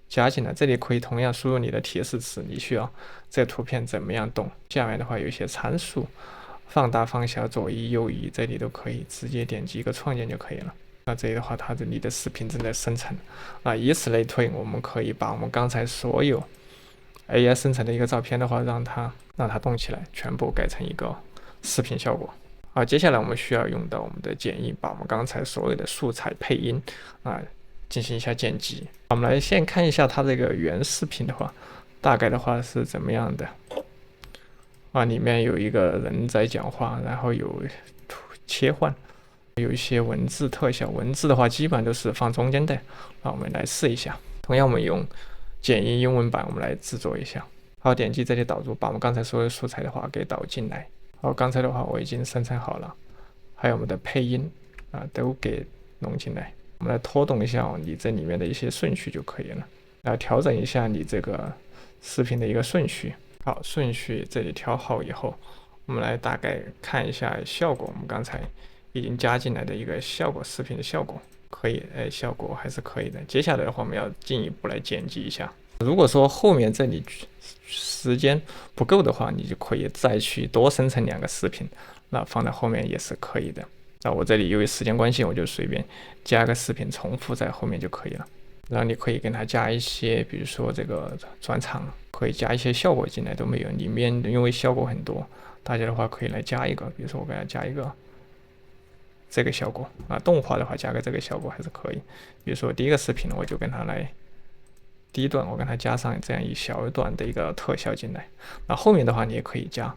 加进来，这里可以同样输入你的提示词，你需要这个图片怎么样动。下面的话有一些参数，放大、放小、左移、右移，这里都可以直接点击一个创建就可以了。那这里的话，你的视频正在生成以此类推，我们可以把我们刚才所有 AI 生成的一个照片的话，让它动起来，全部改成一个视频效果。接下来我们需要用到我们的剪映，把我们刚才所有的素材配音进行一下剪辑。我们来先看一下它这个原视频的话，大概的话是怎么样的。里面有一个人在讲话，然后有切换，有一些文字特效。文字的话基本上都是放中间的。我们来试一下。同样我们用剪映英文版，我们来制作一下。好，点击这里导入，把我们刚才所有素材的话给导进来。好，刚才的话我已经生成好了，还有我们的配音都给弄进来。我们来拖动一下你这里面的一些顺序就可以了，调整一下你这个视频的一个顺序。好，顺序这里调好以后，我们来大概看一下效果。我们刚才已经加进来的一个效果，视频的效果可以，效果还是可以的。接下来的话，我们要进一步来剪辑一下。如果说后面这里时间不够的话，你就可以再去多生成2个视频，那放在后面也是可以的。那我这里由于时间关系，我就随便加个视频重复在后面就可以了。然后你可以跟它加一些，比如说这个转场，可以加一些效果进来都没有。里面因为效果很多，大家的话可以来加一个，比如说我给它加一个这个效果动画的话加个这个效果还是可以。比如说第一个视频我就跟它来。第一段我跟它加上这样一小段的一个特效进来，那后面的话你也可以加。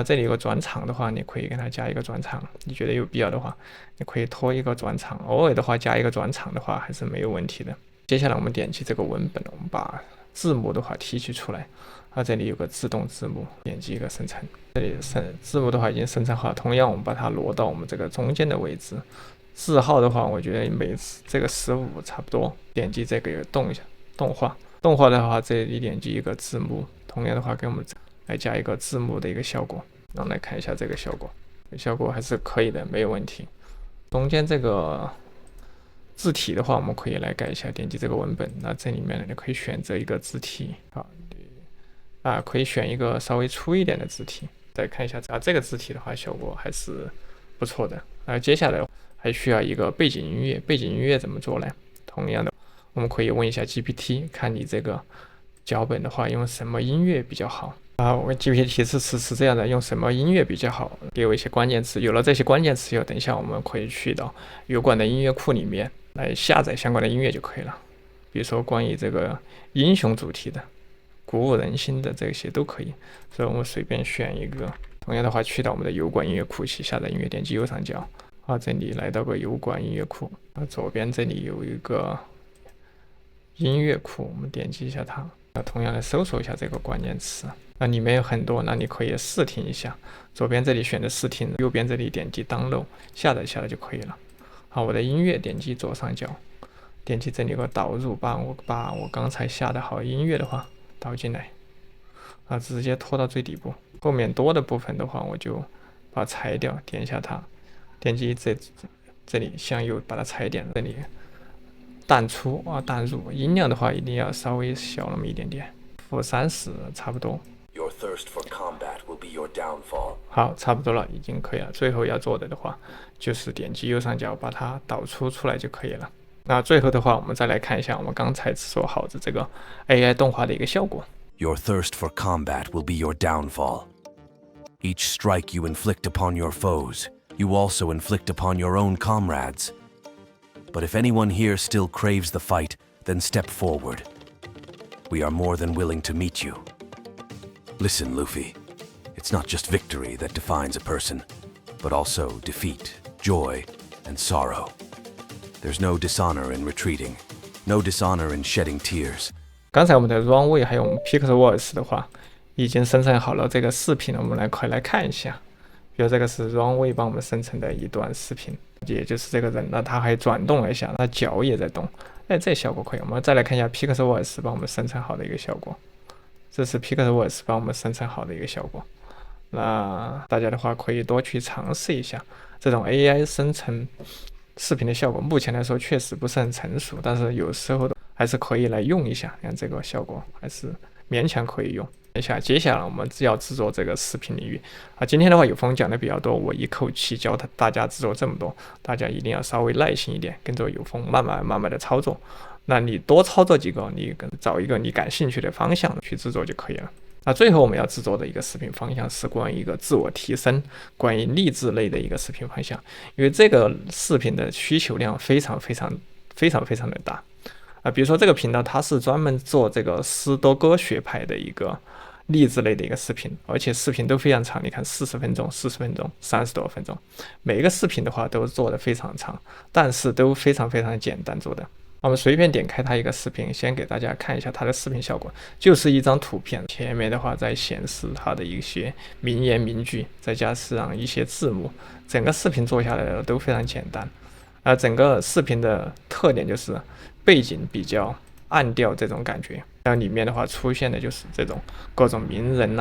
这里有个转场的话，你可以跟它加一个转场，你觉得有必要的话，你可以拖一个转场，偶尔的话加一个转场的话还是没有问题的。接下来我们点击这个文本，我们把字幕的话提取出来，这里有个自动字幕，点击一个生成，这里字幕的话已经生成好，同样我们把它挪到我们这个中间的位置。字号的话，我觉得每次这个15差不多，点击这个动一下。动画的话，这里点击一个字幕，同样的话给我们来加一个字幕的一个效果。让我们来看一下这个效果，效果还是可以的，没有问题。中间这个字体的话，我们可以来改一下，点击这个文本，那这里面呢，你可以选择一个字体，可以选一个稍微粗一点的字体，再看一下这个字体的话，效果还是不错的。接下来还需要一个背景音乐，背景音乐怎么做呢？同样的，我们可以问一下 GPT， 看你这个脚本的话用什么音乐比较好。我跟 GPT 提示是这样的，用什么音乐比较好？给我一些关键词。有了这些关键词以后，等一下我们可以去到油管的音乐库里面来下载相关的音乐就可以了。比如说关于这个英雄主题的、鼓舞人心的这些都可以。所以我们随便选一个。同样的话，去到我们的油管音乐库去下载音乐，点击右上角。这里来到个油管音乐库。左边这里有一个音乐库，我们点击一下它。同样的搜索一下这个关键词。里面有很多，那你可以试听一下。左边这里选择试听，右边这里点击 download 下载下来就可以了。我的音乐点击左上角，点击这里有个导入，把我刚才下的好音乐的话导进来，直接拖到最底部。后面多的部分的话，我就把它裁掉，点一下它，点击这里向右把它裁点，这里淡出淡入，音量的话一定要稍微小那么一点点，-30差不多。Your thirst for combat will be your downfall. 好，差不多了，已经可以了。最后要做的话，就是点击右上角把它导出来就可以了。那最后的话，我们再来看一下我们刚才说好的这个 AI 动画的一个效果。Your thirst for combat will be your downfall. Each strike you inflict upon your foes, you also inflict upon your own comrades. But if anyone here still craves the fight, then step forward. We are more than willing to meet you. Listen, Luffy. It's not just victory that defines a person, but also defeat, joy, and sorrow. There's no dishonor in retreating, no dishonor in shedding tears. 刚才我们的 Runway 还有我们 Pixelworks 的话，已经生成好了这个视频了，我们快来看一下。比如这个是 Runway 帮我们生成的一段视频，也就是这个人呢，他还转动了一下，他脚也在动，这效果可以。我们再来看一下 Pixelworks 帮我们生成好的一个效果。这是 Pixelworks 帮我们生成好的一个效果。那大家的话可以多去尝试一下这种 AI 生成视频的效果。目前来说确实不是很成熟，但是有时候还是可以来用一下，看这个效果还是勉强可以用。接下来我们要制作这个视频领域今天的话有风讲的比较多，我一口气教大家制作这么多，大家一定要稍微耐心一点，跟着有风慢慢的操作。那你多操作几个，你找一个你感兴趣的方向去制作就可以了。那最后我们要制作的一个视频方向是关于一个自我提升、关于励志类的一个视频方向，因为这个视频的需求量非常的大比如说这个频道它是专门做这个斯多哥学派的一个励志类的一个视频，而且视频都非常长，你看40分钟、40分钟、30多分钟，每一个视频的话都做得非常长，但是都非常简单做的。我们随便点开它一个视频，先给大家看一下它的视频效果，就是一张图片，前面的话再显示它的一些名言名句，再加上一些字幕，整个视频做下来的都非常简单。整个视频的特点就是背景比较暗调这种感觉，然后里面的话出现的就是这种各种名人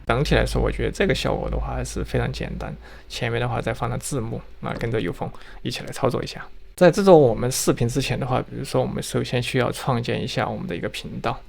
整体来说我觉得这个效果的话还是非常简单，前面的话再放上字幕，跟着有风一起来操作一下。在制作我们视频之前的话，比如说我们首先需要创建一下我们的一个频道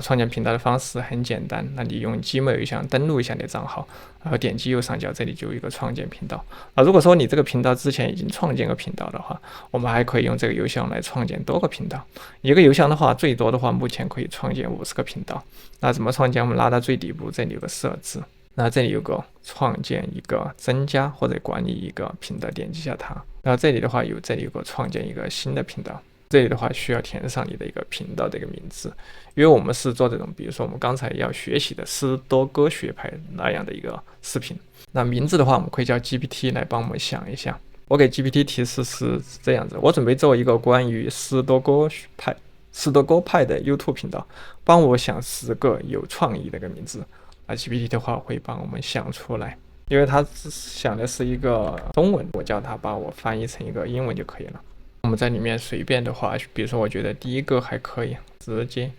创建频道的方式很简单，那你用 Gmail 邮箱登录一下你的账号，然后点击右上角这里就有一个创建频道如果说你这个频道之前已经创建个频道的话，我们还可以用这个邮箱来创建多个频道。一个邮箱的话最多的话目前可以创建50个频道。那怎么创建？我们拉到最底部，这里有个设置，那这里有个创建一个增加或者管理一个频道，点击一下它。然后这里的话这里有个创建一个新的频道，这里的话需要填上你的一个频道的一个名字，因为我们是做这种比如说我们刚才要学习的斯多哥学派那样的一个视频。那名字的话我们可以叫 GPT 来帮我们想一下。我给 GPT 提示是这样子，我准备做一个关于斯多哥派的 YouTube 频道，帮我想10个有创意的一个名字。GPT 的话会帮我们想出来，因为他想的是一个中文，我叫他把我翻译成一个英文就可以了。我们在里面随便的话，比如说我觉得第一个还可以，直接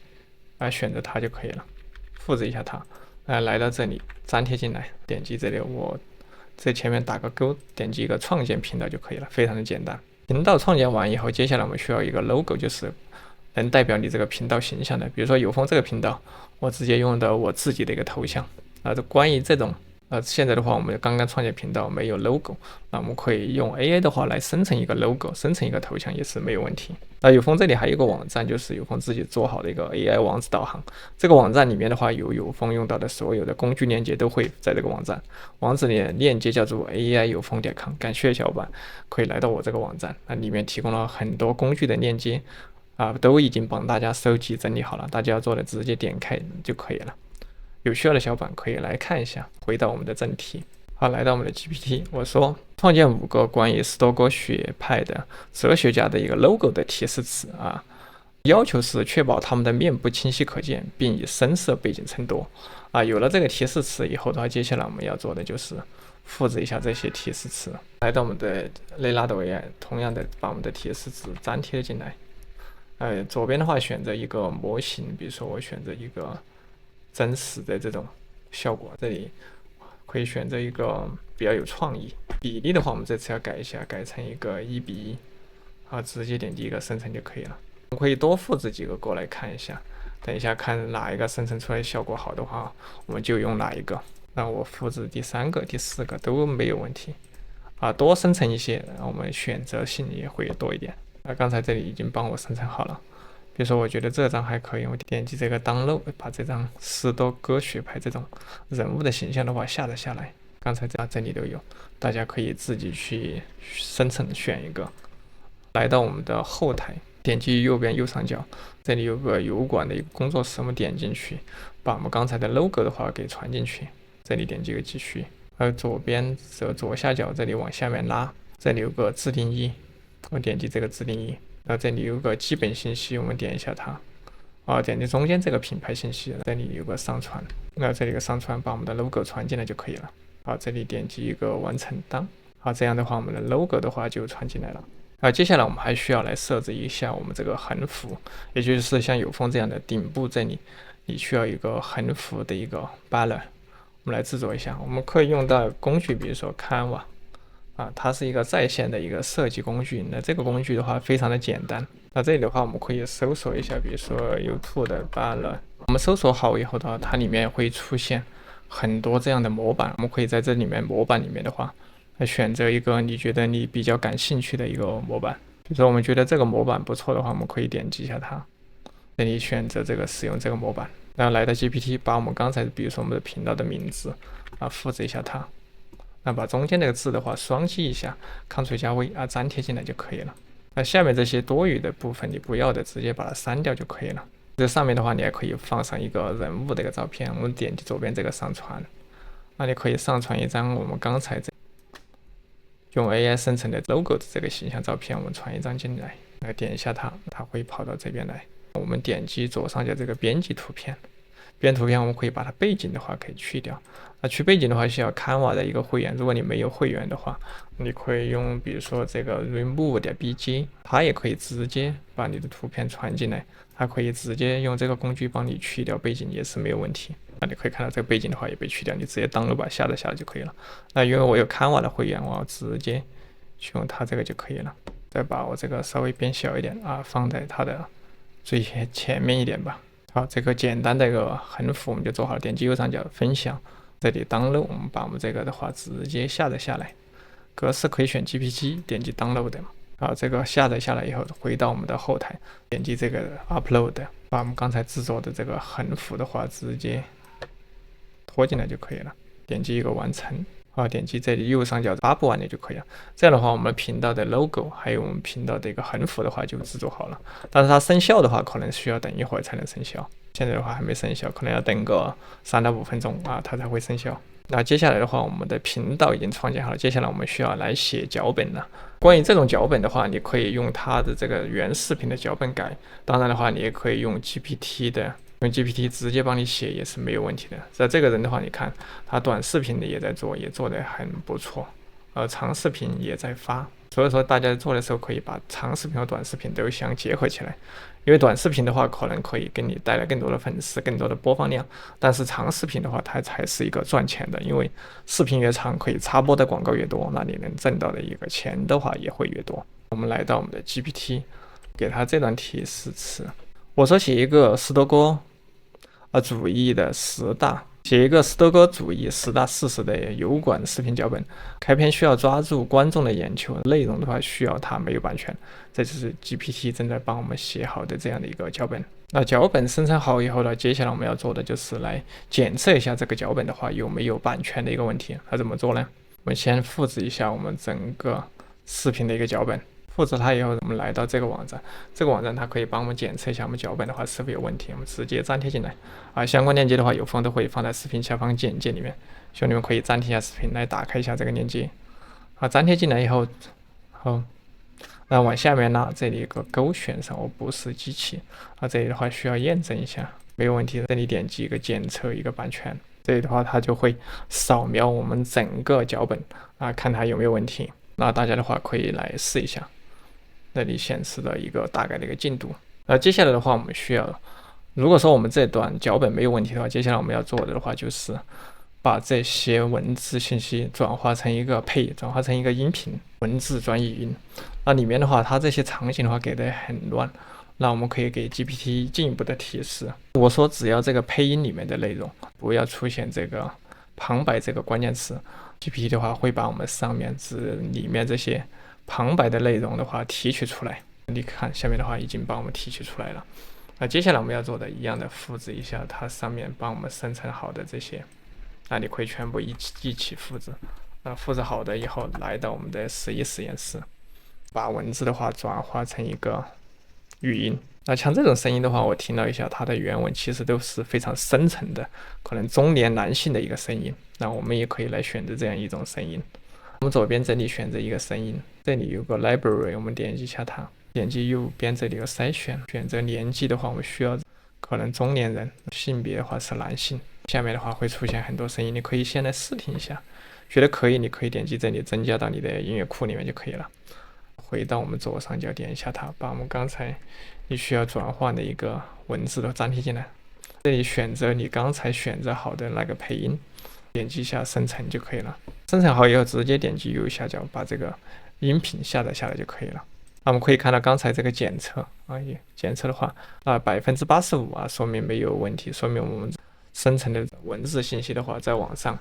选择它就可以了，复制一下它，来到这里粘贴进来，点击这里我在前面打个勾，点击一个创建频道就可以了，非常的简单。频道创建完以后，接下来我们需要一个 logo， 就是能代表你这个频道形象的。比如说有风这个频道，我直接用的我自己的一个头像关于这种现在的话，我们刚刚创建频道没有 logo， 那我们可以用 AI 的话来生成一个 logo， 生成一个头像也是没有问题。那有风这里还有一个网站，就是有风自己做好的一个 AI 网址导航。这个网站里面的话，有风用到的所有的工具链接都会在这个网站。网址里的链接叫做 ai-有风.com， 感谢小伙伴可以来到我这个网站，那里面提供了很多工具的链接都已经帮大家收集整理好了，大家要做的直接点开就可以了。有需要的小伙伴可以来看一下。回到我们的正题，好，来到我们的 GPT， 我说创建5个关于斯多葛学派的哲学家的一个 logo 的提示词要求是确保他们的面部清晰可见，并以深色背景衬托有了这个提示词以后的话，接下来我们要做的就是复制一下这些提示词，来到我们的雷拉德 AI， 同样的把我们的提示词粘贴进来。左边的话选择一个模型，比如说我选择一个真实的这种效果，这里可以选择一个比较有创意。比例的话，我们这次要改一下，改成一个1:1，直接点击一个生成就可以了。我们可以多复制几个过来看一下，等一下看哪一个生成出来效果好的话，我们就用哪一个。那我复制第3个、第4个都没有问题多生成一些，我们选择性也会多一点。刚才这里已经帮我生成好了。比如说我觉得这张还可以，我点击这个 download， 把这张斯多葛学派这种人物的形象的话下载下来。刚才这里都有，大家可以自己去生成选一个。来到我们的后台，点击右边右上角，这里有个油管的一个工作室，我们点进去，把我们刚才的 logo 的话给传进去。这里点击个继续，左边左下角这里往下面拉，这里有个自定义，我点击这个自定义。这里有个基本信息，我们点一下它点击中间这个品牌信息，这里有个上传，这里有个上传，把我们的 logo 传进来就可以了。这里点击一个完成档，这样的话我们的 logo 的话就传进来了。接下来我们还需要来设置一下我们这个横幅，也就是像有风这样的顶部这里，你需要一个横幅的一个 banner， 我们来制作一下。我们可以用到工具，比如说 Canva。它是一个在线的一个设计工具。那这个工具的话非常的简单。那这里的话我们可以搜索一下，比如说 YouTube 的 banner。我们搜索好以后的话，它里面会出现很多这样的模板。我们可以在这里面模板里面的话，选择一个你觉得你比较感兴趣的一个模板。比如说我们觉得这个模板不错的话，我们可以点击一下它，这里选择这个使用这个模板。然后来到 GPT， 把我们刚才比如说我们的频道的名字复制一下它。那把中间那个字的话双击一下 Ctrl+V 粘贴进来就可以了。那下面这些多余的部分你不要的直接把它删掉就可以了。这上面的话你还可以放上一个人物的一个照片，我们点击左边这个上传，那你可以上传一张我们刚才用 AI 生成的 logo 的这个形象照片，我们传一张进来，点一下它会跑到这边来。我们点击左上角这个编辑图片，编图片我们可以把它背景的话可以去掉。去背景的话需要 Canva 的一个会员，如果你没有会员的话，你可以用比如说这个 remove.bg， 它也可以直接把你的图片传进来，它可以直接用这个工具帮你去掉背景也是没有问题。那你可以看到这个背景的话也被去掉，你直接download把它下载下来就可以了。那因为我有 Canva 的会员，我直接去用它这个就可以了。再把我这个稍微变小一点放在它的最前面一点吧。好，这个简单的一个横幅我们就做好了，点击右上角分享，这里 download， 我们把我们这个的话直接下载下来，格式可以选 GPG， 点击 download 这个下载下来以后回到我们的后台，点击这个 upload， 把我们刚才制作的这个横幅的话直接拖进来就可以了，点击一个完成。点击这里右上角发布完了就可以了。这样的话，我们频道的 logo 还有我们频道的一个横幅的话就制作好了。但是它生效的话，可能需要等一会儿才能生效。现在的话还没生效，可能要等个3到5分钟它才会生效。那接下来的话，我们的频道已经创建好了，接下来我们需要来写脚本了。关于这种脚本的话，你可以用它的这个原视频的脚本改，当然的话，你也可以用 GPT 的。用 GPT 直接帮你写也是没有问题的。在这个人的话，你看他短视频的也在做，也做得很不错，长视频也在发。所以说大家做的时候可以把长视频和短视频都相结合起来，因为短视频的话可能可以给你带来更多的粉丝、更多的播放量，但是长视频的话它才是一个赚钱的，因为视频越长，可以插播的广告越多，那你能挣到的一个钱的话也会越多。我们来到我们的 GPT， 给它这段提示词。我说写一个斯多葛主义的10大写一个斯多葛主义10大事实的油管视频脚本，开篇需要抓住观众的眼球，内容的话需要它没有版权，这就是 GPT 正在帮我们写好的这样的一个脚本。那脚本生成好以后呢，接下来我们要做的就是来检测一下这个脚本的话有没有版权的一个问题。那怎么做呢？我们先复制一下我们整个视频的一个脚本。复制它以后，我们来到这个网站，这个网站它可以帮我们检测一下我们脚本的话是否有问题，我们直接粘贴进来。相关链接的话，有空都会放在视频下方简介里面，兄弟们可以暂停一下视频来打开一下这个链接。粘贴进来以后，那往下面拉，这里有个勾选上，我不是机器。这里的话需要验证一下，没有问题。这里点击一个检测一个版权，这里的话它就会扫描我们整个脚本看它有没有问题。那大家的话可以来试一下。那里显示了一个大概的一个进度。接下来的话，我们需要，如果说我们这段脚本没有问题的话，接下来我们要做的话就是把这些文字信息转化成一个转化成一个音频文字转语音。那里面的话，它这些场景的话给的很乱，那我们可以给 GPT 进一步的提示。我说只要这个配音里面的内容不要出现这个旁白这个关键词， GPT 的话会把我们上面里面这些旁白的内容的话提取出来。你看下面的话已经帮我们提取出来了。接下来我们要做的一样的复制一下它上面帮我们生成好的这些，你可以全部一起复制。复制好的以后，来到我们的11实验室，把文字的话转化成一个语音。像这种声音的话，我听了一下它的原文，其实都是非常深沉的，可能中年男性的一个声音。那我们也可以来选择这样一种声音。我们左边这里选择一个声音，这里有个 library， 我们点击一下它，点击右边这里有个筛选，选择年纪的话，我们需要可能中年人，性别的话是男性。下面的话会出现很多声音，你可以先来试听一下，觉得可以，你可以点击这里增加到你的音乐库里面就可以了。回到我们左上角，点一下它，把我们刚才你需要转换的一个文字都粘贴进来。这里选择你刚才选择好的那个配音，点击一下生成就可以了。生成好以后，直接点击右下角把这个音频下载下来就可以了。我们可以看到刚才这个检测检测的话85%说明没有问题，说明我们生成的文字信息的话，在网上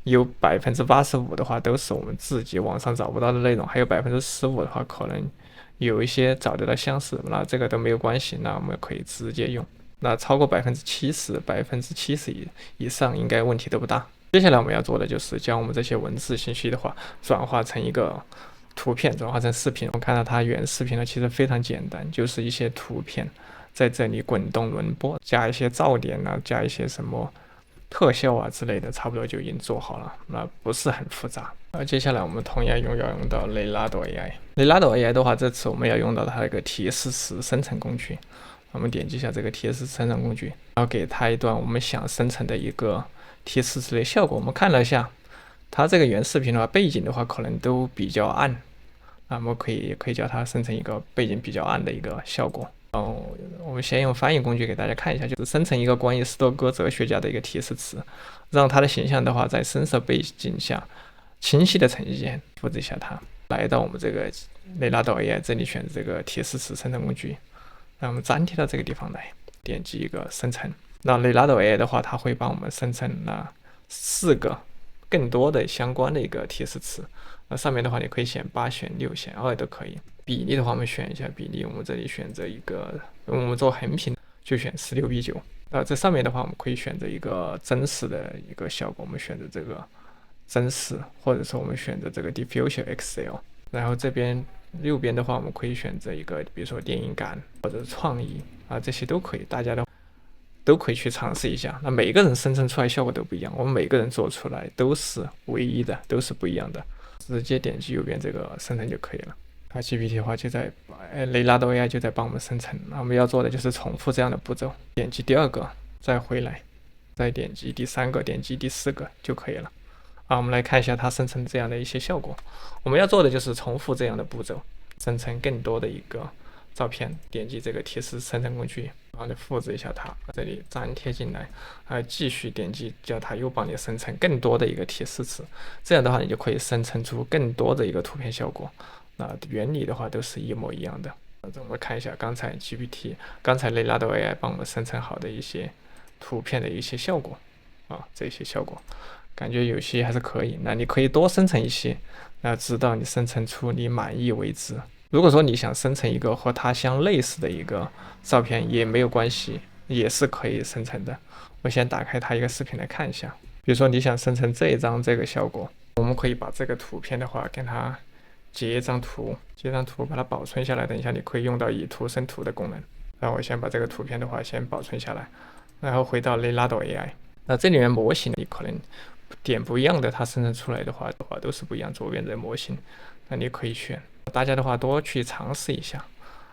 有85%的话都是我们自己网上找不到的内容，还有15%的话可能有一些找得到相似，那这个都没有关系，那我们可以直接用。那超过70%以上应该问题都不大。接下来我们要做的就是将我们这些文字信息的话转化成一个图片，转化成视频。我们看到它原视频呢其实非常简单，就是一些图片在这里滚动轮播，加一些噪点加一些什么特效之类的，差不多就已经做好了，那不是很复杂。接下来我们同样要用到雷拉多 AI。雷拉多 AI 的话，这次我们要用到它一个提示词生成工具。我们点击一下这个提示生成工具，然后给它一段我们想生成的一个提示词的效果。我们看了一下，它这个原视频的话，背景的话可能都比较暗，我们可以叫它生成一个背景比较暗的一个效果。我们先用翻译工具给大家看一下，就是生成一个关于斯多葛哲学家的一个提示词，让它的形象的话在深色背景下清晰的呈现。复制一下它，来到我们这个雷拉多 AI 这里，选择这个提示词生成工具，让我们粘贴到这个地方来，点击一个生成。那雷拉多 AI 的话，它会帮我们生成4个更多的相关的一个提示词。那上面的话，你可以选8、选6、选2都可以。比例的话，我们选一下比例，我们这里选择一个，我们做横屏就选16:9。这上面的话，我们可以选择一个真实的一个效果，我们选择这个真实，或者说我们选择这个 Diffusion XL。然后这边右边的话，我们可以选择一个，比如说电影感或者创意这些都可以，大家都可以去尝试一下。那每个人生成出来效果都不一样，我们每个人做出来都是唯一的，都是不一样的。直接点击右边这个生成就可以了。GPT 的话就在雷拉多 AI 就在帮我们生成。那我们要做的就是重复这样的步骤，点击第2个，再回来，再点击第3个，点击第4个就可以了。我们来看一下它生成这样的一些效果。我们要做的就是重复这样的步骤，生成更多的一个照片。点击这个提示生成工具，然后就复制一下它，这里粘贴进来，继续点击，叫它又帮你生成更多的一个提示词。这样的话，你就可以生成出更多的一个图片效果。那原理的话都是一模一样的。我们看一下刚才 GPT， 刚才雷拉多 AI 帮我们生成好的一些图片的一些效果。这些效果，感觉有些还是可以。那你可以多生成一些，那直到你生成出你满意为止。如果说你想生成一个和它相类似的一个照片也没有关系，也是可以生成的。我先打开它一个视频来看一下。比如说你想生成这一张这个效果，我们可以把这个图片的话给它截一张图把它保存下来，等一下你可以用到以图生图的功能。然后我先把这个图片的话先保存下来，然后回到 Leonardo AI。那这里面模型你可能点不一样的，它生成出来的话都是不一样。左边的模型，那你可以选。大家的话多去尝试一下。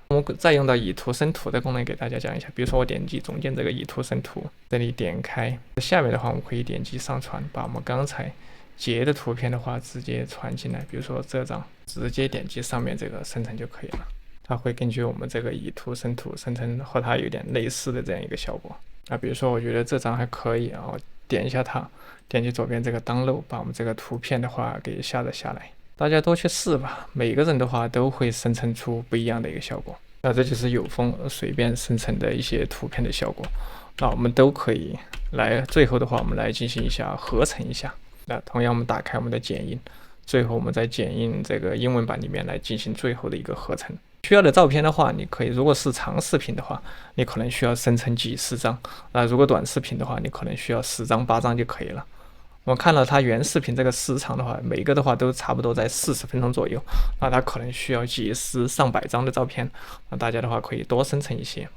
我们再用到以图生图的功能给大家讲一下。比如说我点击中间这个以图生图，这里点开，下面的话我们可以点击上传，把我们刚才截的图片的话直接传进来。比如说这张，直接点击上面这个生成就可以了。它会根据我们这个以图生图生成和它有点类似的这样一个效果。比如说我觉得这张还可以啊，我点一下它，点击左边这个 download， 把我们这个图片的话给下载下来。大家多去试吧，每个人的话都会生成出不一样的一个效果。那这就是有风随便生成的一些图片的效果。那我们都可以来，最后的话我们来进行一下合成一下。那同样我们打开我们的剪映，最后我们在剪映这个英文版里面来进行最后的一个合成。需要的照片的话，你可以，如果是长视频的话，你可能需要生成几十张。那如果短视频的话，你可能需要10张8张就可以了。我们看到它原视频这个时长的话，每个的话都差不多在40分钟左右，那它可能需要几十上百张的照片。那大家的话可以多生成一些。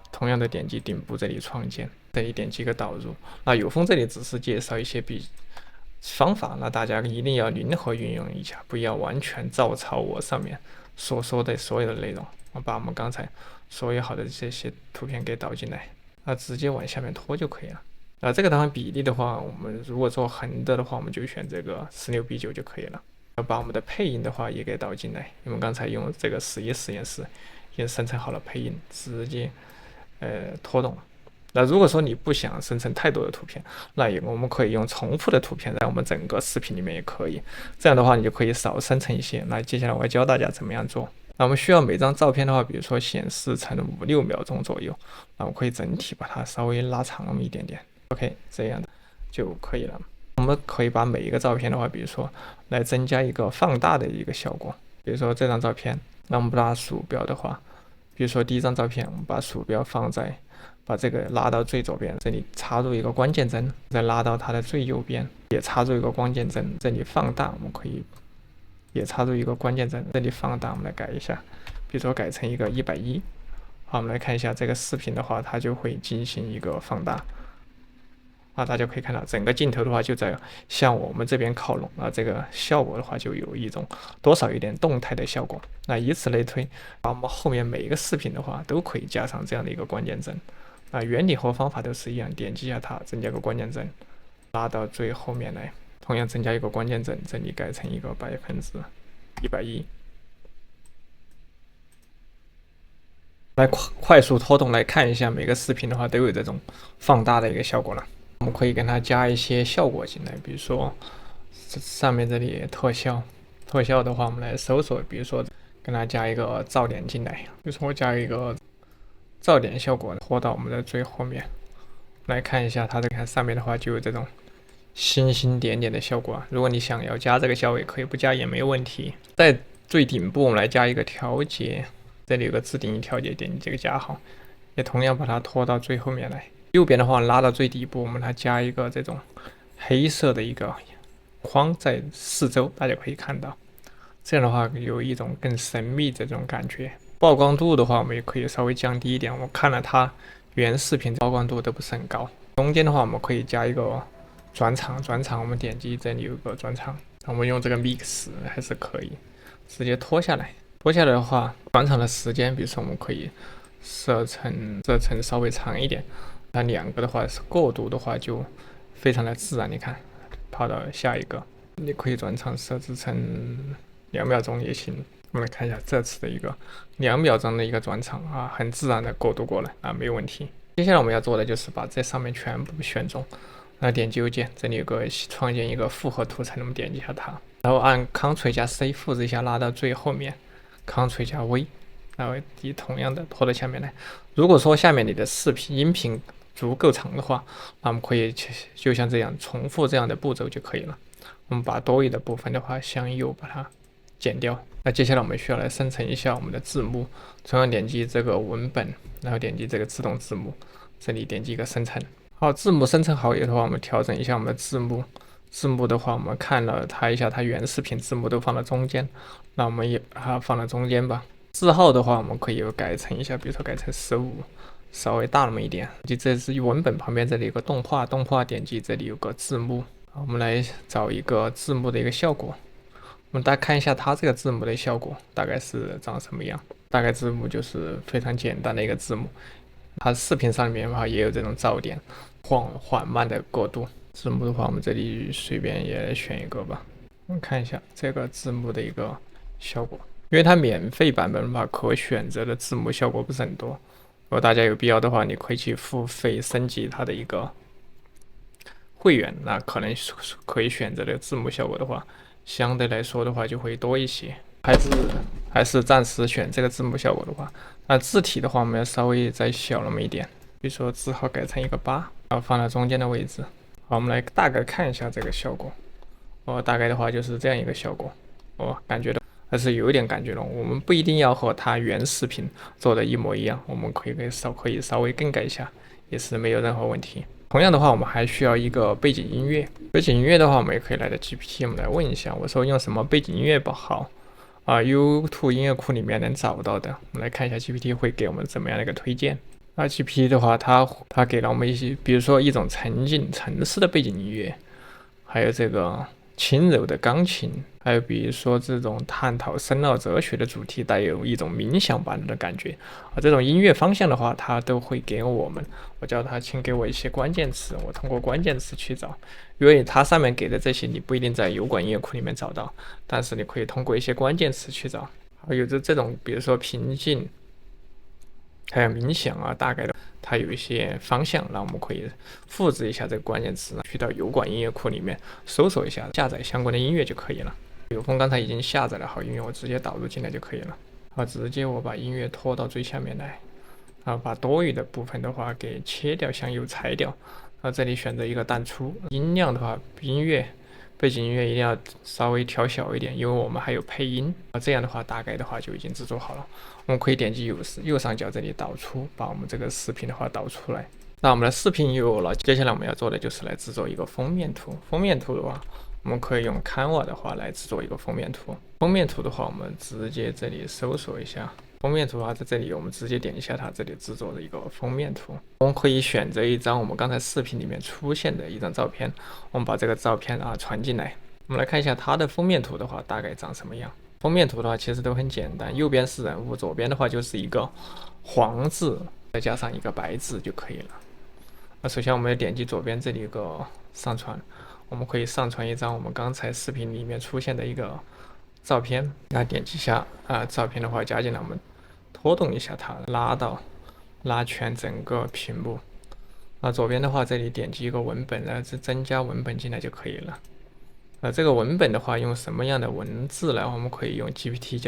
同样的点击顶部这里创建，这里点击一个导入。那有风这里只是介绍一些方法，那大家一定要灵活运用一下，不要完全照抄我上面所说的所有的内容。我把我们刚才所有好的这些图片给导进来，直接往下面拖就可以了。这个当然比例的话，我们如果做横的话，我们就选这个16:9就可以了。把我们的配音的话也给导进来，因为刚才用这个11实验室已经生成好了配音，直接拖动。那如果说你不想生成太多的图片，那我们可以用重复的图片在我们整个视频里面也可以。这样的话你就可以少生成一些。那接下来我要教大家怎么样做。那我们需要每张照片的话，比如说显示成5-6秒钟左右，那我可以整体把它稍微拉长那么一点点。OK， 这样的就可以了。我们可以把每一个照片的话，比如说来增加一个放大的一个效果。比如说这张照片，那我们把鼠标的话，比如说第一张照片，我们把鼠标把这个拉到最左边，这里插入一个关键帧，再拉到它的最右边，也插入一个关键帧，这里放大，我们可以也插入一个关键帧，这里放大，我们来改一下，比如说改成一个110。好，我们来看一下这个视频的话，它就会进行一个放大。大家可以看到整个镜头的话就在向我们这边靠拢，这个效果的话就有一种多少有点动态的效果。那以此类推，把我们后面每一个视频的话都可以加上这样的一个关键帧。原理和方法都是一样，点击一下它，增加个关键帧，拉到最后面来，同样增加一个关键帧，这里改成一个110%。来快速拖动来看一下每个视频的话都有这种放大的一个效果了。我们可以跟它加一些效果进来，比如说上面这里特效的话，我们来搜索，比如说跟它加一个噪点进来，比如说我加一个噪点效果，拖到我们的最后面来看一下，它看上面的话就有这种星星点点的效果。如果你想要加这个效果，也可以不加也没有问题。在最顶部我们来加一个调节，这里有个自定义调节，点击这个加号，也同样把它拖到最后面来。右边的话拉到最底部，我们来加一个这种黑色的一个框在四周，大家可以看到，这样的话有一种更神秘这种感觉。曝光度的话，我们也可以稍微降低一点。我看了它原视频曝光度都不是很高。中间的话，我们可以加一个转场，我们点击这里有个转场，我们用这个 mix 还是可以直接拖下来。拖下来的话，转场的时间，比如说我们可以设成稍微长一点。那两个的话是过渡的话就非常的自然，你看跑到下一个，你可以转场设置成2秒钟也行。我们来看一下这次的一个2秒钟的一个转场很自然的过渡过来没有问题。接下来我们要做的就是把这上面全部选中，那点击右键，这里有个创建一个复合图层，我们点击一下它，然后按 Ctrl+C 复制一下拉到最后面 ，Ctrl+V， 然后同样的拖到下面来。如果说下面你的视频音频足够长的话，那我们可以就像这样重复这样的步骤就可以了。我们把多余的部分的话向右把它剪掉。那接下来我们需要来生成一下我们的字幕，同样点击这个文本，然后点击这个自动字幕，这里点击一个生成。好，字幕生成好以后的话，我们调整一下我们的字幕。字幕的话，我们看了它一下，它原视频字幕都放到中间，那我们也把它放到中间吧。字号的话，我们可以改成一下，比如说改成15，稍微大那么一点。就这是文本旁边这里有个动画，动画点击这里有个字幕。我们来找一个字幕的一个效果。我们大家看一下它这个字幕的效果大概是长什么样。大概字幕就是非常简单的一个字幕，它视频上面的话也有这种噪点，缓慢的过渡。字幕的话，我们这里随便也选一个吧。我们看一下这个字幕的一个效果，因为它免费版本的话，可选择的字幕效果不是很多。如果大家有必要的话，你可以去付费升级它的一个会员，那可能可以选择的字幕效果的话，相对来说的话就会多一些。还是暂时选这个字幕效果的话，那字体的话我们要稍微再小那么一点，比如说字号改成一个8，然后放到中间的位置。好，我们来大概看一下这个效果。大概的话就是这样一个效果。感觉到还是有一点感觉了。我们不一定要和它原视频做的一模一样，我们可以稍微更改一下，也是没有任何问题。同样的话，我们还需要一个背景音乐。背景音乐的话，我们也可以来到 GPT， 我们来问一下，我说用什么背景音乐不好？YouTube 音乐库里面能找到的，我们来看一下 GPT 会给我们怎么样的一个推荐。GPT 的话，它给了我们一些，比如说一种沉思的背景音乐，还有这个轻柔的钢琴，还有比如说这种探讨深奥哲学的主题，带有一种冥想般的感觉这种音乐方向的话，它都会给我们。我叫它请给我一些关键词，我通过关键词去找，因为它上面给的这些你不一定在油管音乐库里面找到，但是你可以通过一些关键词去找。还有这种比如说平静，还有冥想大概的它有一些方向，那我们可以复制一下这个关键词，去到油管音乐库里面搜索一下，下载相关的音乐就可以了。有风刚才已经下载了好音乐，我直接导入进来就可以了。直接我把音乐拖到最下面来，把多余的部分的话给切掉，向右裁掉。这里选择一个淡出，音量的话，背景音乐一定要稍微调小一点，因为我们还有配音。这样的话，大概的话就已经制作好了。我们可以点击右上角这里导出，把我们这个视频的话导出来。那我们的视频有了，接下来我们要做的就是来制作一个封面图。封面图的话，我们可以用 Canva 的话来制作一个封面图。封面图的话，我们直接这里搜索一下。封面图的话，在这里我们直接点一下它这里制作的一个封面图。我们可以选择一张我们刚才视频里面出现的一张照片，我们把这个照片传进来。我们来看一下它的封面图的话，大概长什么样。封面图的话，其实都很简单，右边是人物，左边的话就是一个黄字，再加上一个白字就可以了。首先我们要点击左边这里有个上传，我们可以上传一张我们刚才视频里面出现的一个照片，点击一下照片的话加进来，我们拖动一下它，拉全整个屏幕。左边的话，这里点击一个文本，然后增加文本进来就可以了。这个文本的话，用什么样的文字呢？我们可以用 GPT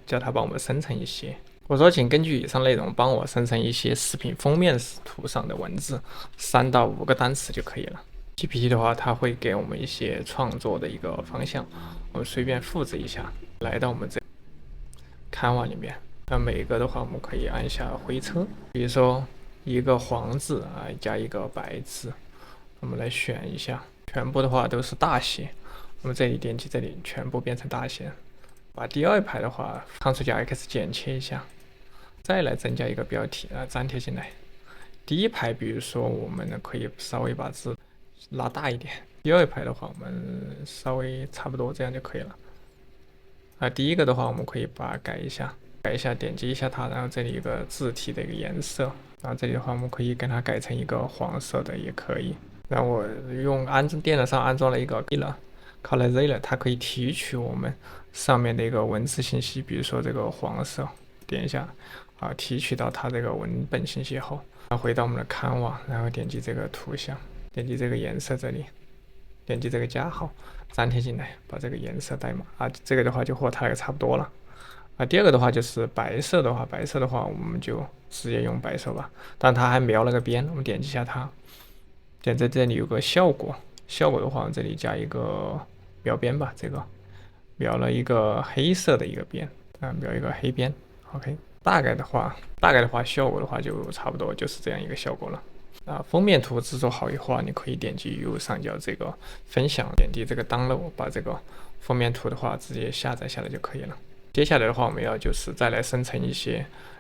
叫它帮我们生成一些。我说，请根据以上内容帮我生成一些视频封面图上的文字，3到5个单词就可以了。GPT 的话，它会给我们一些创作的一个方向，我们随便复制一下，来到我们这Canva里面。每个的话，我们可以按下回车，比如说一个黄字加一个白字，我们来选一下，全部的话都是大写。我们这里点击这里，全部变成大写。把第2排的话 Ctrl 加 X 剪切一下，再来增加一个标题粘贴进来。第1排，比如说我们可以稍微把字拉大一点。第2排的话，我们稍微差不多这样就可以了。第一个的话，我们可以把它改一下，点击一下它，然后这里有个字体的一个颜色，然后这里的话我们可以给它改成一个黄色的也可以。然后我用电脑上安装了一个 Color，它可以提取我们上面的一个文字信息，比如说这个黄色，点一下提取到它这个文本信息后，回到我们的Canva，然后点击这个图像，点击这个颜色这里，点击这个加号，粘贴进来，把这个颜色代码这个的话就和它那个差不多了。第2个的话就是白色的话，我们就直接用白手把，但它还描了个边，我们点击一下它，点在这里有个效果，效果的话，这里加一个描边吧，这个描了一个黑色的一个边，描一个黑边 ，OK， 大概的话效果的话就差不多就是这样一个效果了。封面图制作好以后你可以点击右上角这个分享，点击这个 download， 把这个封面图的话直接下载下来就可以了。接下来的话，我们要就是再来生成一些，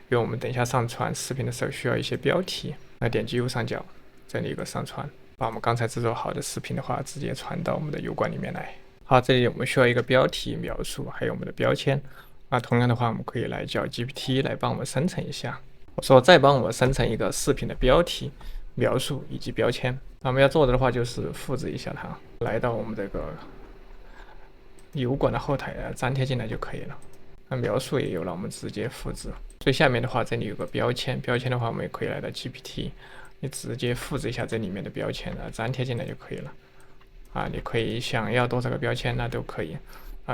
因为我们等一下上传视频的时候需要一些标题，那点击右上角这里有个上传，把我们刚才制作好的视频的话直接传到我们的油管里面来。好，这里我们需要一个标题描述，还有我们的标签。同样的话，我们可以来叫 GPT 来帮我们生成一下。我说再帮我们生成一个视频的标题、描述以及标签。那我们要做的话就是复制一下它，来到我们这个油管的后台粘贴进来就可以了。那描述也有了，我们直接复制。最下面的话，这里有个标签，标签的话我们也可以来到 GPT， 你直接复制一下这里面的标签粘贴进来就可以了。你可以想要多少个标签那都可以。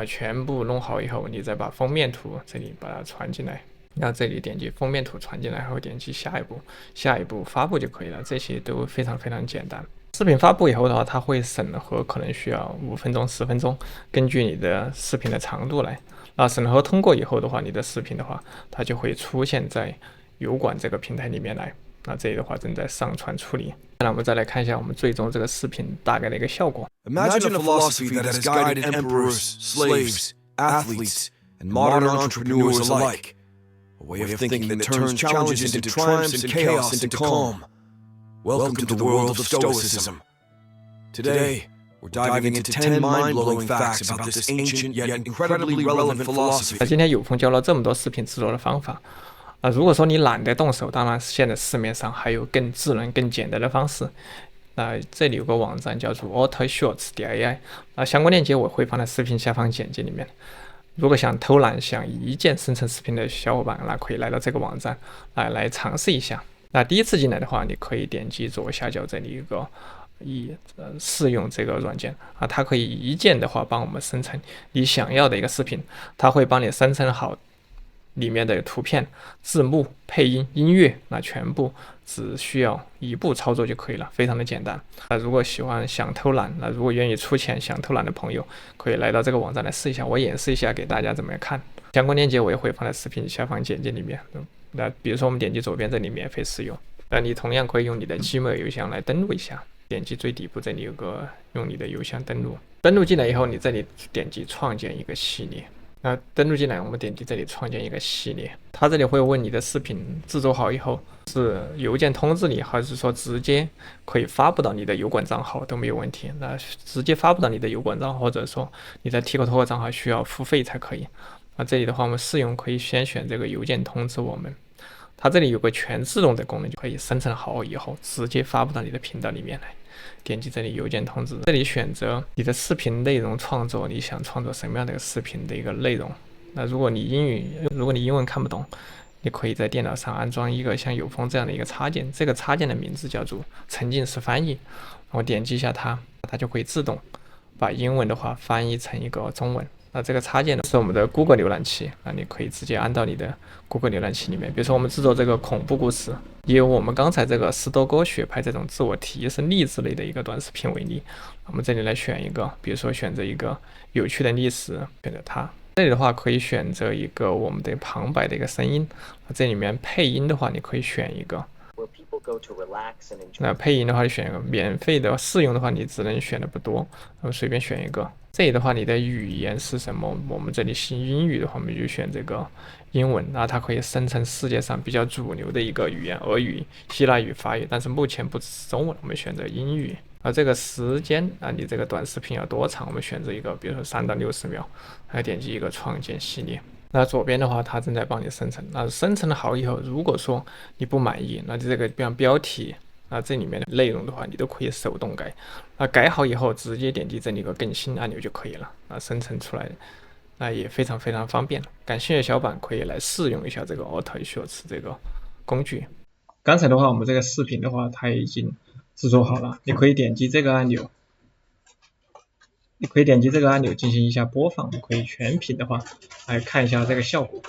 全部弄好以后，你再把封面图这里把它传进来，然后这里点击封面图传进来后，点击下一步发布就可以了。这些都非常非常简单。视频发布以后的话，它会审核，可能需要5分钟、10分钟，根据你的视频的长度来。审核通过以后的话，你的视频的话，它就会出现在油管这个平台里面来。这里的话正在上传处理。那我们再来看一下我们最终这个视频大概的一个效果。Imagine a philosophy that has guided emperors, slaves, athletes, and modern entrepreneurs alike. A way of thinking that turns challenges into triumphs and chaos into calm. Welcome to the world of Stoicism. Today, we're diving into 10 mind-blowing facts about this ancient yet incredibly relevant philosophy. 今天有风教了这么多视频制作的方法。如果说你懒得动手，当然现在市面上还有更智能、更简单的方式。这里有个网站叫做 AutoShorts.ai， 相关链接我会放在视频下方简介里面。如果想偷懒、想一键生成视频的小伙伴，那可以来到这个网站来尝试一下。第一次进来的话，你可以点击左下角这里有个试用这个软件它可以一键的话帮我们生成你想要的一个视频，它会帮你生成好里面的图片、字幕、配音、音乐，全部只需要一步操作就可以了，非常的简单。如果想偷懒，如果愿意出钱想偷懒的朋友，可以来到这个网站来试一下，我演示一下给大家怎么样看。相关链接我也会放在视频下方简介里面。比如说我们点击左边这里免费试用，你同样可以用你的 Gmail 邮箱来登录一下，点击最底部这里有个用你的邮箱登录进来以后，你这里点击创建一个系列。登录进来，我们点击这里创建一个系列，它这里会问你的视频制作好以后是邮件通知你，还是说直接可以发布到你的油管账号都没有问题。直接发布到你的油管账号，或者说你的 TikTok 账号需要付费才可以。这里的话，我们试用可以先选这个邮件通知我们，它这里有个全自动的功能，就可以生成好以后直接发布到你的频道里面来。点击这里邮件通知，这里选择你的视频内容创作，你想创作什么样的一个视频的一个内容。如果你英文看不懂，你可以在电脑上安装一个像有风这样的一个插件，这个插件的名字叫做沉浸式翻译。我点击一下它就会自动把英文的话翻译成一个中文。这个插件是我们的 Google 浏览器，你可以直接安到你的 Google 浏览器里面。比如说我们制作这个恐怖故事，也有我们刚才这个斯多哥学派这种自我提升励志类的一个短视频为例，我们这里来选一个，比如说选择一个有趣的历史，选择它。这里的话可以选择一个我们的旁白的一个声音，这里面配音的话你可以选一个。配音的话就选一个，免费的试用的话你只能选的不多，随便选一个。这里的话你的语言是什么？我们这里是英语的话，我们就选这个英文，它可以生成世界上比较主流的一个语言，俄语、希腊语、法语，但是目前不支持中文，我们选择英语。这个时间你这个短视频要多长？我们选择一个，比如说3到60秒，点击一个创建系列。左边的话，它正在帮你生成。生成的好以后，如果说你不满意，这个标题这里面的内容的话，你都可以手动改。改好以后，直接点击这里一个更新按钮就可以了。生成出来也非常非常方便。感兴趣的小伙伴可以来试用一下这个 AutoShorts 这个工具。刚才的话，我们这个视频的话，它已经制作好了，你可以点击这个按钮。进行一下播放，可以全屏的话来看一下这个效果。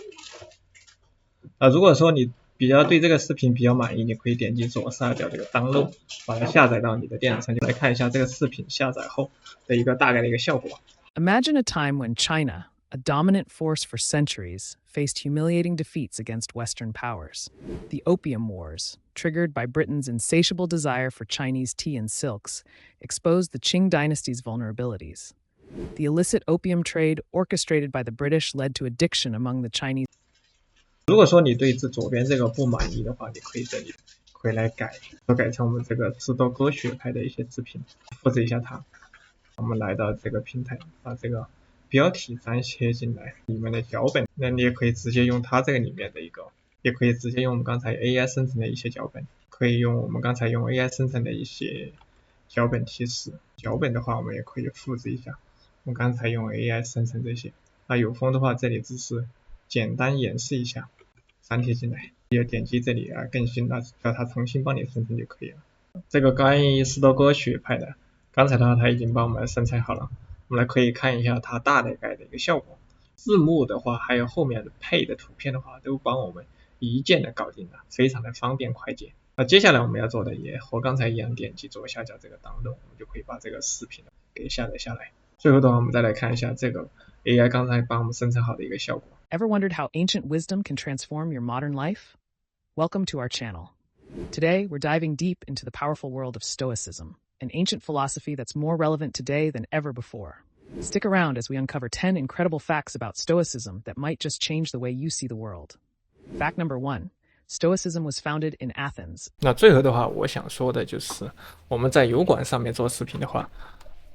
如果说你比较对这个视频比较满意，你可以点击左上角这个 download， 把它下载到你的电脑上，就来看一下这个视频下载后的一个大概的一个效果。 Imagine a time when China, a dominant force for centuries, faced humiliating defeats against Western powers. The Opium Wars, triggered by Britain's insatiable desire for Chinese tea and silks, exposed the Qing dynasty's vulnerabilities. The illicit opium trade orchestrated by the British led to addiction among the Chinese. 如果说你对左边这个不满意的话，你可以这里回来改成我们这个智多歌学派的一些视频，复制一下它。我们来到这个平台，把这个标题粘贴进来，里面的脚本，那你也可以直接用它这个里面的一个，也可以直接用我们刚才 AI 生成的一些脚本，可以用我们刚才用 AI 生成的一些脚本提示。脚本的话，我们也可以复制一下，我们刚才用 AI 生成这些。那有风的话，这里只是简单演示一下，粘贴进来，也点击这里啊更新，那叫它重新帮你生成就可以了。这个关于斯多哥学派的，刚才的话它已经帮我们生成好了，我们来可以看一下它大概的一个效果。字幕的话，还有后面的配的图片的话，都帮我们一键的搞定了，非常的方便快捷。那接下来我们要做的也和刚才一样，点击左下角这个download，我们就可以把这个视频给下载下来。最后的话，我们再来看一下这个 AI 刚才帮我们生成好的一个效果。Ever wondered how ancient wisdom can transform your modern life? Welcome to our channel. Today, we're diving deep into the powerful world of Stoicism, an ancient philosophy that's more relevant today than ever before. Stick around as we uncover 10 incredible facts about Stoicism that might just change the way you see the world. Fact number 1. Stoicism was founded in Athens. 那最后的话，我想说的就是，我们在油管上面做视频的话，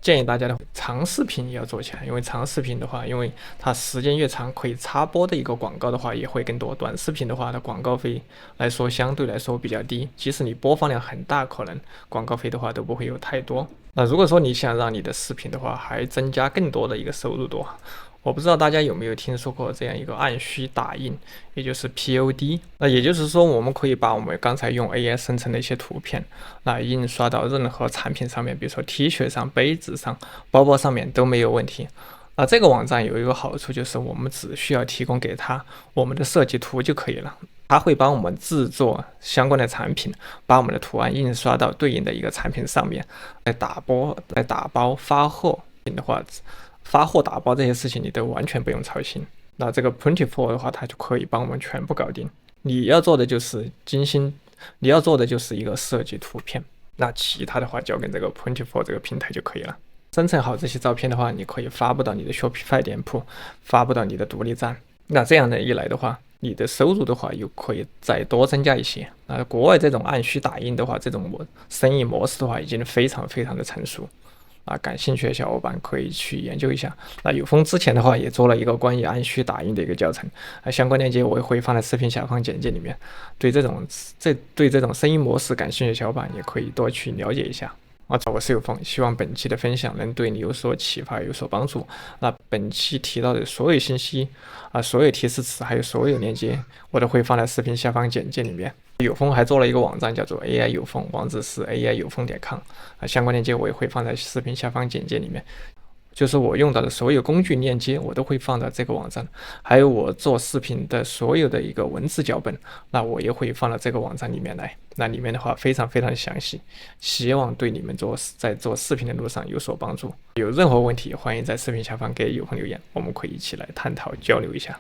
建议大家的长视频也要做起来，因为长视频的话，因为它时间越长，可以插播的一个广告的话也会更多。短视频的话，它广告费来说相对来说比较低，即使你播放量很大，可能广告费的话都不会有太多。那如果说你想让你的视频的话还增加更多的一个收入的话，我不知道大家有没有听说过这样一个按需打印，也就是 POD。那也就是说，我们可以把我们刚才用 AI 生成的一些图片，那印刷到任何产品上面，比如说 T 恤上、杯子上、包包上面都没有问题。那这个网站有一个好处，就是我们只需要提供给他我们的设计图就可以了，他会帮我们制作相关的产品，把我们的图案印刷到对应的一个产品上面，再打包、发货的话。发货打包这些事情你都完全不用操心。那这个 Printiful 的话，它就可以帮我们全部搞定。你要做的就是一个设计图片，那其他的话交给这个 Printiful 这个平台就可以了。生成好这些照片的话，你可以发布到你的 Shopify 店铺，发布到你的独立站。那这样的一来的话，你的收入的话又可以再多增加一些。那国外这种按需打印的话，这种生意模式的话已经非常非常的成熟。感兴趣的小伙伴可以去研究一下。那有风之前的话也做了一个关于按需打印的一个教程，相关链接我也会放在视频下方简介里面。对这种生意模式感兴趣的小伙伴也可以多去了解一下。我是有风，希望本期的分享能对你有所启发，有所帮助。那本期提到的所有信息所有提示词还有所有链接，我都会放在视频下方简介里面。有风还做了一个网站叫做 AI 有风，网址是 AIYOFONG.com，相关链接我也会放在视频下方简介里面。就是我用到的所有工具链接我都会放到这个网站，还有我做视频的所有的一个文字脚本，那我也会放到这个网站里面来。那里面的话非常非常详细，希望对你们在做视频的路上有所帮助。有任何问题欢迎在视频下方给有风留言，我们可以一起来探讨交流一下。